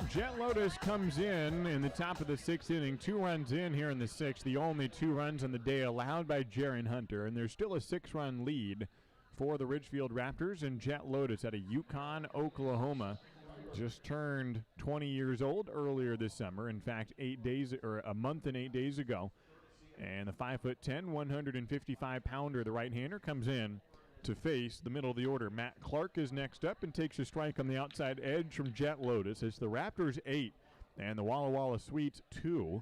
D: Jet Lotus comes in the top of the 6th inning. 2 runs in here in the 6th. The only 2 runs on the day allowed by Jaron Hunter. And there's still a 6-run lead for the Ridgefield Raptors and Jet Lotus out of Yukon, Oklahoma. Just turned 20 years old earlier this summer. In fact, a month and 8 days ago. And the 5'10", 155-pounder, the right-hander, comes in to face the middle of the order. Matt Clark is next up and takes a strike on the outside edge from Jet Lotus. It's the Raptors 8 and the Walla Walla Sweets 2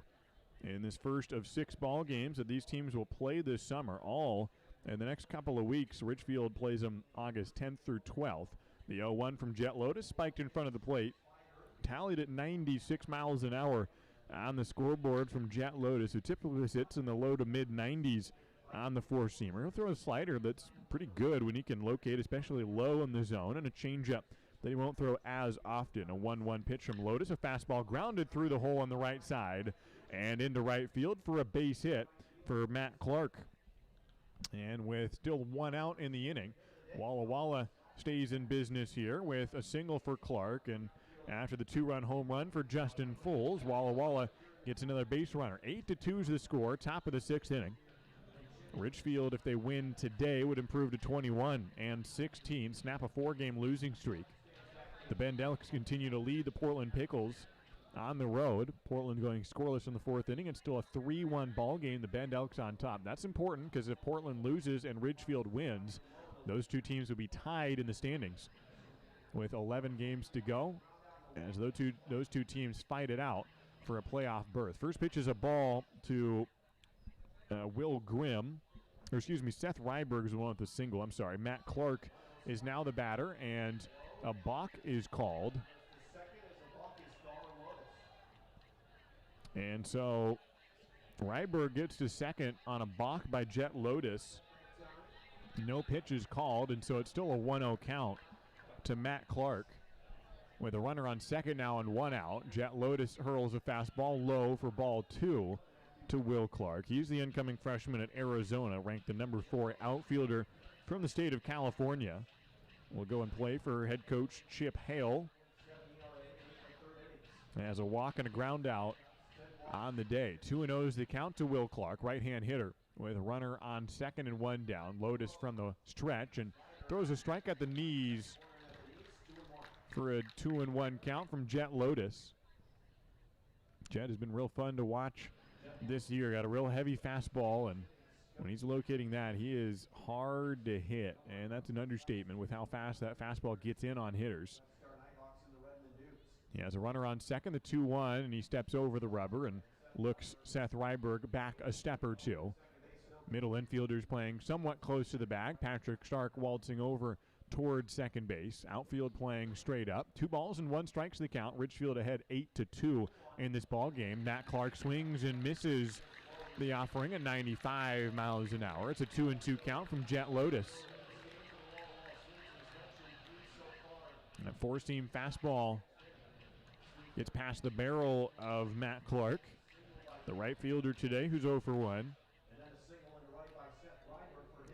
D: in this first of 6 ball games that these teams will play this summer. All in the next couple of weeks. Ridgefield plays them August 10th through 12th. The 0-1 from Jet Lotus spiked in front of the plate, tallied at 96 miles an hour on the scoreboard from Jet Lotus, who typically sits in the low to mid 90s on the 4-seamer. He'll throw a slider that's pretty good when he can locate, especially low in the zone, and a changeup that he won't throw as often. A 1-1 pitch from Lotus, a fastball grounded through the hole on the right side, and into right field for a base hit for Matt Clark. And with still one out in the inning, Walla Walla stays in business here with a single for Clark, and after the 2-run home run for Justin Foles, Walla Walla gets another base runner. 8-2 is the score, top of the 6th inning. Ridgefield, if they win today, would improve to 21-16, snap a 4-game losing streak. The Bend Elks continue to lead the Portland Pickles on the road. Portland going scoreless in the 4th inning. It's still a 3-1 ball game. The Bend Elks on top. That's important because if Portland loses and Ridgefield wins, those two teams will be tied in the standings with 11 games to go as those two teams fight it out for a playoff berth. First pitch is a ball to Seth Ryberg is the one with the single. I'm sorry. Matt Clark is now the batter, and a balk is called. And so Ryberg gets to second on a balk by Jet Lotus. No pitch is called, and so it's still a 1-0 count to Matt Clark. With a runner on second now and one out, Jet Lotus hurls a fastball low for ball 2 to Will Clark. He's the incoming freshman at Arizona, ranked the number 4 outfielder from the state of California. Will go and play for head coach Chip Hale. As a walk and a ground out on the day. 2-0 is the count to Will Clark, right-hand hitter, with a runner on second and one down. Lotus from the stretch and throws a strike at the knees for a 2-1 count from Jet Lotus. Jet has been real fun to watch this year. Got a real heavy fastball, and when he's locating that, he is hard to hit, and that's an understatement with how fast that fastball gets in on hitters. He has a runner on second, the 2-1, and he steps over the rubber and looks Seth Ryberg back a step or two. Middle infielders playing somewhat close to the bag. Patrick Stark waltzing over toward second base. Outfield playing straight up. 2 balls and 1 strikes the count. Ridgefield ahead 8-2 in this ball game. Matt Clark swings and misses the offering at 95 miles an hour. It's a 2-2 count from Jet Lotus. And a 4-seam fastball gets past the barrel of Matt Clark, the right fielder today, who's 0 for 1.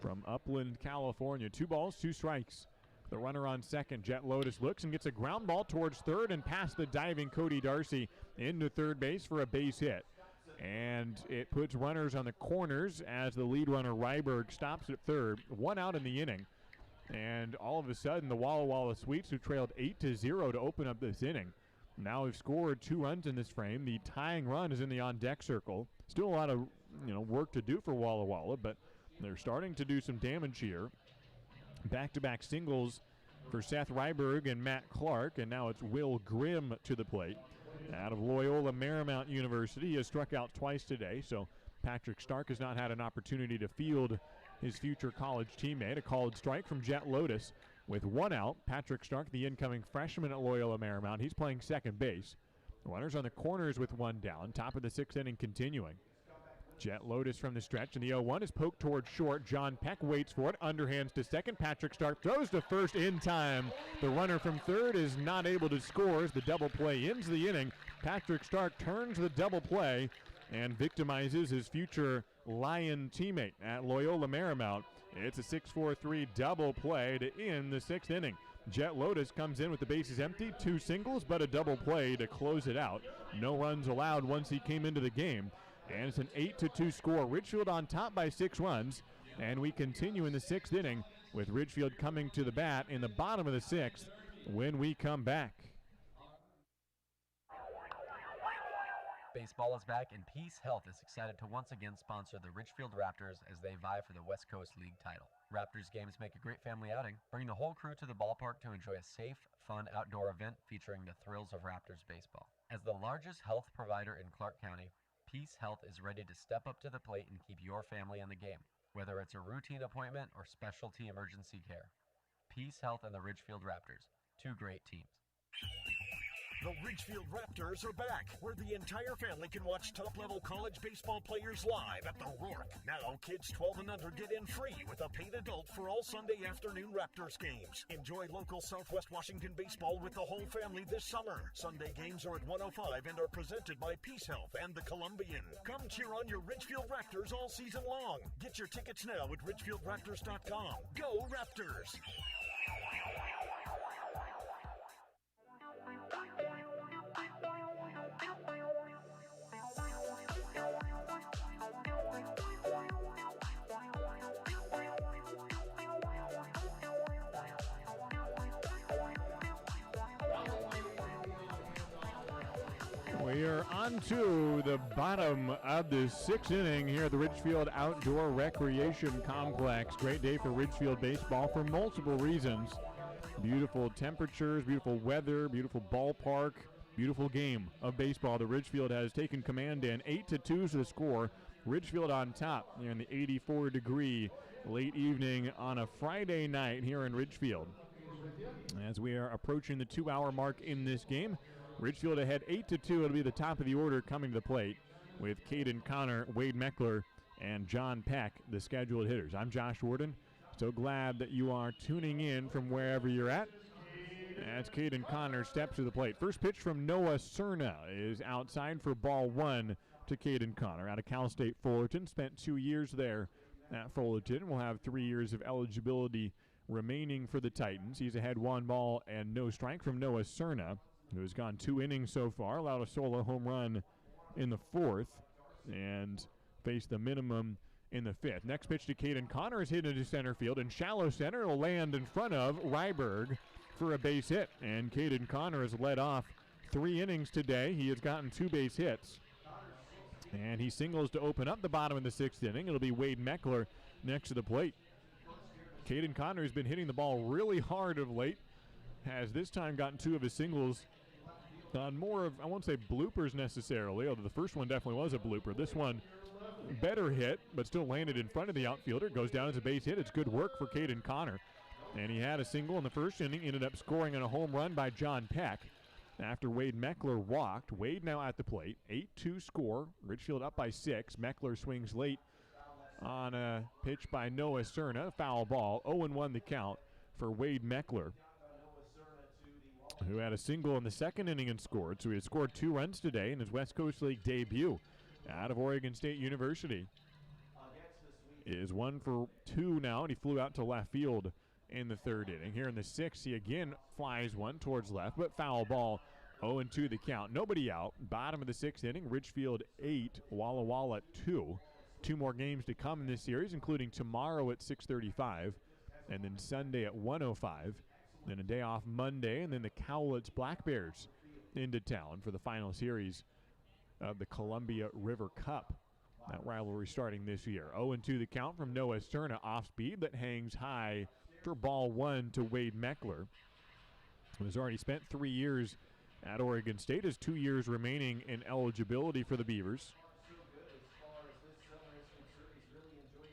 D: From Upland, California. 2 balls, 2 strikes. The runner on second. Jet Lotus looks and gets a ground ball towards third and past the diving Cody Darcy into third base for a base hit. And it puts runners on the corners as the lead runner Ryberg stops at third. 1 out in the inning. And all of a sudden, the Walla Walla Sweets, who trailed 8-0 to open up this inning, now have scored 2 runs in this frame. The tying run is in the on-deck circle. Still a lot of work to do for Walla Walla, but they're starting to do some damage here. Back-to-back singles for Seth Ryberg and Matt Clark, and now it's Will Grimm to the plate. Out of Loyola Marymount University, he has struck out twice today, so Patrick Stark has not had an opportunity to field his future college teammate. A called strike from Jet Lotus. With 1 out, Patrick Stark, the incoming freshman at Loyola Marymount, he's playing second base. Runners on the corners with 1 down. Top of the 6th inning continuing. Jet Lotus from the stretch, and the 0-1 is poked towards short. John Peck waits for it, underhands to second. Patrick Stark throws to first in time. The runner from third is not able to score as the double play ends the inning. Patrick Stark turns the double play and victimizes his future Lion teammate at Loyola Marymount. It's a 6-4-3 double play to end the 6th inning. Jet Lotus comes in with the bases empty, 2 singles, but a double play to close it out. No runs allowed once he came into the game. And it's an 8-2 score. Ridgefield on top by 6 runs. And we continue in the 6th inning with Ridgefield coming to the bat in the bottom of the 6th when we come back.
E: Baseball is back, and Peace Health is excited to once again sponsor the Ridgefield Raptors as they vie for the West Coast League title. Raptors games make a great family outing. Bring the whole crew to the ballpark to enjoy a safe, fun outdoor event featuring the thrills of Raptors baseball. As the largest health provider in Clark County, Peace Health is ready to step up to the plate and keep your family in the game, whether it's a routine appointment or specialty emergency care. Peace Health and the Ridgefield Raptors, 2 great teams.
F: The Ridgefield Raptors are back, where the entire family can watch top-level college baseball players live at the Rourke. Now, kids 12 and under get in free with a paid adult for all Sunday afternoon Raptors games. Enjoy local Southwest Washington baseball with the whole family this summer. Sunday games are at 105 and are presented by Peace Health and the Columbian. Come cheer on your Ridgefield Raptors all season long. Get your tickets now at ridgefieldraptors.com. Go Raptors!
D: We are on to the bottom of the sixth inning here at the Ridgefield Outdoor Recreation Complex. Great day for Ridgefield baseball for multiple reasons. Beautiful temperatures, beautiful weather, beautiful ballpark, beautiful game of baseball. The Ridgefield has taken command in. 8-2 is the score. Ridgefield on top here in the 84-degree late evening on a Friday night here in Ridgefield. As we are approaching the 2-hour mark in this game, Ridgefield ahead 8-2. It'll be the top of the order coming to the plate with Caden Connor, Wade Meckler, and John Peck, the scheduled hitters. I'm Josh Warden. So glad that you are tuning in from wherever you're at. As Caden Connor steps to the plate. First pitch from Noah Cerna is outside for ball one to Caden Connor. Out of Cal State Fullerton. Spent 2 years there at Fullerton. Will have 3 years of eligibility remaining for the Titans. He's ahead 1 ball and no strike from Noah Cerna, who has gone 2 innings so far, allowed a solo home run in the 4th, and faced the minimum in the 5th. Next pitch to Caden Connor is hit into center field, and shallow center will land in front of Ryberg for a base hit. And Caden Connor has led off 3 innings today. He has gotten 2 base hits, and he singles to open up the bottom of the 6th inning. It'll be Wade Meckler next to the plate. Caden Connor has been hitting the ball really hard of late, has this time gotten 2 of his singles on more of, I won't say bloopers necessarily, although the first one definitely was a blooper. This one, better hit, but still landed in front of the outfielder. It goes down as a base hit. It's good work for Caden Connor. And he had a single in the first inning, ended up scoring on a home run by John Peck after Wade Meckler walked. Wade now at the plate. 8-2 score. Ridgefield up by 6. Meckler swings late on a pitch by Noah Cerna. Foul ball. 0-1 the count for Wade Meckler, who had a single in the second inning and scored. So he had scored 2 runs today in his West Coast League debut out of Oregon State University. Is 1 for 2 now, and he flew out to left field in the 3rd inning. Here in the 6th, he again flies one towards left, but foul ball. 0-2 the count. Nobody out. Bottom of the 6th inning, Ridgefield 8, Walla Walla 2. 2 more games to come in this series, including tomorrow at 6:35, and then Sunday at 1:05. Then a day off Monday, and then the Cowlitz Black Bears into town for the final series of the Columbia River Cup. That rivalry starting this year. 0-2 the count from Noah Cerna, off speed that hangs high for ball 1 to Wade Meckler, who has already spent 3 years at Oregon State, has 2 years remaining in eligibility for the Beavers.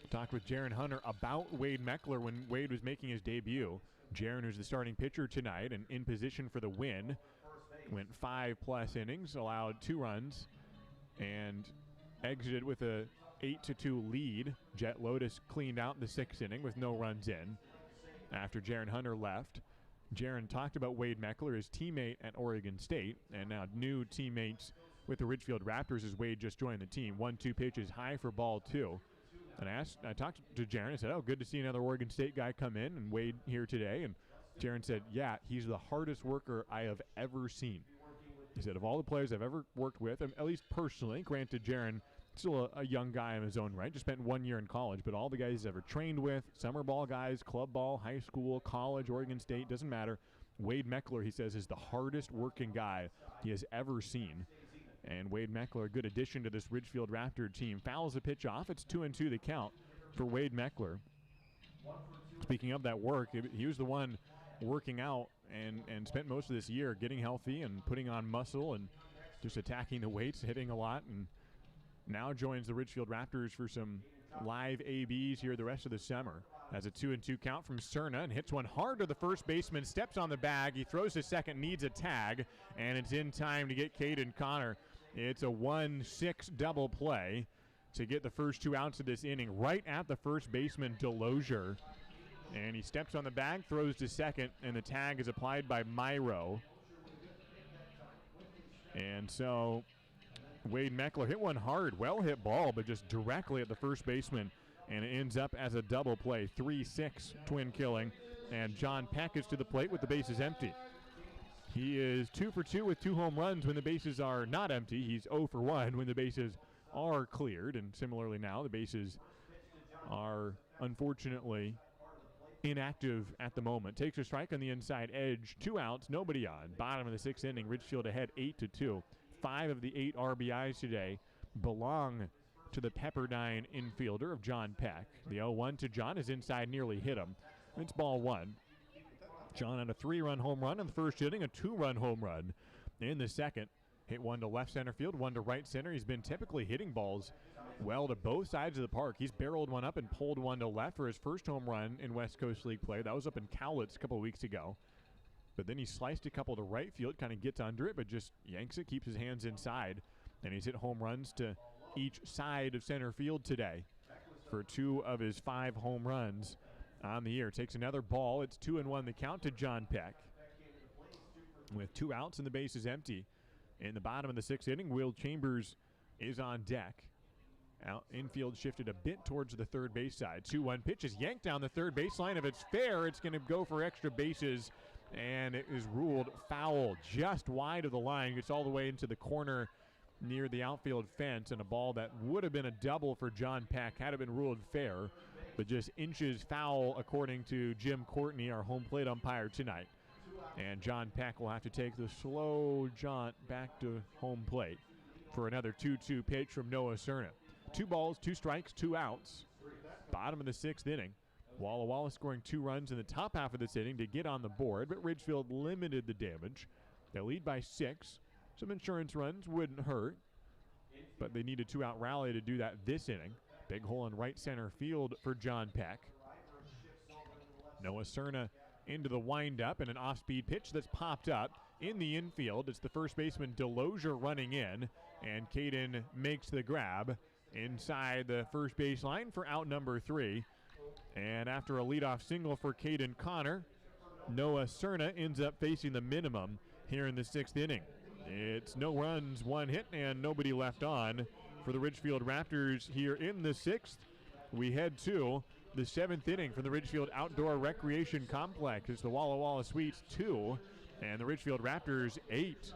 D: Talked with Jaron Hunter about Wade Meckler when Wade was making his debut. Jaron, who's the starting pitcher tonight and in position for the win, went 5+ innings, allowed 2 runs, and exited with a 8-2 lead. Jet Lotus cleaned out the 6th inning with no runs in after Jaron Hunter left. Jaron talked about Wade Meckler, his teammate at Oregon State, and now new teammates with the Ridgefield Raptors as Wade just joined the team. 1-2 pitch is high for ball 2. And I talked to Jaron. I said, oh, good to see another Oregon State guy come in, and Wade here today. And Jaron said, yeah, he's the hardest worker I have ever seen. He said, of all the players I've ever worked with, at least personally, granted Jaron still a young guy in his own right, just spent 1 year in college, but all the guys he's ever trained with, summer ball guys, club ball, high school, college, Oregon State, doesn't matter. Wade Meckler, he says, is the hardest working guy he has ever seen. And Wade Meckler, a good addition to this Ridgefield Raptor team. Fouls the pitch off. It's 2-2 the count for Wade Meckler. Speaking of that work, he was the one working out and spent most of this year getting healthy and putting on muscle and just attacking the weights, hitting a lot, and now joins the Ridgefield Raptors for some live ABs here the rest of the summer. Has a 2-2 count from Cerna and hits one hard to the first baseman, steps on the bag. He throws to second, needs a tag, and it's in time to get Caden Connor. It's a 1-6 double play to get the first 2 outs of this inning right at the first baseman, Delosier. And he steps on the bag, throws to second, and the tag is applied by Myro. And so Wade Meckler hit one hard, well-hit ball, but just directly at the first baseman, and it ends up as a double play, 3-6 twin killing, and John Peck is to the plate with the bases empty. He is 2 for 2 with 2 home runs when the bases are not empty. He's 0 for 1 when the bases are cleared, and similarly now the bases are unfortunately inactive at the moment. Takes a strike on the inside edge, 2 outs, nobody on. Bottom of the 6th inning, Ridgefield ahead 8-2. 5 of the 8 RBIs today belong to the Pepperdine infielder of John Peck. The 0-1 to John is inside, nearly hit him. It's ball 1. John had a 3-run home run in the first inning, a 2-run home run in the second. Hit one to left center field, one to right center. He's been typically hitting balls well to both sides of the park. He's barreled one up and pulled one to left for his first home run in West Coast League play. That was up in Cowlitz a couple of weeks ago. But then he sliced a couple to right field, kind of gets under it, but just yanks it, keeps his hands inside. And he's hit home runs to each side of center field today for 2 of his 5 home runs on the year. Takes another ball. It's 2-1 the count to John Peck. With 2 outs and the bases empty. In the bottom of the 6th inning, Will Chambers is on deck. Out infield shifted a bit towards the third base side. 2-1 pitch is yanked down the third baseline. If it's fair, it's going to go for extra bases, and it is ruled foul just wide of the line. Gets all the way into the corner near the outfield fence, and a ball that would have been a double for John Peck had it been ruled fair, but just inches foul according to Jim Courtney, our home plate umpire tonight. And John Peck will have to take the slow jaunt back to home plate for another 2-2 pitch from Noah Cerna. 2 balls, 2 strikes, 2 outs. Bottom of the 6th inning. Walla Walla scoring 2 runs in the top half of this inning to get on the board, but Ridgefield limited the damage. They lead by 6. Some insurance runs wouldn't hurt, but they need a 2-out rally to do that this inning. Big hole in right center field for John Peck. Noah Cerna into the windup and an off-speed pitch that's popped up in the infield. It's the first baseman Delosier running in, and Caden makes the grab inside the first base line for out number 3. And after a leadoff single for Caden Connor, Noah Cerna ends up facing the minimum here in the 6th inning. It's no runs, 1 hit, and nobody left on for the Ridgefield Raptors here in the 6th. We head to the 7th inning from the Ridgefield Outdoor Recreation Complex. It's the Walla Walla Sweets 2 and the Ridgefield Raptors 8.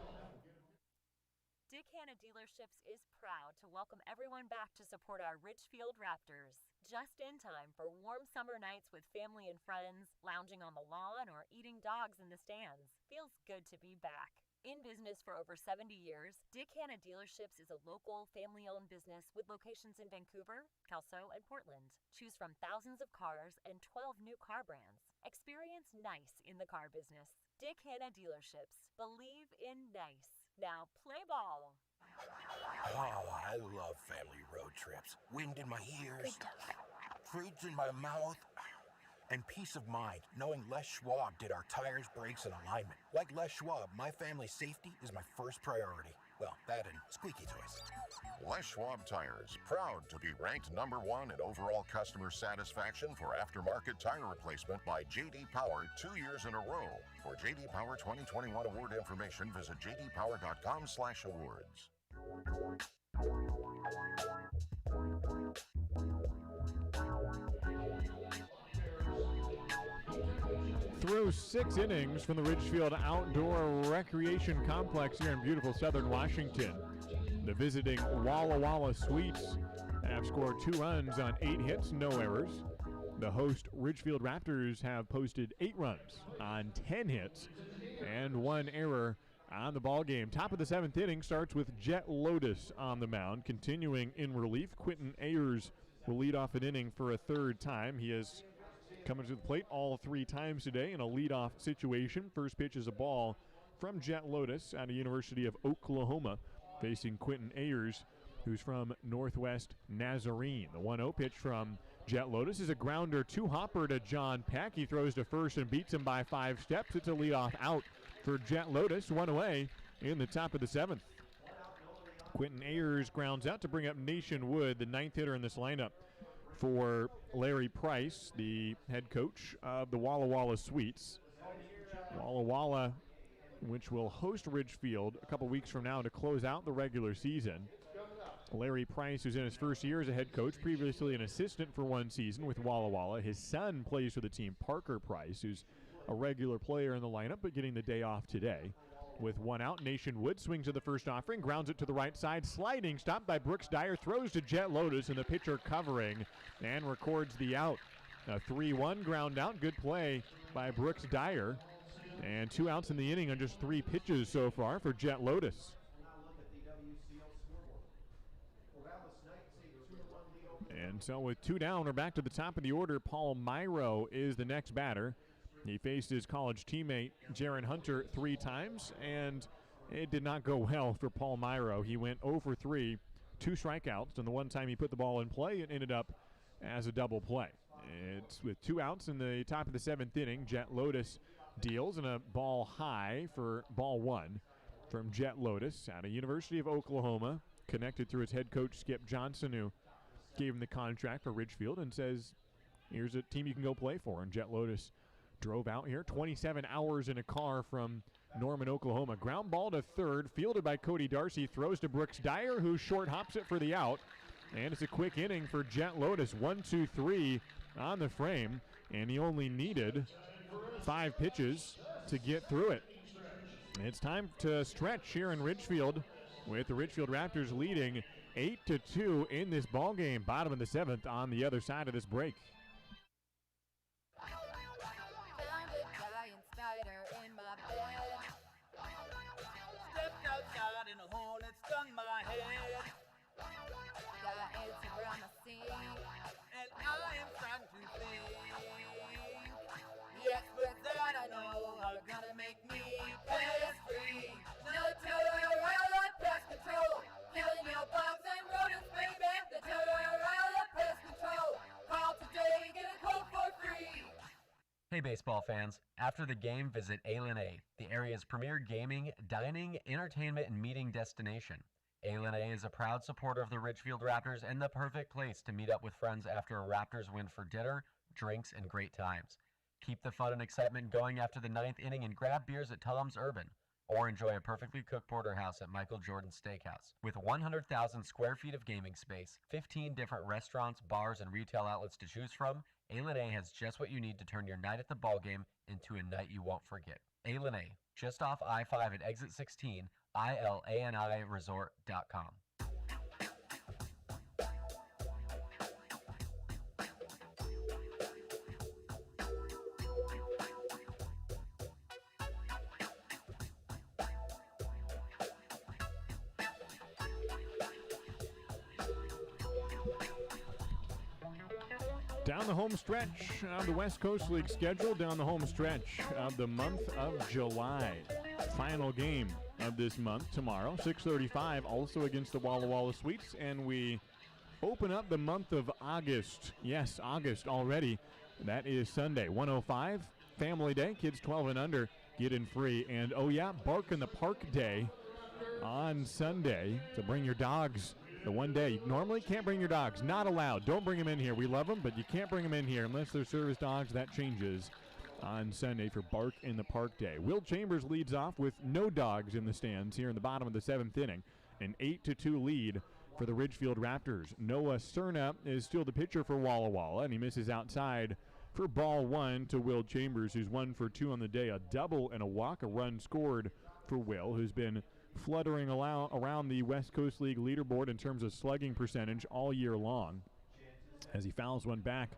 G: Dick Hanna Dealerships is proud to welcome everyone back to support our Ridgefield Raptors. Just in time for warm summer nights with family and friends, lounging on the lawn, or eating dogs in the stands. Feels good to be back. In business for over 70 years, Dick Hanna Dealerships is a local, family-owned business with locations in Vancouver, Kelso, and Portland. Choose from thousands of cars and 12 new car brands. Experience nice in the car business. Dick Hanna Dealerships. Believe in nice. Now play ball.
H: Oh, I love family road trips. Wind in my ears, fruits in my mouth, and peace of mind knowing Les Schwab did our tires, brakes, and alignment. Like Les Schwab, my family's safety is my first priority. Well, that and squeaky toys.
I: Les Schwab Tires, proud to be ranked number 1 in overall customer satisfaction for aftermarket tire replacement by J.D. Power 2 years in a row. For J.D. Power 2021 award information, visit jdpower.com/awards.
D: Through 6 innings from the Ridgefield Outdoor Recreation Complex here in beautiful southern Washington, the visiting Walla Walla Sweets have scored 2 runs on 8 hits, no errors. The host Ridgefield Raptors have posted 8 runs on 10 hits and 1 error on the ball game. Top of the 7th inning starts with Jet Lotus on the mound. Continuing in relief, Quentin Ayers will lead off an inning for a 3rd time. He has coming to the plate all 3 times today in a leadoff situation. First pitch is a ball from Jet Lotus out of University of Oklahoma, facing Quentin Ayers who's from Northwest Nazarene. The 1-0 pitch from Jet Lotus is a grounder two-hopper to John Peck. He throws to first and beats him by 5 steps. It's a leadoff out for Jet Lotus, 1 away in the top of the 7th. Quentin Ayers grounds out to bring up Nation Wood, the 9th hitter in this lineup for Larry Price, the head coach of the Walla Walla Sweets. Walla Walla, which will host Ridgefield a couple weeks from now to close out the regular season. Larry Price, who's in his first year as a head coach, previously an assistant for 1 season with Walla Walla. His son plays for the team, Parker Price, who's a regular player in the lineup but getting the day off today. With 1 out, Nation Wood swings to the first offering, grounds it to the right side, sliding, stopped by Brooks Dyer, throws to Jet Lotus, and the pitcher covering and records the out. A 3-1 ground out, good play by Brooks Dyer, and 2 outs in the inning on just 3 pitches so far for Jet Lotus. And so with 2 down, we're back to the top of the order. Paul Myro is the next batter. He faced his college teammate, Jaron Hunter, 3 times, and it did not go well for Paul Myro. He went 0 for 3, 2 strikeouts, and the one time he put the ball in play, it ended up as a double play. It's with 2 outs in the top of the 7th inning. Jet Lotus deals, and a ball high for ball 1 from Jet Lotus out of University of Oklahoma, connected through his head coach, Skip Johnson, who gave him the contract for Ridgefield and says, here's a team you can go play for. And Jet Lotus drove out here, 27 hours in a car from Norman, Oklahoma. Ground ball to third, fielded by Cody Darcy, throws to Brooks Dyer, who short hops it for the out. And it's a quick inning for Jet Lotus, 1-2-3 on the frame, and he only needed 5 pitches to get through it. It's time to stretch here in Ridgefield, with the Ridgefield Raptors leading 8-2 in this ball game. Bottom of the 7th on the other side of this break.
J: Found a giant spider in my bed.
K: Stepped outside and a hornet stung my head.
J: Got ants around my sink,
K: And I am starting to think.
J: yes, but that I know are gonna make me pest-free. No Tortorella pest control, killing your bugs and rodents, baby. The Tortorella pest control. Call today, get a quote for free.
E: Hey baseball fans, after the game visit Aylin A, the area's premier gaming, dining, entertainment, and meeting destination. Aylin A is a proud supporter of the Ridgefield Raptors and the perfect place to meet up with friends after a Raptors win for dinner, drinks, and great times. Keep the fun and excitement going after the 9th inning and grab beers at Tullum's Urban, or enjoy a perfectly cooked porterhouse at Michael Jordan's Steakhouse. With 100,000 square feet of gaming space, 15 different restaurants, bars, and retail outlets to choose from, Aylin A has just what you need to turn your night at the ballgame into a night you won't forget. Aylin A, just off I-5 at exit 16, ILANIresort.com.
D: Down the home stretch of the West Coast League schedule, down the home stretch of the month of July. Final game of this month tomorrow, 6:35, also against the Walla Walla Sweets, and we open up the month of August. Yes, August already. That is Sunday, 105, Family Day. Kids 12 and under get in free. And, oh yeah, Bark in the Park Day on Sunday. So bring your dogs. The one day you normally can't bring your dogs. Not allowed. Don't bring them in here. We love them, but you can't bring them in here unless they're service dogs. That changes on Sunday for Bark in the Park Day. Will Chambers leads off with no dogs in the stands here in the bottom of the 7th inning. An 8-2 lead for the Ridgefield Raptors. Noah Cerna is still the pitcher for Walla Walla, and he misses outside for ball 1 to Will Chambers, who's 1 for 2 on the day. A double and a walk, a run scored for Will, who's been fluttering around the West Coast League leaderboard in terms of slugging percentage all year long. As he fouls one back,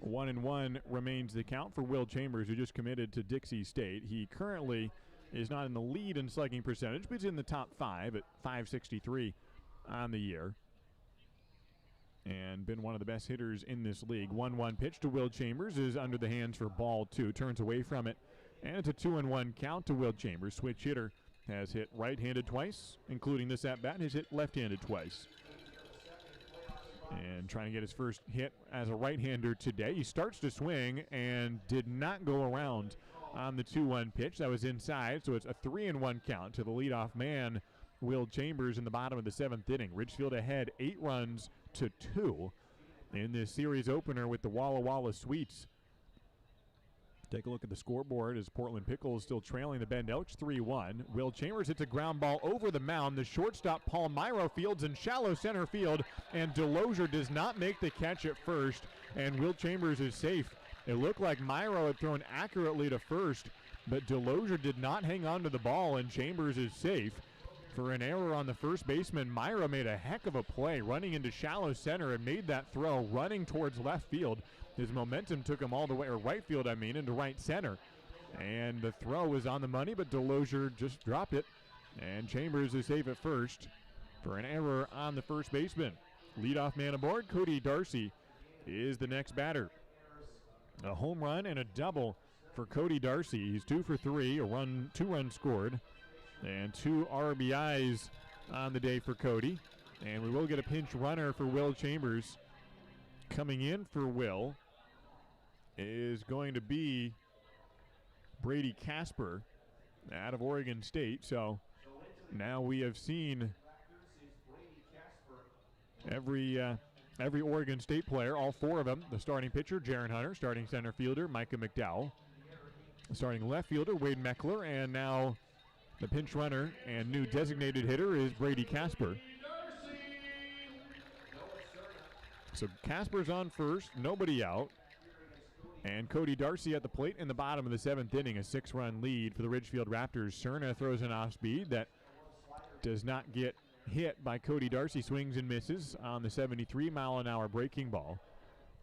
D: 1-1 remains the count for Will Chambers, who just committed to Dixie State. He currently is not in the lead in slugging percentage, but he's in the top 5 at .563 on the year. And been one of the best hitters in this league. 1-1 pitch to Will Chambers is under the hands for ball 2. Turns away from it, and it's a 2-1 count to Will Chambers. Switch hitter has hit right-handed twice, including this at-bat, has hit left-handed twice. And trying to get his first hit as a right-hander today. He starts to swing and did not go around on the 2-1 pitch. That was inside, so it's a 3-1 count to the leadoff man, Will Chambers, in the bottom of the 7th inning. Ridgefield ahead 8 runs to 2 in this series opener with the Walla Walla Sweets. Take a look at the scoreboard as Portland Pickles still trailing the Bend Elks 3-1. Will Chambers hits a ground ball over the mound. The shortstop Paul Myro fields in shallow center field, and Delosier does not make the catch at first, and Will Chambers is safe. It looked like Myro had thrown accurately to first, but Delosier did not hang on to the ball, and Chambers is safe. For an error on the first baseman, Myro made a heck of a play running into shallow center and made that throw running towards left field. His momentum took him all the way, or right field, into right center. And the throw was on the money, but Delosier just dropped it. And Chambers is safe at first for an error on the first baseman. Leadoff man aboard, Cody Darcy, is the next batter. A home run and a double for Cody Darcy. He's 2 for 3, 2 runs scored, and 2 RBIs on the day for Cody. And we will get a pinch runner for Will Chambers. Coming in for Will is going to be Brady Casper out of Oregon State. So now we have seen every Oregon State player, all 4 of them. The starting pitcher, Jaron Hunter, starting center fielder, Micah McDowell, starting left fielder, Wade Meckler, and now the pinch runner and new designated hitter is Brady Casper. So Casper's on first, nobody out. And Cody Darcy at the plate in the bottom of the 7th inning, a 6-run lead for the Ridgefield Raptors. Cerna throws an off-speed that does not get hit by Cody Darcy. Swings and misses on the 73-mile-an-hour breaking ball.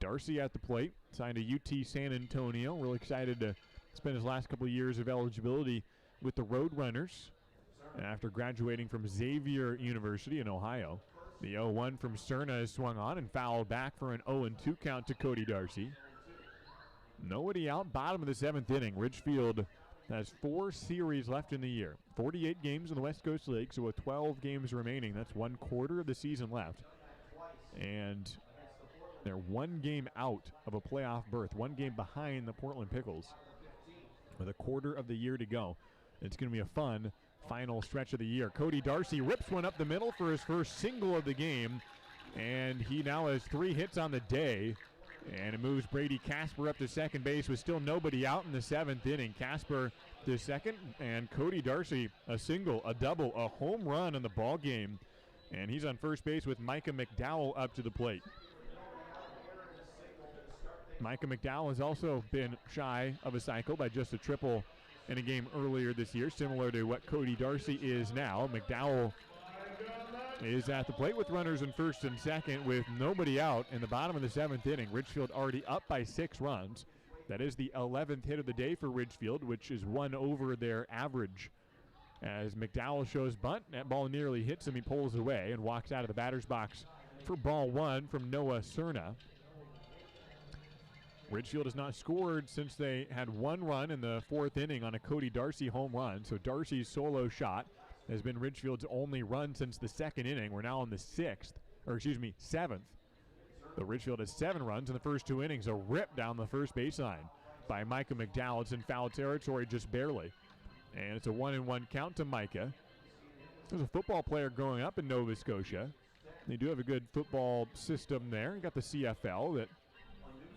D: Darcy at the plate, signed to UT San Antonio. Real excited to spend his last couple of years of eligibility with the Roadrunners after graduating from Xavier University in Ohio. The 0-1 from Cerna is swung on and fouled back for an 0-2 count to Cody Darcy. Nobody out, bottom of the 7th inning. Ridgefield has 4 series left in the year. 48 games in the West Coast League, so with 12 games remaining, that's 1/4 of the season left. And they're 1 game out of a playoff berth, 1 game behind the Portland Pickles with 1/4 of the year to go. It's going to be a fun final stretch of the year. Cody Darcy rips one up the middle for his first single of the game, and he now has 3 hits on the day. And it moves Brady Casper up to second base with still nobody out in the 7th inning. Casper to second, and Cody Darcy a single, a double, a home run in the ball game. And he's on first base with Micah McDowell up to the plate. Micah McDowell has also been shy of a cycle by just a triple in a game earlier this year, similar to what Cody Darcy is now. McDowell is at the plate with runners in first and second with nobody out in the bottom of the 7th inning. Ridgefield already up by 6 runs. That is the 11th hit of the day for Ridgefield, which is 1 over their average. As McDowell shows bunt, that ball nearly hits him. He pulls away and walks out of the batter's box for ball 1 from Noah Cerna. Ridgefield has not scored since they had 1 run in the 4th inning on a Cody Darcy home run. So Darcy's solo shot has been Ridgefield's only run since the 2nd inning. We're now in the 7th. The Ridgefield has 7 runs in the first 2 innings. A rip down the first baseline by Micah McDowell. It's in foul territory just barely. And it's a 1-1 count to Micah. There's a football player growing up in Nova Scotia. They do have a good football system there. You got the CFL that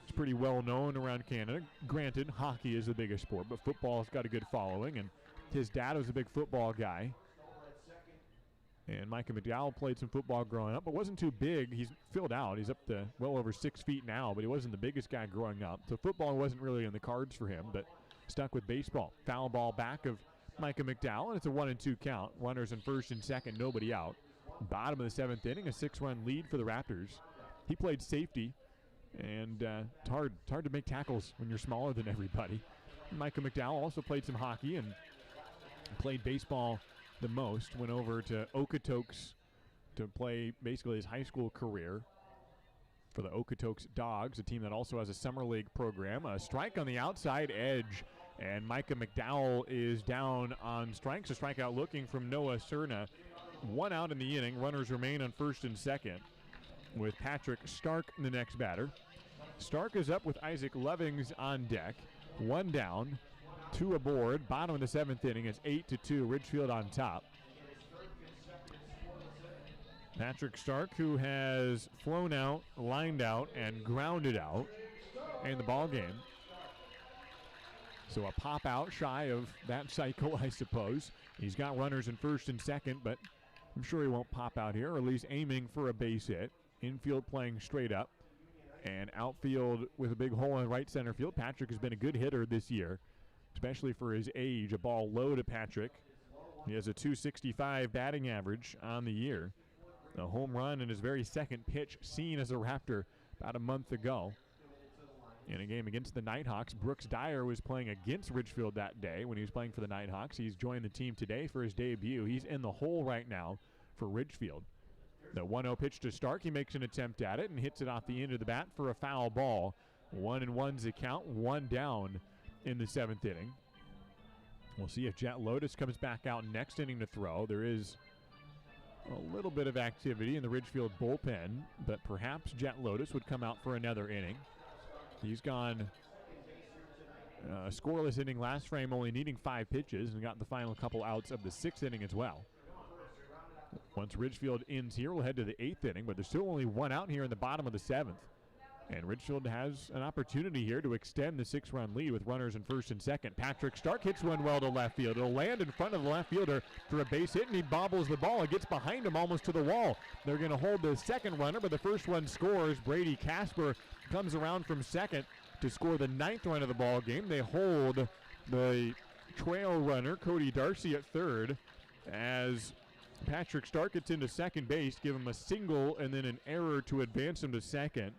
D: is pretty well known around Canada. Granted, hockey is the biggest sport, but football's got a good following. And his dad was a big football guy. And Micah McDowell played some football growing up, but wasn't too big. He's filled out. He's up to well over 6 feet now, but he wasn't the biggest guy growing up. So football wasn't really in the cards for him, but stuck with baseball. Foul ball back of Micah McDowell, and it's a 1-2 count. Runners in first and second, nobody out. Bottom of the 7th inning, a 6-run lead for the Raptors. He played safety, and it's hard to make tackles when you're smaller than everybody. Micah McDowell also played some hockey and played baseball the most. Went over to Okotoks to play basically his high school career for the Okotoks Dogs, a team that also has a summer league program. A strike on the outside edge, and Micah McDowell is down on strikes. A strikeout looking from Noah Cerna. 1 out in the inning. Runners remain on first and second. with Patrick Stark the next batter. Stark is up with Isaac Lovings on deck. 1 down, 2 aboard. Bottom of the 7th inning. It's 8-2. Ridgefield on top. Patrick Stark, who has flown out, lined out, and grounded out in the ball game. So a pop out shy of that cycle, I suppose. He's got runners in first and second, but I'm sure he won't pop out here, or at least aiming for a base hit. Infield playing straight up. And outfield with a big hole in right center field. Patrick has been a good hitter this year, especially for his age. A ball low to Patrick. He has a .265 batting average on the year. A home run in his very second pitch seen as a Raptor about a month ago. In a game against the Nighthawks, Brooks Dyer was playing against Ridgefield that day when he was playing for the Nighthawks. He's joined the team today for his debut. He's in the hole right now for Ridgefield. The 1-0 pitch to Stark. He makes an attempt at it and hits it off the end of the bat for a foul ball. 1-1's the count, 1 down in the 7th inning. We'll see if Jet Lotus comes back out next inning to throw. There is a little bit of activity in the Ridgefield bullpen, but perhaps Jet Lotus would come out for another inning. He's gone a scoreless inning last frame, only needing 5 pitches, and got the final couple outs of the 6th inning as well. Once Ridgefield ends here, we'll head to the 8th inning, but there's still only 1 out here in the bottom of the 7th. And Ridgefield has an opportunity here to extend the 6-run lead with runners in first and second. Patrick Stark hits one well to left field. It'll land in front of the left fielder for a base hit, and he bobbles the ball. It gets behind him almost to the wall. They're going to hold the second runner, but the first one scores. Brady Casper comes around from second to score the 9th run of the ball game. They hold the trail runner, Cody Darcy, at third as Patrick Stark gets into second base, give him a single and then an error to advance him to second.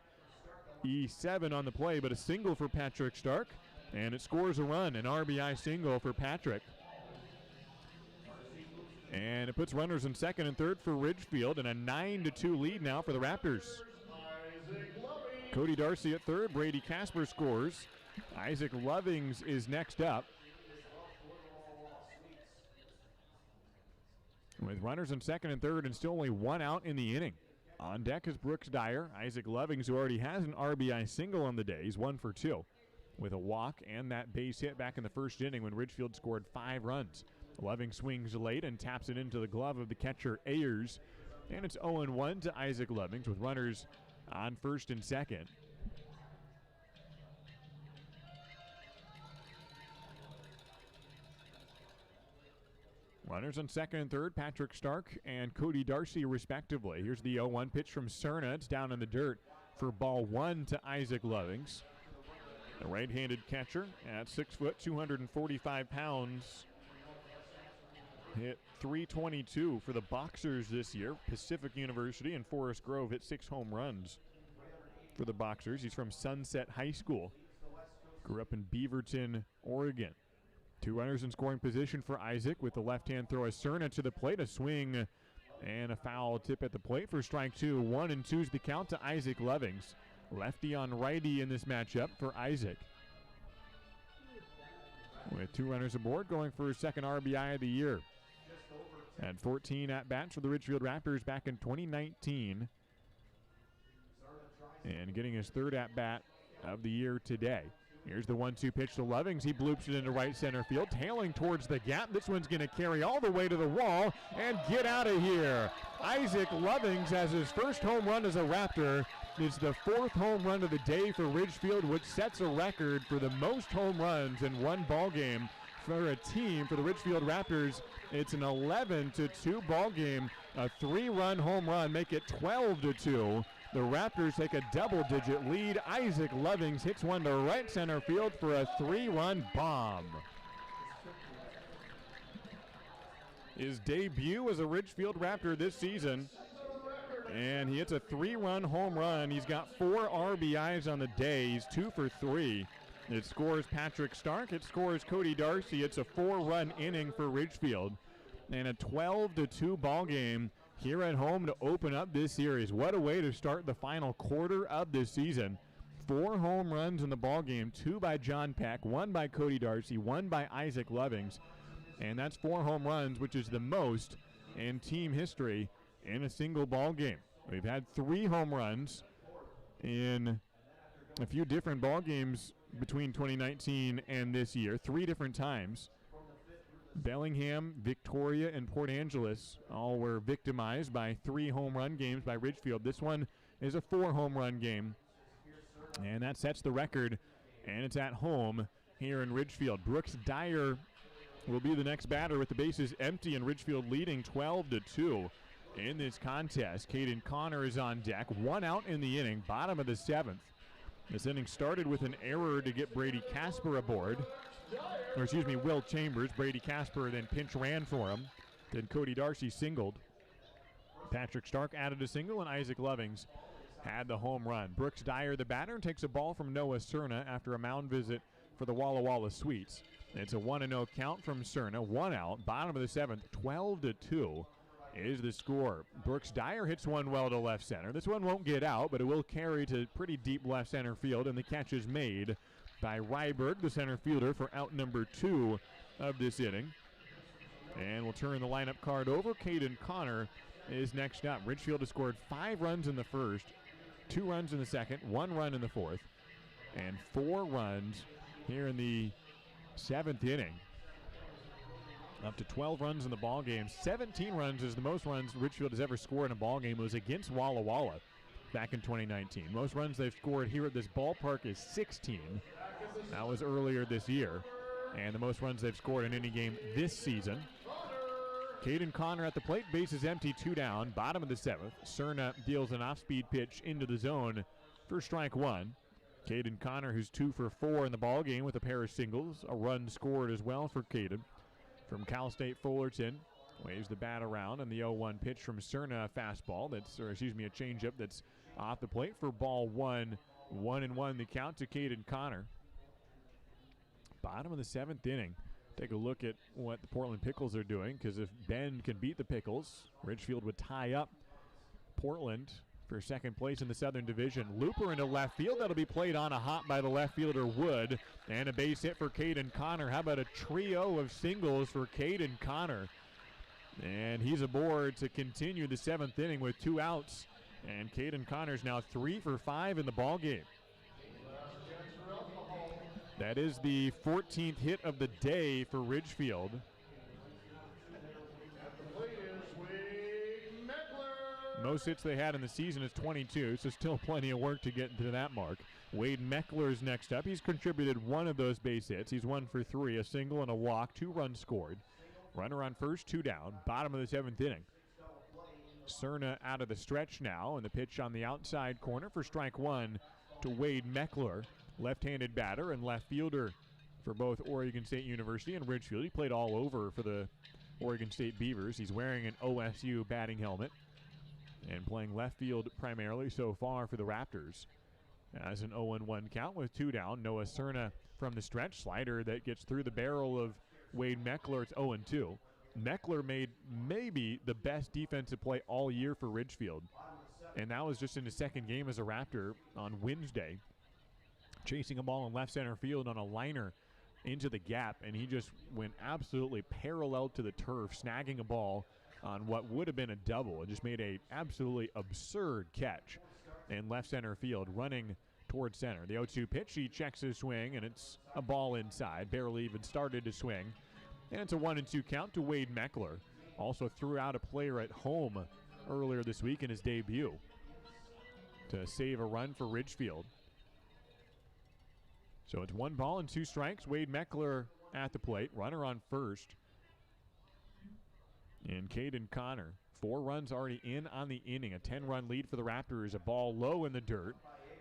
D: E7 on the play, but a single for Patrick Stark, and it scores a run, an RBI single for Patrick. And it puts runners in second and third for Ridgefield, and a 9-2 lead now for the Raptors. Cody Darcy at third, Brady Casper scores. Isaac Lovings is next up. With runners in second and third and still only 1 out in the inning. On deck is Brooks Dyer. Isaac Lovings, who already has an RBI single on the day. He's 1 for 2 with a walk and that base hit back in the first inning when Ridgefield scored 5 runs. Lovings swings late and taps it into the glove of the catcher Ayers. And it's 0-1 to Isaac Lovings with runners on first and second. Runners on second and third, Patrick Stark and Cody Darcy respectively. Here's the 0-1 pitch from Cerna. It's down in the dirt for ball 1 to Isaac Lovings. The right-handed catcher at 6 foot, 245 pounds. Hit .322 for the Boxers this year. Pacific University and Forest Grove hit 6 home runs for the Boxers. He's from Sunset High School. Grew up in Beaverton, Oregon. 2 runners in scoring position for Isaac with the left-hand throw of Cerna to the plate. A swing and a foul tip at the plate for strike 2. 1-2's the count to Isaac Lovings. Lefty on righty in this matchup for Isaac. With 2 runners aboard, going for his second RBI of the year. Had 14 at-bats for the Ridgefield Raptors back in 2019. And getting his 3rd at-bat of the year today. Here's the 1-2 pitch to Lovings. He bloops it into right center field, tailing towards the gap. This one's going to carry all the way to the wall and get out of here. Isaac Lovings has his first home run as a Raptor. It's the 4th home run of the day for Ridgefield, which sets a record for the most home runs in one ball game for a team. For the Ridgefield Raptors, it's an 11-2 ball game. A 3-run home run, make it 12-2. The Raptors take a double-digit lead. Isaac Lovings hits one to right center field for a 3-run bomb. His debut as a Ridgefield Raptor this season, and he hits a 3-run home run. He's got 4 RBIs on the day. He's 2 for 3. It scores Patrick Stark. It scores Cody Darcy. It's a 4-run inning for Ridgefield, and a 12-2 ball game here at home to open up this series. What a way to start the final quarter of this season. 4 home runs in the ball game, 2 by John Peck, 1 by Cody Darcy, 1 by Isaac Lovings. And that's 4 home runs, which is the most in team history in a single ball game. We've had 3 home runs in a few different ball games between 2019 and this year, 3 different times. Bellingham, Victoria, and Port Angeles all were victimized by 3 home run games by Ridgefield. This one is a 4 home run game, and that sets the record, and it's at home here in Ridgefield. Brooks Dyer will be the next batter with the bases empty and Ridgefield leading 12-2 in this contest. Caden Connor is on deck, 1 out in the inning, bottom of the 7th. This inning started with an error to get Brady Casper aboard. Will Chambers. Brady Casper then pinch ran for him. Then Cody Darcy singled. Patrick Stark added a single, and Isaac Lovings had the home run. Brooks Dyer, the batter, takes a ball from Noah Cerna after a mound visit for the Walla Walla Sweets. It's a 1-0 count from Cerna, 1 out, bottom of the 7th, 12-2 is the score. Brooks Dyer hits one well to left center. This one won't get out, but it will carry to pretty deep left center field, and the catch is made by Ryberg, the center fielder, for out number 2 of this inning. And we'll turn the lineup card over. Caden Connor is next up. Ridgefield has scored 5 runs in the first, 2 runs in the second, 1 run in the fourth, and 4 runs here in the 7th inning. Up to 12 runs in the ball game. 17 runs is the most runs Ridgefield has ever scored in a ball game. It was against Walla Walla back in 2019. Most runs they've scored here at this ballpark is 16. That was earlier this year. And the most runs they've scored in any game this season. Caden Connor at the plate, bases empty, 2 down, bottom of the 7th. Cerna deals an off-speed pitch into the zone for strike 1. Caden Connor, who's 2 for 4 in the ball game with a pair of singles. A run scored as well for Caden. From Cal State Fullerton, waves the bat around, and the 0-1 pitch from Cerna, a fastball a changeup that's off the plate for ball 1. 1-1 the count to Caden Connor. Bottom of the 7th inning. Take a look at what the Portland Pickles are doing, because if Bend can beat the Pickles, Ridgefield would tie up Portland for second place in the Southern Division. Looper into left field. That'll be played on a hop by the left fielder Wood. And a base hit for Caden Connor. How about a trio of singles for Caden Connor? And he's aboard to continue the 7th inning with 2 outs. And Caden Connor's now 3 for 5 in the ball game. That is the 14th hit of the day for Ridgefield. Most hits they had in the season is 22, so still plenty of work to get to that mark. Wade Meckler's next up. He's contributed 1 of those base hits. He's 1 for 3, a single and a walk, 2 runs scored. Runner on first, 2 down, bottom of the 7th inning. Cerna out of the stretch now, and the pitch on the outside corner for strike 1 to Wade Meckler, left-handed batter and left fielder for both Oregon State University and Ridgefield. He played all over for the Oregon State Beavers. He's wearing an OSU batting helmet and playing left field primarily so far for the Raptors. As an 0-1 count with 2 down, Noah Cerna from the stretch, slider that gets through the barrel of Wade Meckler. It's 0-2. Meckler made maybe the best defensive play all year for Ridgefield, and that was just in his second game as a Raptor on Wednesday, chasing a ball in left center field on a liner into the gap, and he just went absolutely parallel to the turf, snagging a ball on what would have been a double. It just made a absolutely absurd catch in left center field, running towards center. The 0-2 pitch, he checks his swing, and it's a ball inside. Barely even started to swing. And it's a 1-2 count to Wade Meckler. Also threw out a player at home earlier this week in his debut to save a run for Ridgefield. So it's 1 ball and 2 strikes. Wade Meckler at the plate. Runner on first. And Caden Connor, 4 runs already in on the inning. A 10-run lead for the Raptors. A ball low in the dirt.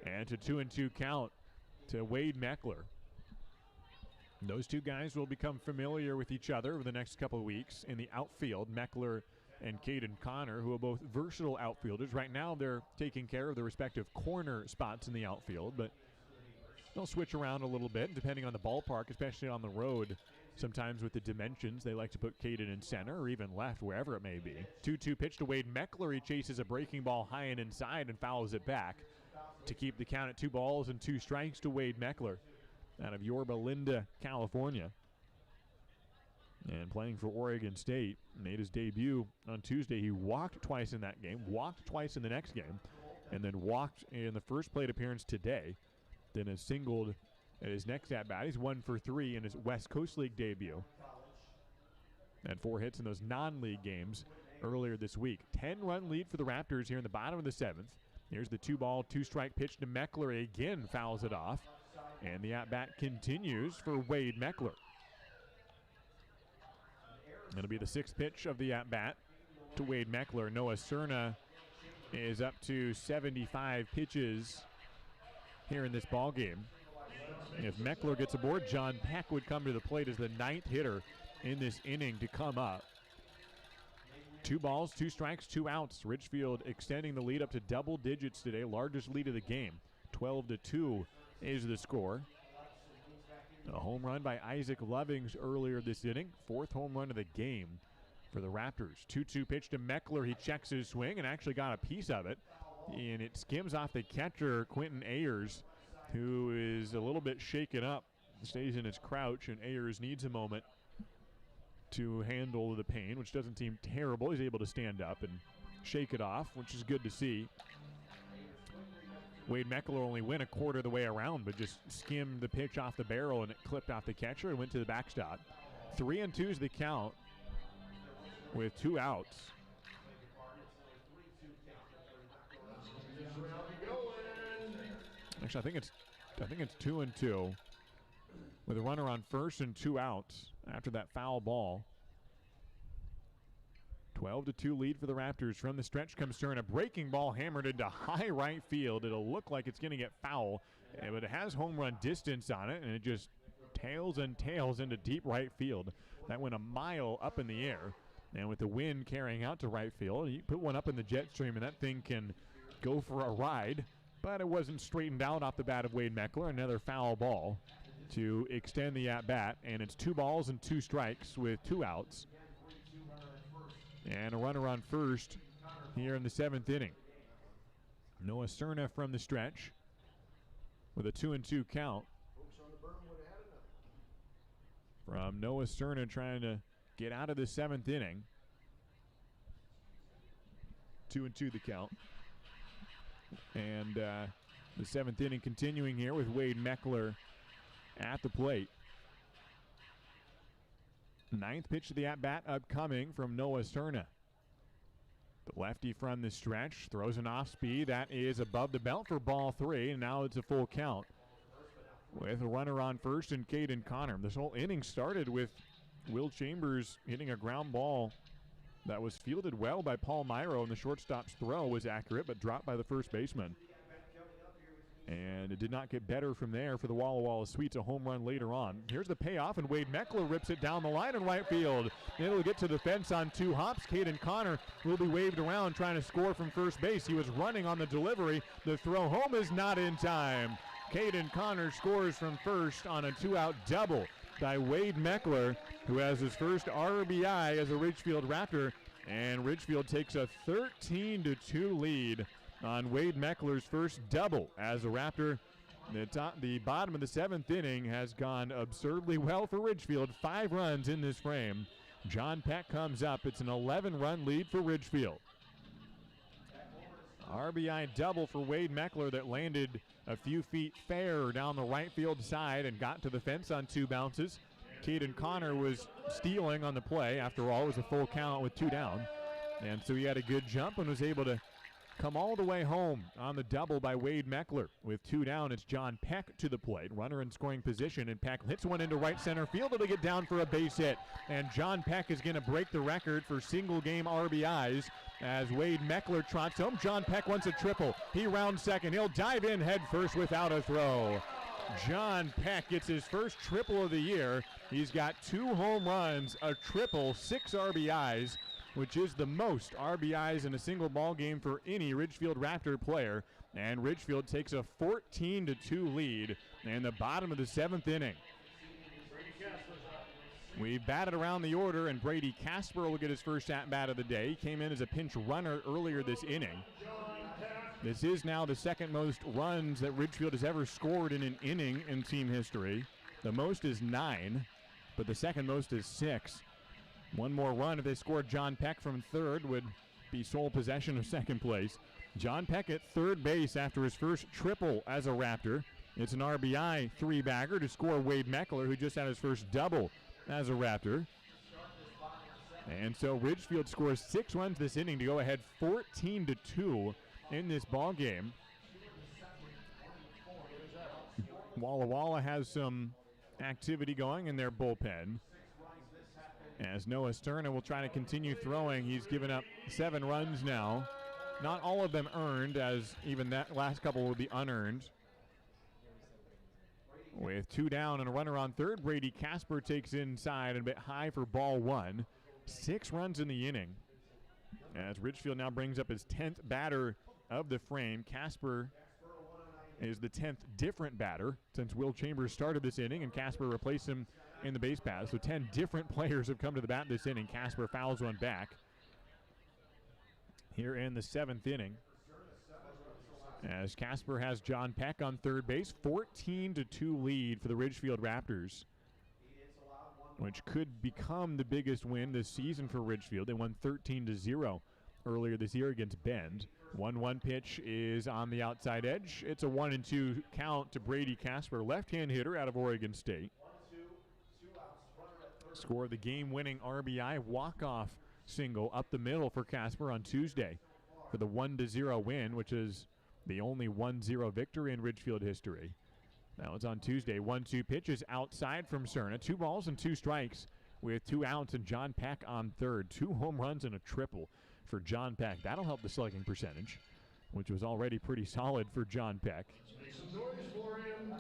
D: And it's a 2-2 count to Wade Meckler. Those 2 guys will become familiar with each other over the next couple of weeks in the outfield. Meckler and Caden Connor, who are both versatile outfielders. Right now they're taking care of their respective corner spots in the outfield, but they'll switch around a little bit depending on the ballpark, especially on the road. Sometimes with the dimensions, they like to put Caden in center or even left, wherever it may be. 2-2 pitch to Wade Meckler. He chases a breaking ball high and inside and fouls it back to keep the count at 2 balls and 2 strikes to Wade Meckler out of Yorba Linda, California. and playing for Oregon State. Made his debut on Tuesday. He walked twice in that game, walked twice in the next game, and then walked in the first plate appearance today. Then has singled at his next at-bat. He's 1 for 3 in his West Coast League debut. Had 4 hits in those non-league games earlier this week. 10-run lead for the Raptors here in the bottom of the 7th. Here's the 2-ball, 2-strike pitch to Meckler. Again fouls it off. And the at-bat continues for Wade Meckler. It'll be the 6th pitch of the at-bat to Wade Meckler. Noah Cerna is up to 75 pitches here in this ball game. If Meckler gets aboard, John Peck would come to the plate as the 9th hitter in this inning to come up. 2 balls, 2 strikes, 2 outs. Ridgefield extending the lead up to double digits today. Largest lead of the game. 12-2 is the score. A home run by Isaac Lovings earlier this inning. 4th home run of the game for the Raptors. 2-2 pitch to Meckler. He checks his swing and actually got a piece of it. And it skims off the catcher, Quentin Ayers, who is a little bit shaken up. Stays in his crouch, and Ayers needs a moment to handle the pain, which doesn't seem terrible. He's able to stand up and shake it off, which is good to see. Wade Meckler only went a quarter of the way around, but just skimmed the pitch off the barrel, and it clipped off the catcher and went to the backstop. 3-2 is the count with 2 outs. Actually, I think it's 2-2 with a runner on first and 2 outs after that foul ball. 12-2 lead for the Raptors. From the stretch comes Stern. A breaking ball hammered into high right field. It'll look like it's going to get foul, but it has home run distance on it, and it just tails and tails into deep right field. That went a mile up in the air, and with the wind carrying out to right field, you put one up in the jet stream, and that thing can go for a ride, but it wasn't straightened out off the bat of Wade Meckler. Another foul ball to extend the at-bat, and it's 2 balls and 2 strikes with 2 outs. And a runner on first here in the 7th inning. Noah Cerna from the stretch with a 2-2 count. From Noah Cerna trying to get out of the 7th inning. 2-2 the count. And the 7th inning continuing here with Wade Meckler at the plate. 9th pitch of the at-bat upcoming from Noah Cerna. The lefty from the stretch throws an off-speed. That is above the belt for ball 3, and now it's a full count with a runner on first and Caden Connor. This whole inning started with Will Chambers hitting a ground ball that was fielded well by Paul Myro, and the shortstop's throw was accurate but dropped by the first baseman. And it did not get better from there for the Walla Walla Sweets, a home run later on. Here's the payoff, and Wade Meckler rips it down the line in right field. It'll get to the fence on 2 hops. Caden Connor will be waved around trying to score from first base. He was running on the delivery. The throw home is not in time. Caden Connor scores from first on a 2-out double by Wade Meckler, who has his first RBI as a Ridgefield Raptor. And Ridgefield takes a 13-2 lead on Wade Meckler's first double as a Raptor. The bottom of the 7th inning has gone absurdly well for Ridgefield. 5 runs in this frame. John Peck comes up. It's an 11-run lead for Ridgefield. RBI double for Wade Meckler that landed a few feet fair down the right field side and got to the fence on 2 bounces. Caden Connor was stealing on the play. After all, it was a full count with 2 down. And so he had a good jump and was able to come all the way home on the double by Wade Meckler. With 2 down, it's John Peck to the plate. Runner in scoring position, and Peck hits one into right center field. It'll get down for a base hit. And John Peck is going to break the record for single-game RBIs as Wade Meckler trots home. John Peck wants a triple. He rounds second. He'll dive in head first without a throw. John Peck gets his first triple of the year. He's got 2 home runs, a triple, 6 RBIs, which is the most RBIs in a single ball game for any Ridgefield Raptor player. And Ridgefield takes a 14-2 lead in the bottom of the 7th inning. We've batted around the order, and Brady Casper will get his first at-bat of the day. He came in as a pinch runner earlier this inning. This is now the 2nd most runs that Ridgefield has ever scored in an inning in team history. The most is 9, but the 2nd most is 6. One more run if they scored John Peck from third would be sole possession of second place. John Peck at third base after his first triple as a Raptor. It's an RBI three-bagger to score Wade Meckler, who just had his first double as a Raptor. And so Ridgefield scores 6 runs this inning to go ahead 14-2 in this ball game. Walla Walla has some activity going in their bullpen, as Noah Sterna will try to continue throwing. He's given up 7 runs now. Not all of them earned, as even that last couple will be unearned. With 2 down and a runner on third, Brady Casper takes inside and a bit high for ball 1. 6 runs in the inning, as Ridgefield now brings up his 10th batter of the frame. Casper is the 10th different batter since Will Chambers started this inning, and Casper replaced him in the base path. So 10 different players have come to the bat this inning. Casper fouls one back here in the 7th inning, as Casper has John Peck on third base. 14-2 lead for the Ridgefield Raptors, which could become the biggest win this season for Ridgefield. They won 13-0 earlier this year against Bend. 1-1 pitch is on the outside edge. It's a 1-2 count to Brady Casper, left-hand hitter out of Oregon State. Scored the game-winning RBI walk-off single up the middle for Casper on Tuesday for the 1-0 win, which is the only 1-0 victory in Ridgefield history. That was on Tuesday. 1-2 pitch is outside from Cerna. 2 balls and 2 strikes with 2 outs, and John Peck on third. 2 home runs and a triple for John Peck. That'll help the slugging percentage, which was already pretty solid for John Peck.
A: Make some noise for him.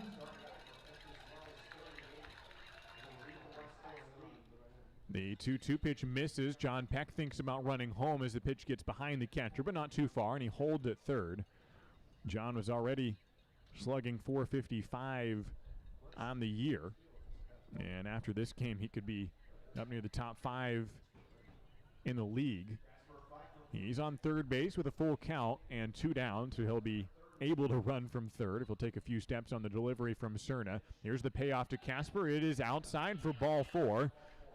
D: The 2-2 pitch misses. John Peck thinks about running home as the pitch gets behind the catcher, but not too far, and he holds at third. John was already slugging .455 on the year, and after this game he could be up near the top 5 in the league. He's on third base with a full count and 2 down, so he'll be able to run from third if he'll take a few steps on the delivery from Cerna. Here's the payoff to Casper. It is outside for ball 4,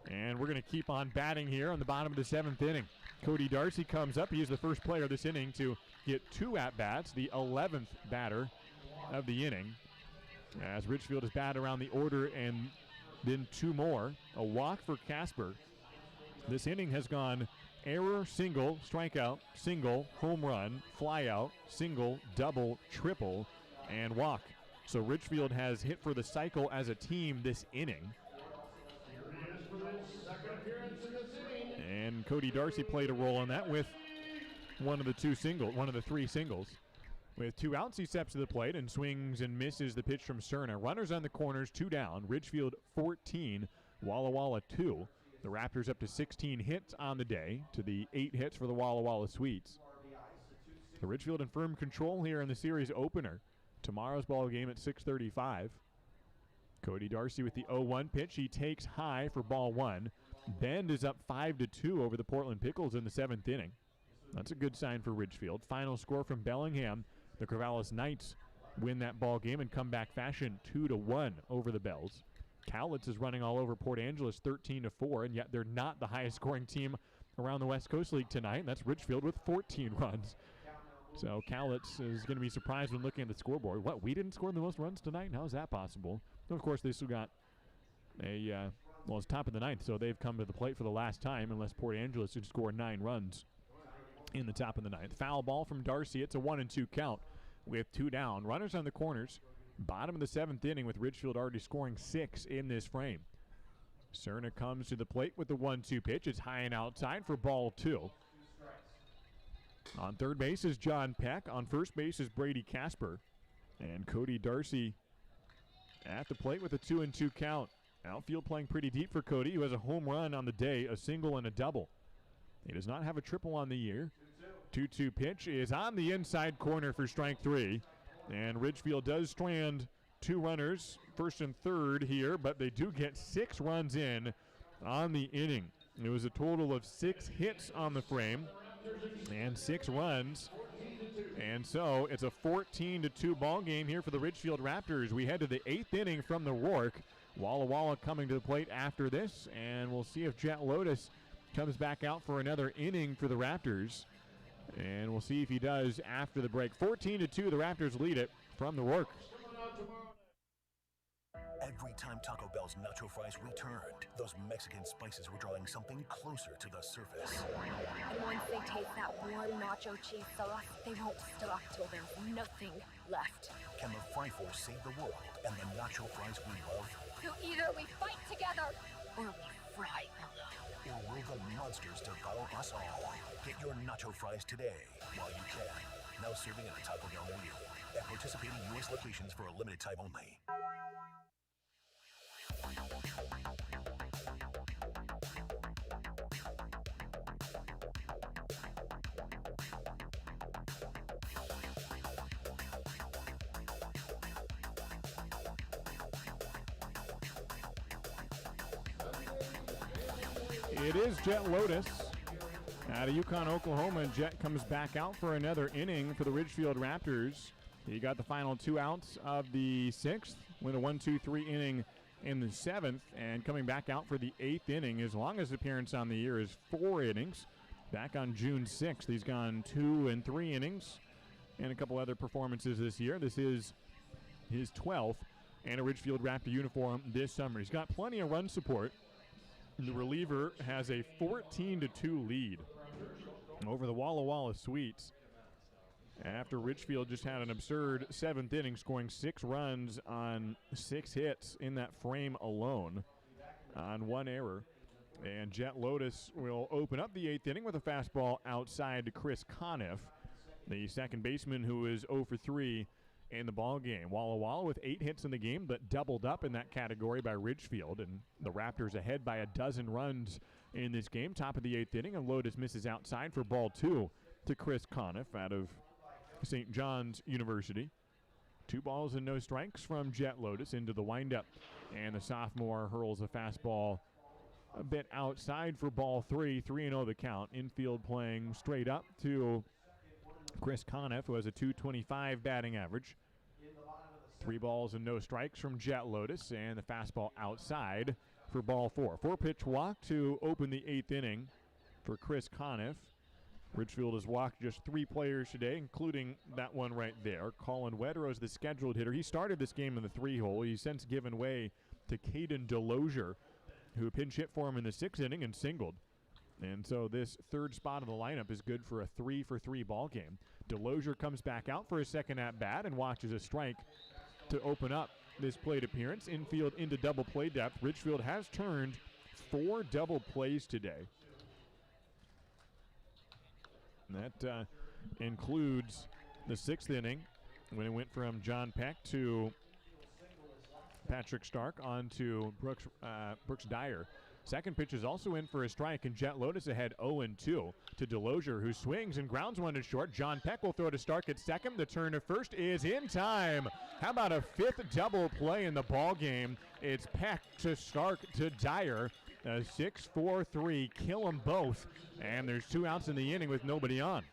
D: and we're going to keep on batting here on the bottom of the 7th inning. Cody Darcy comes up. He is the first player this inning to get 2 at-bats, the 11th batter of the inning, as Ridgefield is batted around the order, and then 2 more. A walk for Casper. This inning has gone error, single, strikeout, single, home run, flyout, single, double, triple, and walk. So Ridgefield has hit for the cycle as a team this inning. And Cody Darcy played a role in that with one of the 3 singles. With 2 outs, he steps to the plate and swings and misses the pitch from Cerna. Runners on the corners, 2 down. Ridgefield 14, Walla Walla 2. The Raptors up to 16 hits on the day to the 8 hits for the Walla Walla Sweets. The Ridgefield in firm control here in the series opener. Tomorrow's ball game at 6:35. Cody Darcy with the 0-1 pitch. He takes high for ball 1. Bend is up 5-2 over the Portland Pickles in the 7th inning. That's a good sign for Ridgefield. Final score from Bellingham. The Corvallis Knights win that ball game in comeback fashion, 2-1 over the Bells. Cowlitz is running all over Port Angeles, 13-4, and yet they're not the highest scoring team around the West Coast League tonight, and that's Ridgefield with 14 runs. So Cowlitz is going to be surprised when looking at the scoreboard. What, we didn't score the most runs tonight? How is that possible? And of course, they still got it's top of the 9th, so they've come to the plate for the last time, unless Port Angeles would score 9 runs in the top of the 9th. Foul ball from Darcy. It's a 1-2 count with 2 down. Runners on the corners. Bottom of the 7th inning with Ridgefield already scoring 6 in this frame. Cerna comes to the plate with the 1-2 pitch. It's high and outside for ball 2. On third base is John Peck. On first base is Brady Casper. And Cody Darcy at the plate with a 2-2 count. Outfield playing pretty deep for Cody, who has a home run on the day, a single and a double. He does not have a triple on the year. 2-2 pitch is on the inside corner for strike 3. And Ridgefield does strand 2 runners, first and third here, but they do get 6 runs in on the inning. It was a total of 6 hits on the frame and 6 runs. And so it's a 14-2 ball game here for the Ridgefield Raptors. We head to the 8th inning from the Rourke. Walla Walla coming to the plate after this, and we'll see if Jet Lotus comes back out for another inning for the Raptors. And we'll see if he does after the break. 14-2, the Raptors lead it from the Rourke.
H: Every time Taco Bell's nacho fries returned, those Mexican spices were drawing something closer to the surface.
L: And once they taste that warm nacho cheese sauce, they won't stop till there's nothing left.
H: Can the Fry Force save the world and the nacho fries we love?
L: So either we fight together, or we fry alone.
H: Or will the monsters devour us all? Get your nacho fries today while you can. Now serving at a Taco Bell near you. At participating U.S. locations for a limited time only.
D: It is Jet Lotus out of Yukon, Oklahoma, and Jet comes back out for another inning for the Ridgefield Raptors. He got the final 2 outs of the 6th with a 1-2-3 inning in the 7th, and coming back out for the 8th inning. His longest appearance on the year is 4 innings. Back on June 6th, he's gone 2 and 3 innings and a couple other performances this year. This is his 12th and a Ridgefield Raptor uniform this summer. He's got plenty of run support. The reliever has a 14-2 lead over the Walla Walla Sweets after Ridgefield just had an absurd 7th inning, scoring 6 runs on 6 hits in that frame alone on 1 error. And Jet Lotus will open up the 8th inning with a fastball outside to Chris Conniff, the second baseman who is 0 for 3 in the ball game. Walla Walla with 8 hits in the game, but doubled up in that category by Ridgefield, and the Raptors ahead by 12 runs in this game. Top of the 8th inning, and Lotus misses outside for ball 2 to Chris Conniff out of St. John's University. 2 balls and no strikes from Jet Lotus into the windup, and the sophomore hurls a fastball a bit outside for ball 3. 3-0 the count. Infield playing straight up to Chris Conniff, who has a .225 batting average. 3 balls and no strikes from Jet Lotus, and the fastball outside for ball 4. 4-pitch walk to open the 8th inning for Chris Conniff. Ridgefield has walked just 3 players today, including that one right there. Colin Wetterow is the scheduled hitter. He started this game in the 3-hole. He's since given way to Caden Delosier, who pinch hit for him in the 6th inning and singled. And so this 3rd spot of the lineup is good for a 3-for-3 ball game. Delosier comes back out for his second at-bat and watches a strike to open up this plate appearance. Infield into double play depth. Ridgefield has turned 4 double plays today. And that includes the 6th inning when it went from John Peck to Patrick Stark on to Brooks Dyer. Second pitch is also in for a strike, and Jet Lotus ahead 0-2 to Delosier, who swings and grounds one to short. John Peck will throw to Stark at second. The turn to first is in time. How about a 5th double play in the ball game? It's Peck to Stark to Dyer. A 6-4-3, kill them both. And there's 2 outs in the inning with nobody on.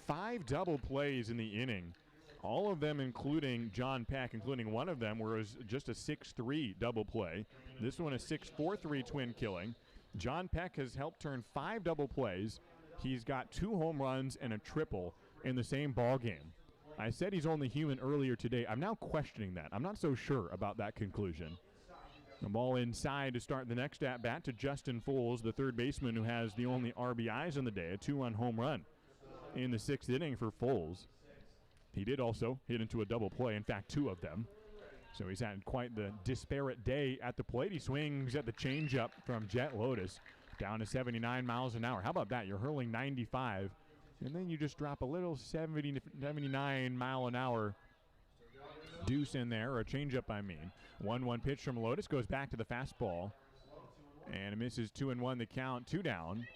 D: 5 double plays in the inning. All of them, including John Peck, including one of them, was just a 6-3 double play. This one a 6-4-3 twin killing. John Peck has helped turn 5 double plays. He's got 2 home runs and a triple in the same ball game. I said he's only human earlier today. I'm now questioning that. I'm not so sure about that conclusion. The ball inside to start the next at-bat to Justin Foles, the third baseman who has the only RBIs in the day, a 2-run home run in the 6th inning for Foles. He did also hit into a double play, in fact, 2 of them. So he's had quite the disparate day at the plate. He swings at the changeup from Jet Lotus down to 79 miles an hour. How about that? You're hurling 95, and then you just drop a little 79 mile an hour deuce in there, or a changeup, I mean. 1-1 pitch from Lotus goes back to the fastball, and it misses 2-1 the count, 2 down,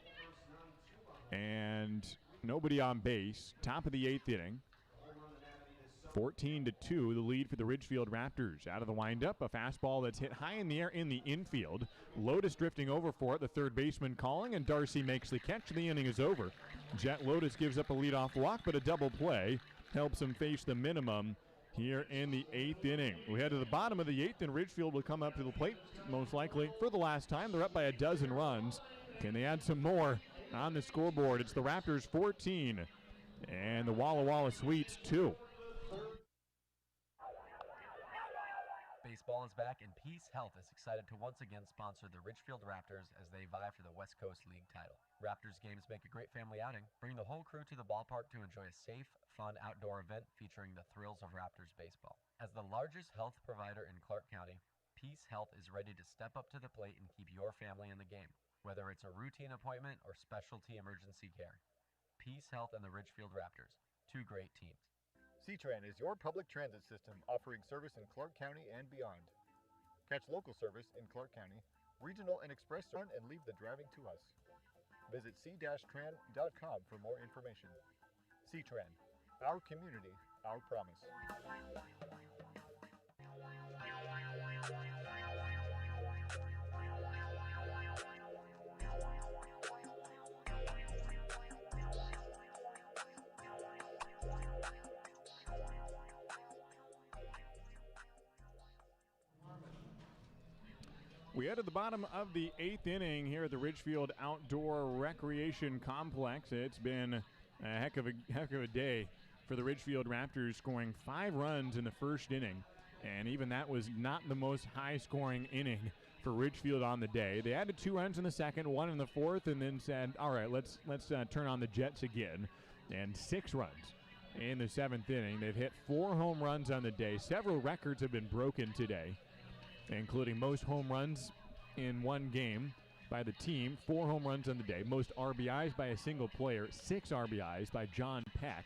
D: and nobody on base. Top of the 8th inning. 14-2, the lead for the Ridgefield Raptors. Out of the windup, a fastball that's hit high in the air in the infield. Lotus drifting over for it, the third baseman calling, and Darcy makes the catch. The inning is over. Jet Lotus gives up a leadoff walk, but a double play helps him face the minimum here in the 8th inning. We head to the bottom of the 8th, and Ridgefield will come up to the plate, most likely for the last time. They're up by a dozen runs. Can they add some more on the scoreboard? It's the Raptors 14 and the Walla Walla Sweets 2.
E: Baseball is back, and Peace Health is excited to once again sponsor the Ridgefield Raptors as they vie for the West Coast League title. Raptors games make a great family outing. Bring the whole crew to the ballpark to enjoy a safe, fun outdoor event featuring the thrills of Raptors baseball. As the largest health provider in Clark County, Peace Health is ready to step up to the plate and keep your family in the game, whether it's a routine appointment or specialty emergency care. Peace Health and the Ridgefield Raptors, two great teams.
M: C-Tran is your public transit system offering service in Clark County and beyond. Catch local service in Clark County, regional and express run, and leave the driving to us. Visit c-tran.com for more information. C-Tran, our community, our promise.
D: We head to the bottom of the 8th inning here at the Ridgefield Outdoor Recreation Complex. It's been a heck of a day for the Ridgefield Raptors, scoring 5 runs in the first inning, and even that was not the most high-scoring inning for Ridgefield on the day. They added 2 runs in the second, 1 in the fourth, and then said, all right, let's turn on the Jets again, and 6 runs in the 7th inning. They've hit 4 home runs on the day. Several records have been broken today, including most home runs in one game by the team, 4 home runs on the day, most RBIs by a single player, 6 RBIs by John Peck.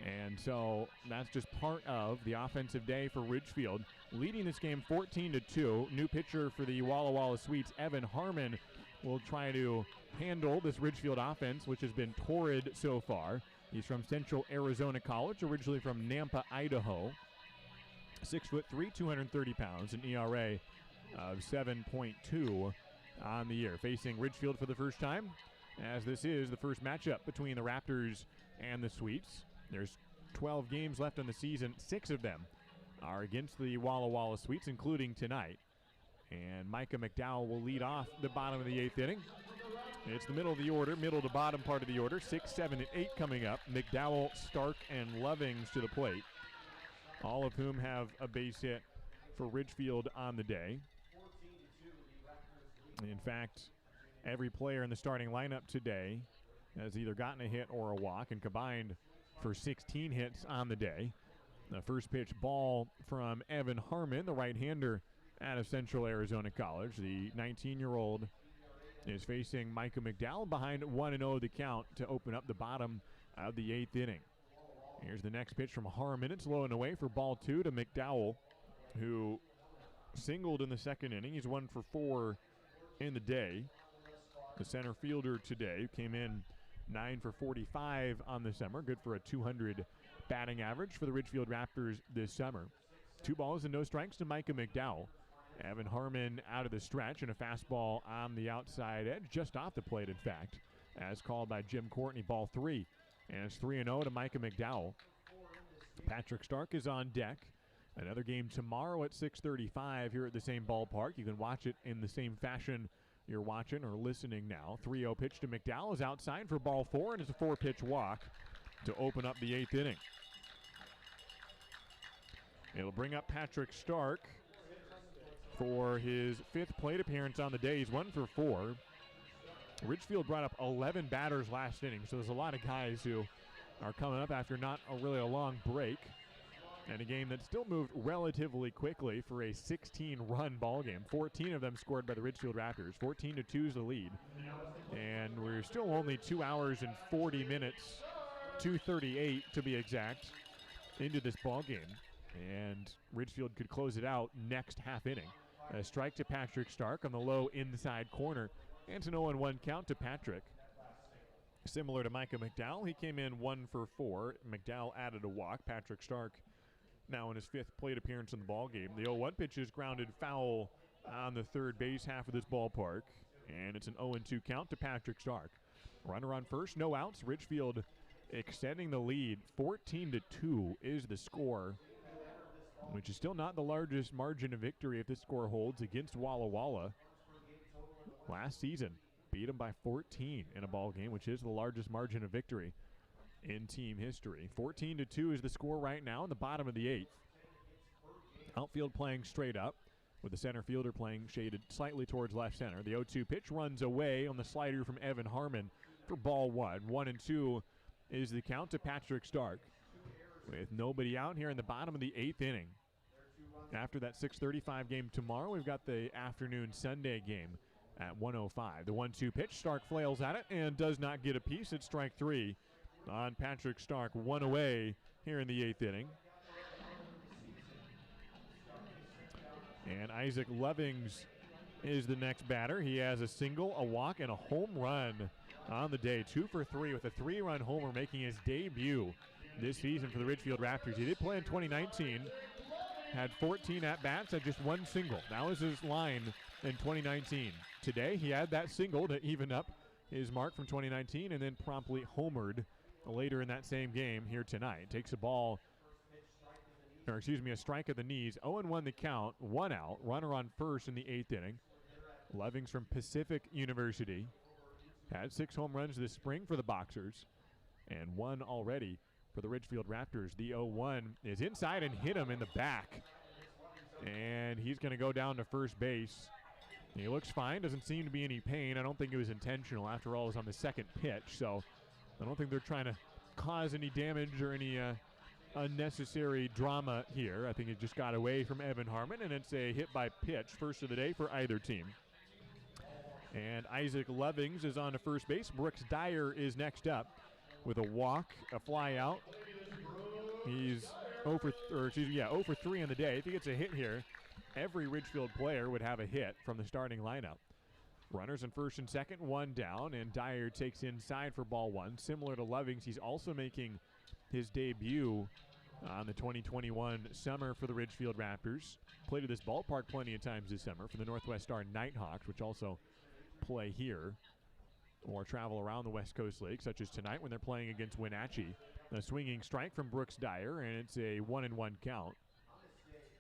D: And so that's just part of the offensive day for Ridgefield, leading this game 14-2. New pitcher for the Walla Walla Sweets, Evan Harmon, will try to handle this Ridgefield offense, which has been torrid so far. He's from Central Arizona College, originally from Nampa, Idaho. 6'3", 230 pounds, an ERA of 7.2 on the year. Facing Ridgefield for the first time, as this is the first matchup between the Raptors and the Sweets. There's 12 games left in the season. 6 of them are against the Walla Walla Sweets, including tonight. And Micah McDowell will lead off the bottom of the 8th inning. It's the middle of the order, middle to bottom part of the order. 6, 7, and 8 coming up. McDowell, Stark, and Lovings to the plate, all of whom have a base hit for Ridgefield on the day. In fact, every player in the starting lineup today has either gotten a hit or a walk, and combined for 16 hits on the day. The first pitch ball from Evan Harmon, the right-hander out of Central Arizona College. The 19-year-old is facing Micah McDowell behind 1-0 the count to open up the bottom of the 8th inning. Here's the next pitch from Harmon. It's low and away for ball 2 to McDowell, who singled in the second inning. He's 1 for 4 in the day. The center fielder today came in 9 for 45 on the summer. Good for a 200 batting average for the Ridgefield Raptors this summer. 2 balls and no strikes to Micah McDowell. Evan Harmon out of the stretch, and a fastball on the outside edge, just off the plate, in fact, as called by Jim Courtney. Ball 3. And it's 3-0 to Micah McDowell. Patrick Stark is on deck. Another game tomorrow at 6:35 here at the same ballpark. You can watch it in the same fashion you're watching or listening now. 3-0 pitch to McDowell is outside for ball 4, and it's a 4-pitch walk to open up the 8th inning. It'll bring up Patrick Stark for his 5th plate appearance on the day. He's 1 for 4. Ridgefield brought up 11 batters last inning, so there's a lot of guys who are coming up after not really a long break. And a game that still moved relatively quickly for a 16-run ball game. 14 of them scored by the Ridgefield Raptors. 14-2 is the lead. And we're still only 2 hours and 40 minutes, 2:38 to be exact, into this ball game. And Ridgefield could close it out next half inning. A strike to Patrick Stark on the low inside corner. And it's an 0-1 count to Patrick. Similar to Micah McDowell, he came in 1 for 4. McDowell added a walk. Patrick Stark now in his 5th plate appearance in the ball game. The 0-1 pitch is grounded foul on the third base half of this ballpark, and it's an 0-2 count to Patrick Stark. Runner on first, no outs. Ridgefield extending the lead. 14-2 is the score, which is still not the largest margin of victory if this score holds against Walla Walla. Last season, beat them by 14 in a ball game, which is the largest margin of victory in team history. 14-2 is the score right now in the bottom of the 8th. Outfield playing straight up, with the center fielder playing shaded slightly towards left center. The 0-2 pitch runs away on the slider from Evan Harmon for ball 1. 1-2 is the count to Patrick Stark, with nobody out here in the bottom of the 8th inning. After that 6:35 game tomorrow, we've got the afternoon Sunday game at 1:05. The 1-2 pitch, Stark flails at it and does not get a piece. It's strike 3 on Patrick Stark. 1 away here in the 8th inning. And Isaac Lovings is the next batter. He has a single, a walk, and a home run on the day. 2 for 3 with a 3-run homer, making his debut this season for the Ridgefield Raptors. He did play in 2019, had 14 at-bats, had just 1 single. That was his line in 2019. Today, he had that single to even up his mark from 2019 and then promptly homered later in that same game here tonight. Takes a strike at the knees. 0-1 the count, 1 out. Runner on first in the 8th inning. Lovings from Pacific University had 6 home runs this spring for the Boxers and 1 already for the Ridgefield Raptors. The 0-1 is inside and hit him in the back. And he's going to go down to first base. He looks fine, doesn't seem to be any pain. I don't think it was intentional. After all, it was on the second pitch, so I don't think they're trying to cause any damage or any unnecessary drama here. I think it just got away from Evan Harmon, and it's a hit by pitch, first of the day for either team. And Isaac Lovings is on to first base. Brooks Dyer is next up with a walk, a fly out. He's 0 for 3 on the day. If he gets a hit here, every Ridgefield player would have a hit from the starting lineup. Runners in first and second, 1 down, and Dyer takes inside for ball 1. Similar to Lovings, he's also making his debut on the 2021 summer for the Ridgefield Raptors. Played at this ballpark plenty of times this summer for the Northwest Star Nighthawks, which also play here or travel around the West Coast League, such as tonight when they're playing against Wenatchee. A swinging strike from Brooks Dyer, and it's a 1-1 count.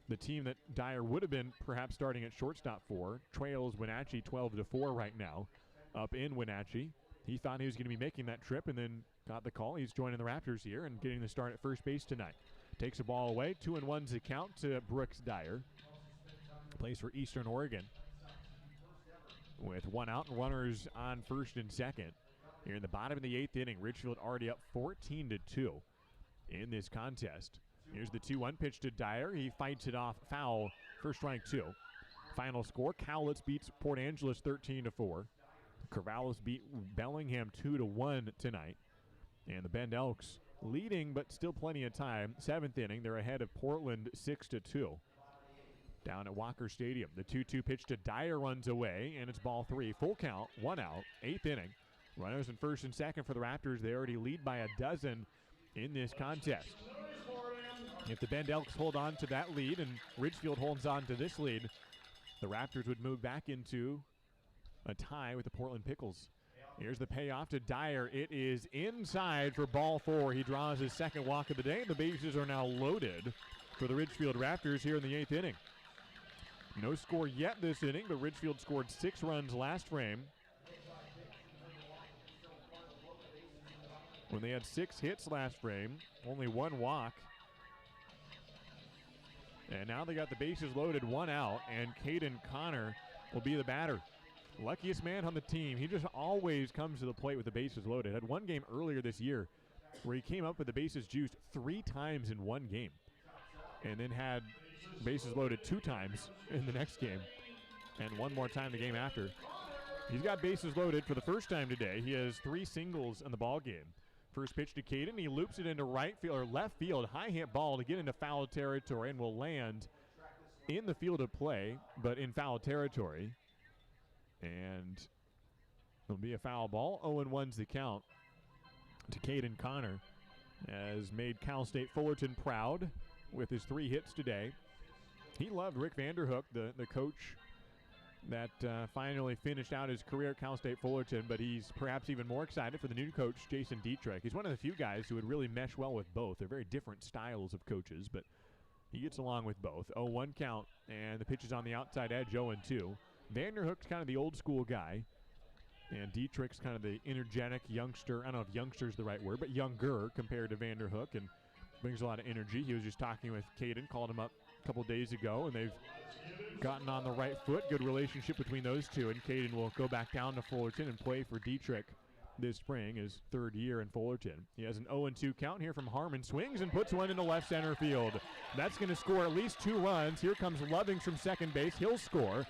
D: The team that Dyer would have been perhaps starting at shortstop for trails Wenatchee 12-4 right now up in Wenatchee. He thought he was going to be making that trip and then got the call. He's joining the Raptors here and getting the start at first base tonight. Takes the ball away. 2-1's the count to Brooks Dyer. Plays for Eastern Oregon with 1 out and runners on first and second. Here in the bottom of the 8th inning, Ridgefield already up 14-2 in this contest. Here's the 2-1 pitch to Dyer. He fights it off foul for strike 2. Final score, Cowlitz beats Port Angeles 13-4. Corvallis beat Bellingham 2-1 tonight. And the Bend Elks leading, but still plenty of time. 7th inning, they're ahead of Portland 6-2. Down at Walker Stadium, the 2-2 pitch to Dyer runs away, and it's ball 3. Full count, 1 out, 8th inning. Runners in first and second for the Raptors. They already lead by a dozen in this contest. If the Bend Elks hold on to that lead and Ridgefield holds on to this lead, the Raptors would move back into a tie with the Portland Pickles. Here's the payoff to Dyer. It is inside for ball 4. He draws his second walk of the day. The bases are now loaded for the Ridgefield Raptors here in the 8th inning. No score yet this inning, but Ridgefield scored 6 runs last frame when they had 6 hits last frame, only 1 walk. And now they got the bases loaded, 1 out, and Caden Connor will be the batter. Luckiest man on the team. He just always comes to the plate with the bases loaded. Had 1 game earlier this year where he came up with the bases juiced 3 times in 1 game, and then had bases loaded 2 times in the next game, and 1 more time the game after. He's got bases loaded for the first time today. He has 3 singles in the ball game. First pitch to Caden. He loops it into right field or left field. High hit ball to get into foul territory and will land in the field of play, but in foul territory. And it'll be a foul ball. 0-1's the count to Caden Connor. Has made Cal State Fullerton proud with his 3 hits today. He loved Rick Vanderhook, the coach that finally finished out his career at Cal State Fullerton, but he's perhaps even more excited for the new coach, Jason Dietrich. He's one of the few guys who would really mesh well with both. They're very different styles of coaches, but he gets along with both. 0-1 count, and the pitch is on the outside edge, 0-2. Vanderhook's kind of the old school guy, and Dietrich's kind of the energetic youngster. I don't know if youngster's the right word, but younger compared to Vanderhook, and brings a lot of energy. He was just talking with Caden, called him up a couple days ago, and they've gotten on the right foot. Good relationship between those two, and Caden will go back down to Fullerton and play for Dietrich this spring, his third year in Fullerton. He has an 0-2 count here from Harmon. Swings and puts one into left center field. That's going to score at least 2 runs. Here comes Lovings from second base. He'll score.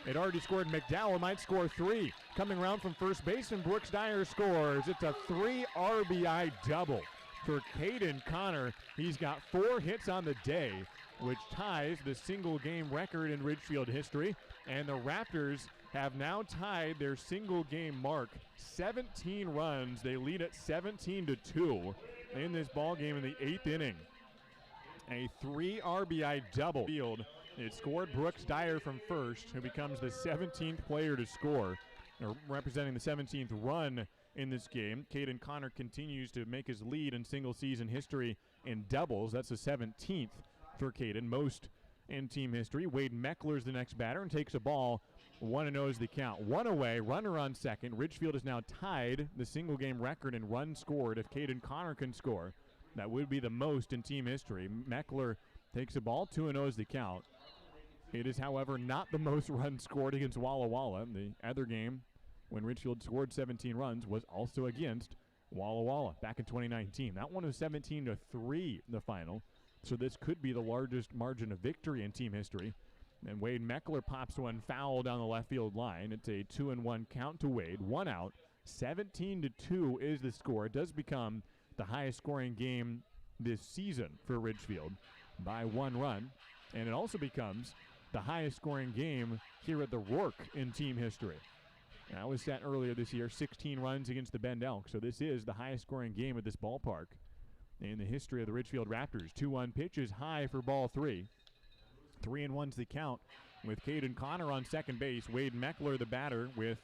D: It already scored. McDowell might score 3. Coming around from first base, and Brooks Dyer scores. It's a 3 RBI double for Caden Connor. He's got 4 hits on the day, which ties the single game record in Ridgefield history. And the Raptors have now tied their single game mark. 17 runs. They lead at 17-2 in this ball game in the 8th inning. A 3 RBI double field. It scored Brooks Dyer from first, who becomes the 17th player to score, or representing the 17th run in this game. Caden Connor continues to make his lead in single season history in doubles. That's the 17th for Caden, most in team history. Wade Meckler's the next batter and takes a ball. 1-0 is the count. 1 away, runner on second. Ridgefield has now tied the single game record in runs scored. If Caden Connor can score, that would be the most in team history. Meckler takes a ball. 2-0 is the count. It is, however, not the most runs scored against Walla Walla. The other game, when Ridgefield scored 17 runs, was also against Walla Walla back in 2019. That one was 17-3 the final. So this could be the largest margin of victory in team history. And Wade Meckler pops one foul down the left field line. It's a 2-1 count to Wade. 1 out. 17-2 is the score. It does become the highest scoring game this season for Ridgefield by 1 run. And it also becomes the highest scoring game here at the Rourke in team history. That was set earlier this year, 16 runs against the Bend Elk. So this is the highest scoring game at this ballpark in the history of the Ridgefield Raptors. 2-1 pitch is high for ball 3. 3-1's the count with Caden Connor on second base. Wade Meckler, the batter, with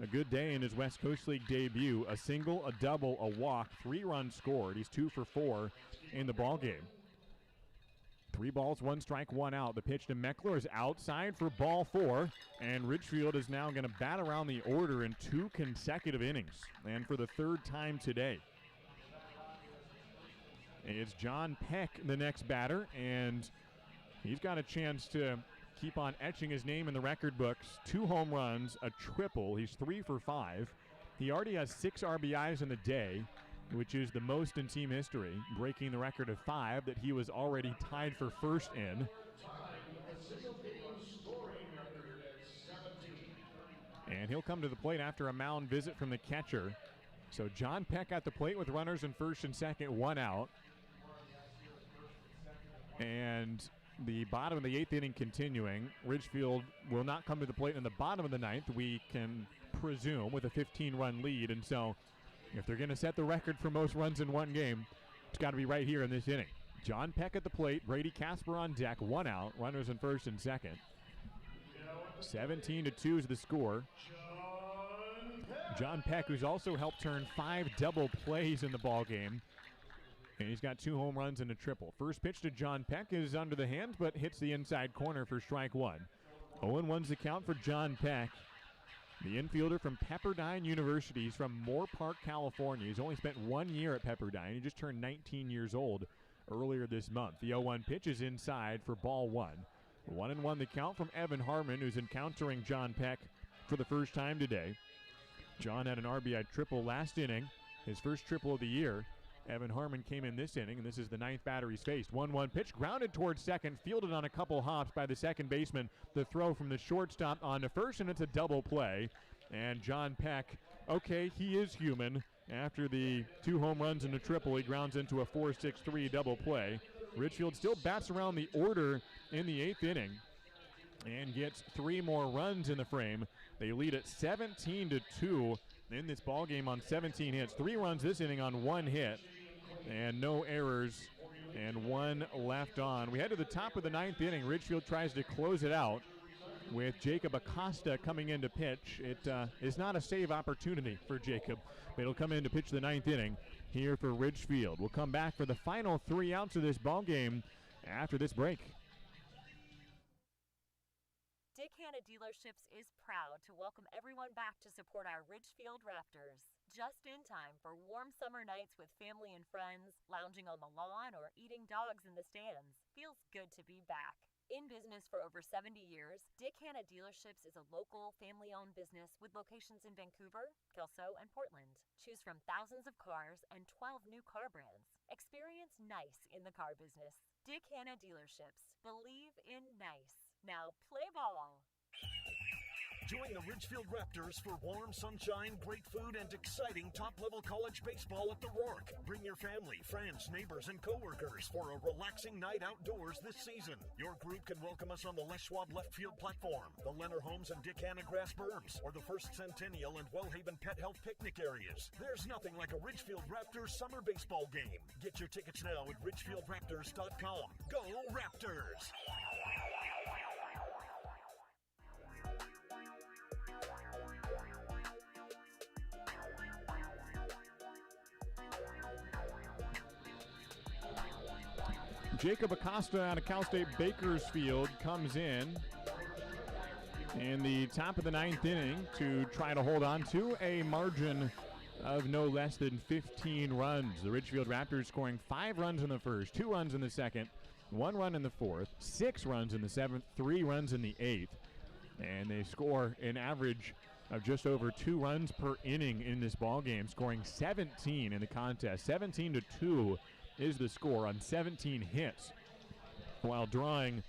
D: a good day in his West Coast League debut. A single, a double, a walk, 3 runs scored. He's 2 for 4 in the ball game. 3 balls, 1 strike, 1 out. The pitch to Meckler is outside for ball 4, and Ridgefield is now going to bat around the order in 2 consecutive innings, and for the 3rd time today. It's John Peck, the next batter, and he's got a chance to keep on etching his name in the record books. 2 home runs, a triple. He's 3 for 5. He already has 6 RBIs in the day, which is the most in team history, breaking the record of 5 that he was already tied for first in. And he'll come to the plate after a mound visit from the catcher. So John Peck at the plate with runners in first and second, 1 out. And the bottom of the 8th inning continuing. Ridgefield will not come to the plate in the bottom of the 9th, we can presume, with a 15-run lead. And so if they're going to set the record for most runs in one game, it's got to be right here in this inning. John Peck at the plate, Brady Casper on deck, 1 out, runners in first and second. 17-2 is the score. John Peck, who's also helped turn 5 double plays in the ball game, and he's got 2 home runs and a triple. First pitch to John Peck is under the hands, but hits the inside corner for strike 1. 0-1's the count for John Peck. The infielder from Pepperdine University. He's from Moore Park, California. He's only spent 1 year at Pepperdine. He just turned 19 years old earlier this month. The 0-1 pitch is inside for ball 1. 1-1 the count from Evan Harmon, who's encountering John Peck for the first time today. John had an RBI triple last inning, his first triple of the year. Evan Harmon came in this inning, and this is the 9th batter he's faced. 1-1 pitch, grounded towards second, fielded on a couple hops by the second baseman. The throw from the shortstop on to first, and it's a double play. And John Peck, okay, he is human. After the 2 home runs and a triple, he grounds into a 4-6-3 double play. Ridgefield still bats around the order in the 8th inning and gets 3 more runs in the frame. They lead at 17-2 in this ball game on 17 hits. 3 runs this inning on 1 hit, and no errors, and 1 left on. We head to the top of the 9th inning. Ridgefield tries to close it out, with Jacob Acosta coming in to pitch. It is not a save opportunity for Jacob, but he'll come in to pitch the 9th inning here for Ridgefield. We'll come back for the final 3 outs of this ball game after this break.
G: Dick Hanna Dealerships is proud to welcome everyone back to support our Ridgefield Raptors. Just in time for warm summer nights with family and friends, lounging on the lawn, or eating dogs in the stands. Feels good to be back. In business for over 70 years, Dick Hanna Dealerships is a local, family-owned business with locations in Vancouver, Kelso, and Portland. Choose from thousands of cars and 12 new car brands. Experience nice in the car business. Dick Hanna Dealerships. Believe in nice. Now play ball.
F: Join the Ridgefield Raptors for warm sunshine, great food, and exciting top-level college baseball at the Rourke. Bring your family, friends, neighbors, and coworkers for a relaxing night outdoors this season. Your group can welcome us on the Les Schwab left field platform, the Leonard Holmes and Dick Hanna grass berms, or the First Centennial and Wellhaven Pet Health picnic areas. There's nothing like a Ridgefield Raptors summer baseball game. Get your tickets now at ridgefieldraptors.com. Go Raptors!
D: Jacob Acosta out of Cal State Bakersfield comes in the top of the 9th inning to try to hold on to a margin of no less than 15 runs. The Ridgefield Raptors scoring 5 runs in the first, 2 runs in the second, 1 run in the fourth, 6 runs in the seventh, 3 runs in the eighth. And they score an average of just over 2 runs per inning in this ball game, scoring 17 in the contest. 17-2 is the score on 17 hits, while drawing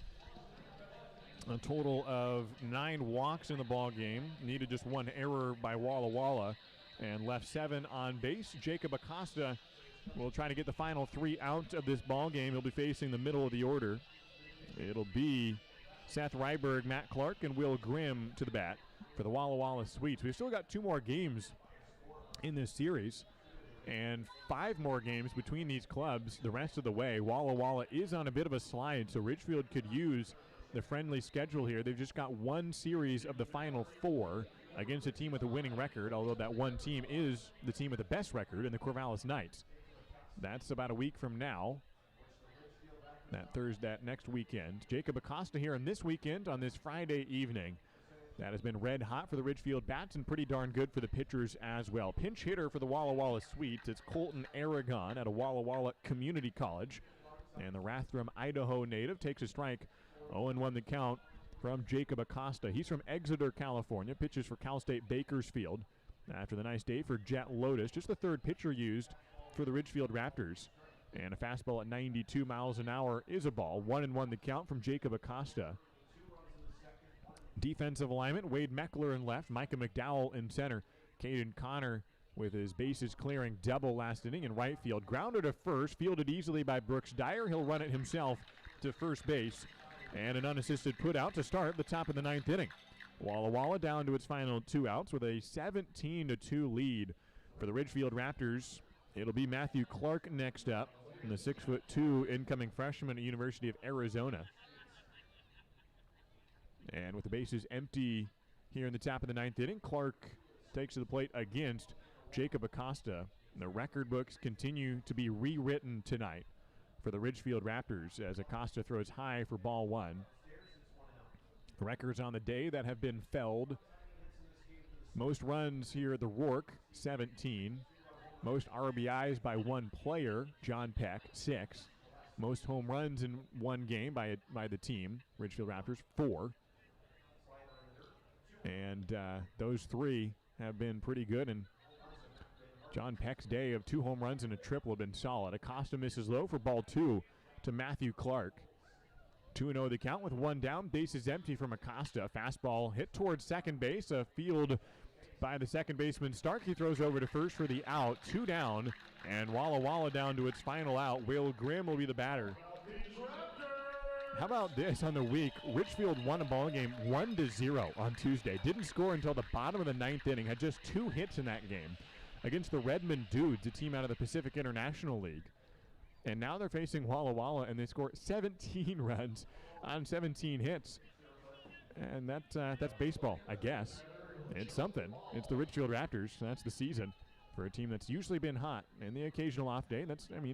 D: a total of 9 walks in the ball game. Needed just 1 error by Walla Walla and left 7 on base. Jacob Acosta will try to get the final 3 out of this ball game. He'll be facing the middle of the order. It'll be Seth Ryberg, Matt Clark, and Will Grimm to the bat for the Walla Walla Sweets. We've still got 2 more games in this series and 5 more games between these clubs the rest of the way. Walla Walla is on a bit of a slide, so Ridgefield could use the friendly schedule here. They've just got 1 series of the final 4 against a team with a winning record, although that one team is the team with the best record in the Corvallis Knights. That's about a week from now, that next weekend. Jacob Acosta here on this weekend on this Friday evening. That has been red hot for the Ridgefield Bats and pretty darn good for the pitchers as well. Pinch hitter for the Walla Walla Sweets, it's Colton Aragon out of Walla Walla Community College. And the Rathdrum, Idaho native takes a strike. 0-1 the count from Jacob Acosta. He's from Exeter, California, pitches for Cal State Bakersfield. After the nice day for Jet Lotus, just the 3rd pitcher used for the Ridgefield Raptors. And a fastball at 92 miles an hour is a ball. 1-1 the count from Jacob Acosta. Defensive alignment, Wade Meckler in left, Micah McDowell in center. Caden Connor with his bases clearing double last inning in right field. Grounded to first, fielded easily by Brooks Dyer. He'll run it himself to first base. And an unassisted put out to start the top of the 9th inning. Walla Walla down to its final 2 outs with a 17-2 lead for the Ridgefield Raptors. It'll be Matthew Clark next up, and the 6'2" incoming freshman at University of Arizona. And with the bases empty here in the top of the 9th inning, Clark takes to the plate against Jacob Acosta. The record books continue to be rewritten tonight for the Ridgefield Raptors as Acosta throws high for ball 1. Records on the day that have been felled. Most runs here at the Rourke, 17. Most RBIs by 1 player, John Peck, 6. Most home runs in 1 game by the team, Ridgefield Raptors, 4. And those 3 have been pretty good. And John Peck's day of 2 home runs and a triple have been solid. Acosta misses low for ball 2 to Matthew Clark. 2-0 the count with 1 down. Bases empty from Acosta. Fastball hit towards second base. A field by the second baseman Stark. He throws over to first for the out. 2 down. And Walla Walla down to its final out. Will Grimm will be the batter. How about this on the week? Ridgefield won a ball game 1-0 on Tuesday. Didn't score until the bottom of the 9th inning. Had just 2 hits in that game against the Redmond Dudes, a team out of the Pacific International League. And now they're facing Walla Walla, and they score 17 runs on 17 hits. And that's baseball, I guess. It's something. It's the Ridgefield Raptors. That's the season for a team that's usually been hot. And the occasional off day,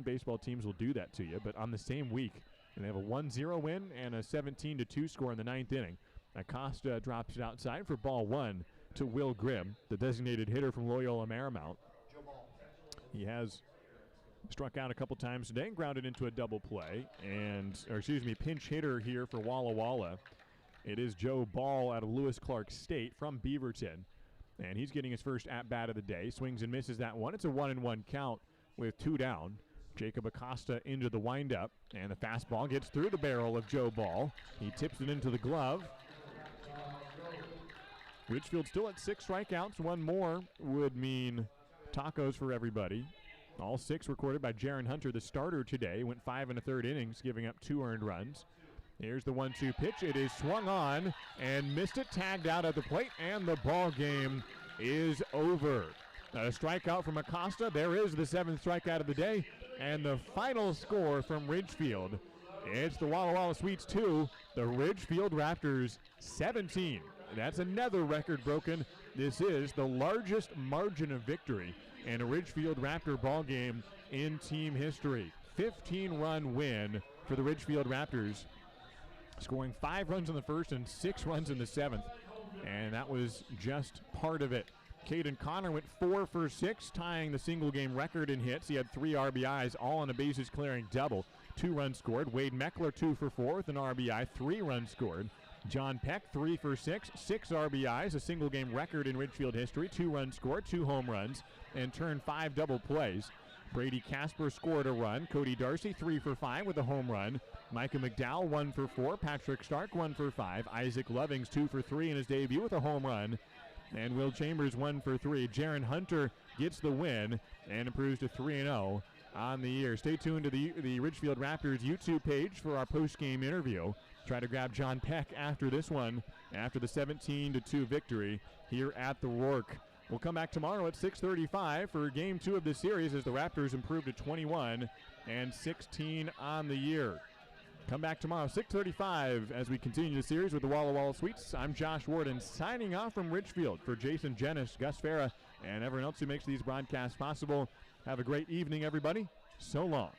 D: baseball teams will do that to you. But on the same week, and they have a 1-0 win and a 17-2 score in the 9th inning. Acosta drops it outside for ball 1 to Will Grimm, the designated hitter from Loyola Marymount. He has struck out a couple times today and grounded into a double play. Pinch hitter here for Walla Walla. It is Joe Ball out of Lewis Clark State from Beaverton. And he's getting his first at-bat of the day. Swings and misses that one. It's a 1-1 count with 2 down. Jacob Acosta into the windup. And the fastball gets through the barrel of Joe Ball. He tips it into the glove. Ridgefield still at 6 strikeouts. One more would mean tacos for everybody. All 6 recorded by Jaron Hunter, the starter today. Went 5 1/3 innings, giving up 2 earned runs. Here's the 1-2 pitch. It is swung on and missed it, tagged out at the plate, and the ball game is over. A strikeout from Acosta. There is the 7th strikeout of the day, and the final score from Ridgefield. It's the Walla Walla Sweets 2, the Ridgefield Raptors 17. That's another record broken. This is the largest margin of victory in a Ridgefield Raptor ball game in team history. 15-run win for the Ridgefield Raptors, scoring 5 runs in the first and 6 runs in the 7th. And that was just part of it. Caden Connor went 4 for 6, tying the single-game record in hits. He had 3 RBIs, all on a bases-clearing double. 2 runs scored. Wade Meckler 2 for 4 with an RBI, 3 runs scored. John Peck 3 for 6, 6 RBIs, a single-game record in Ridgefield history. 2 runs scored, 2 home runs, and turned 5 double plays. Brady Casper scored a run. Cody Darcy 3 for 5 with a home run. Micah McDowell 1 for 4. Patrick Stark 1 for 5. Isaac Lovings 2 for 3 in his debut with a home run. And Will Chambers 1 for 3. Jaron Hunter gets the win and improves to 3-0 on the year. Stay tuned to the Ridgefield Raptors YouTube page for our post-game interview. Try to grab John Peck after this one, after the 17-2 victory here at the Rourke. We'll come back tomorrow at 6:35 for Game 2 of the series as the Raptors improve to 21-16 on the year. Come back tomorrow, 6:35, as we continue the series with the Walla Walla Sweets. I'm Josh Warden, signing off from Ridgefield for Jason Jenish, Gus Farah, and everyone else who makes these broadcasts possible. Have a great evening, everybody. So long.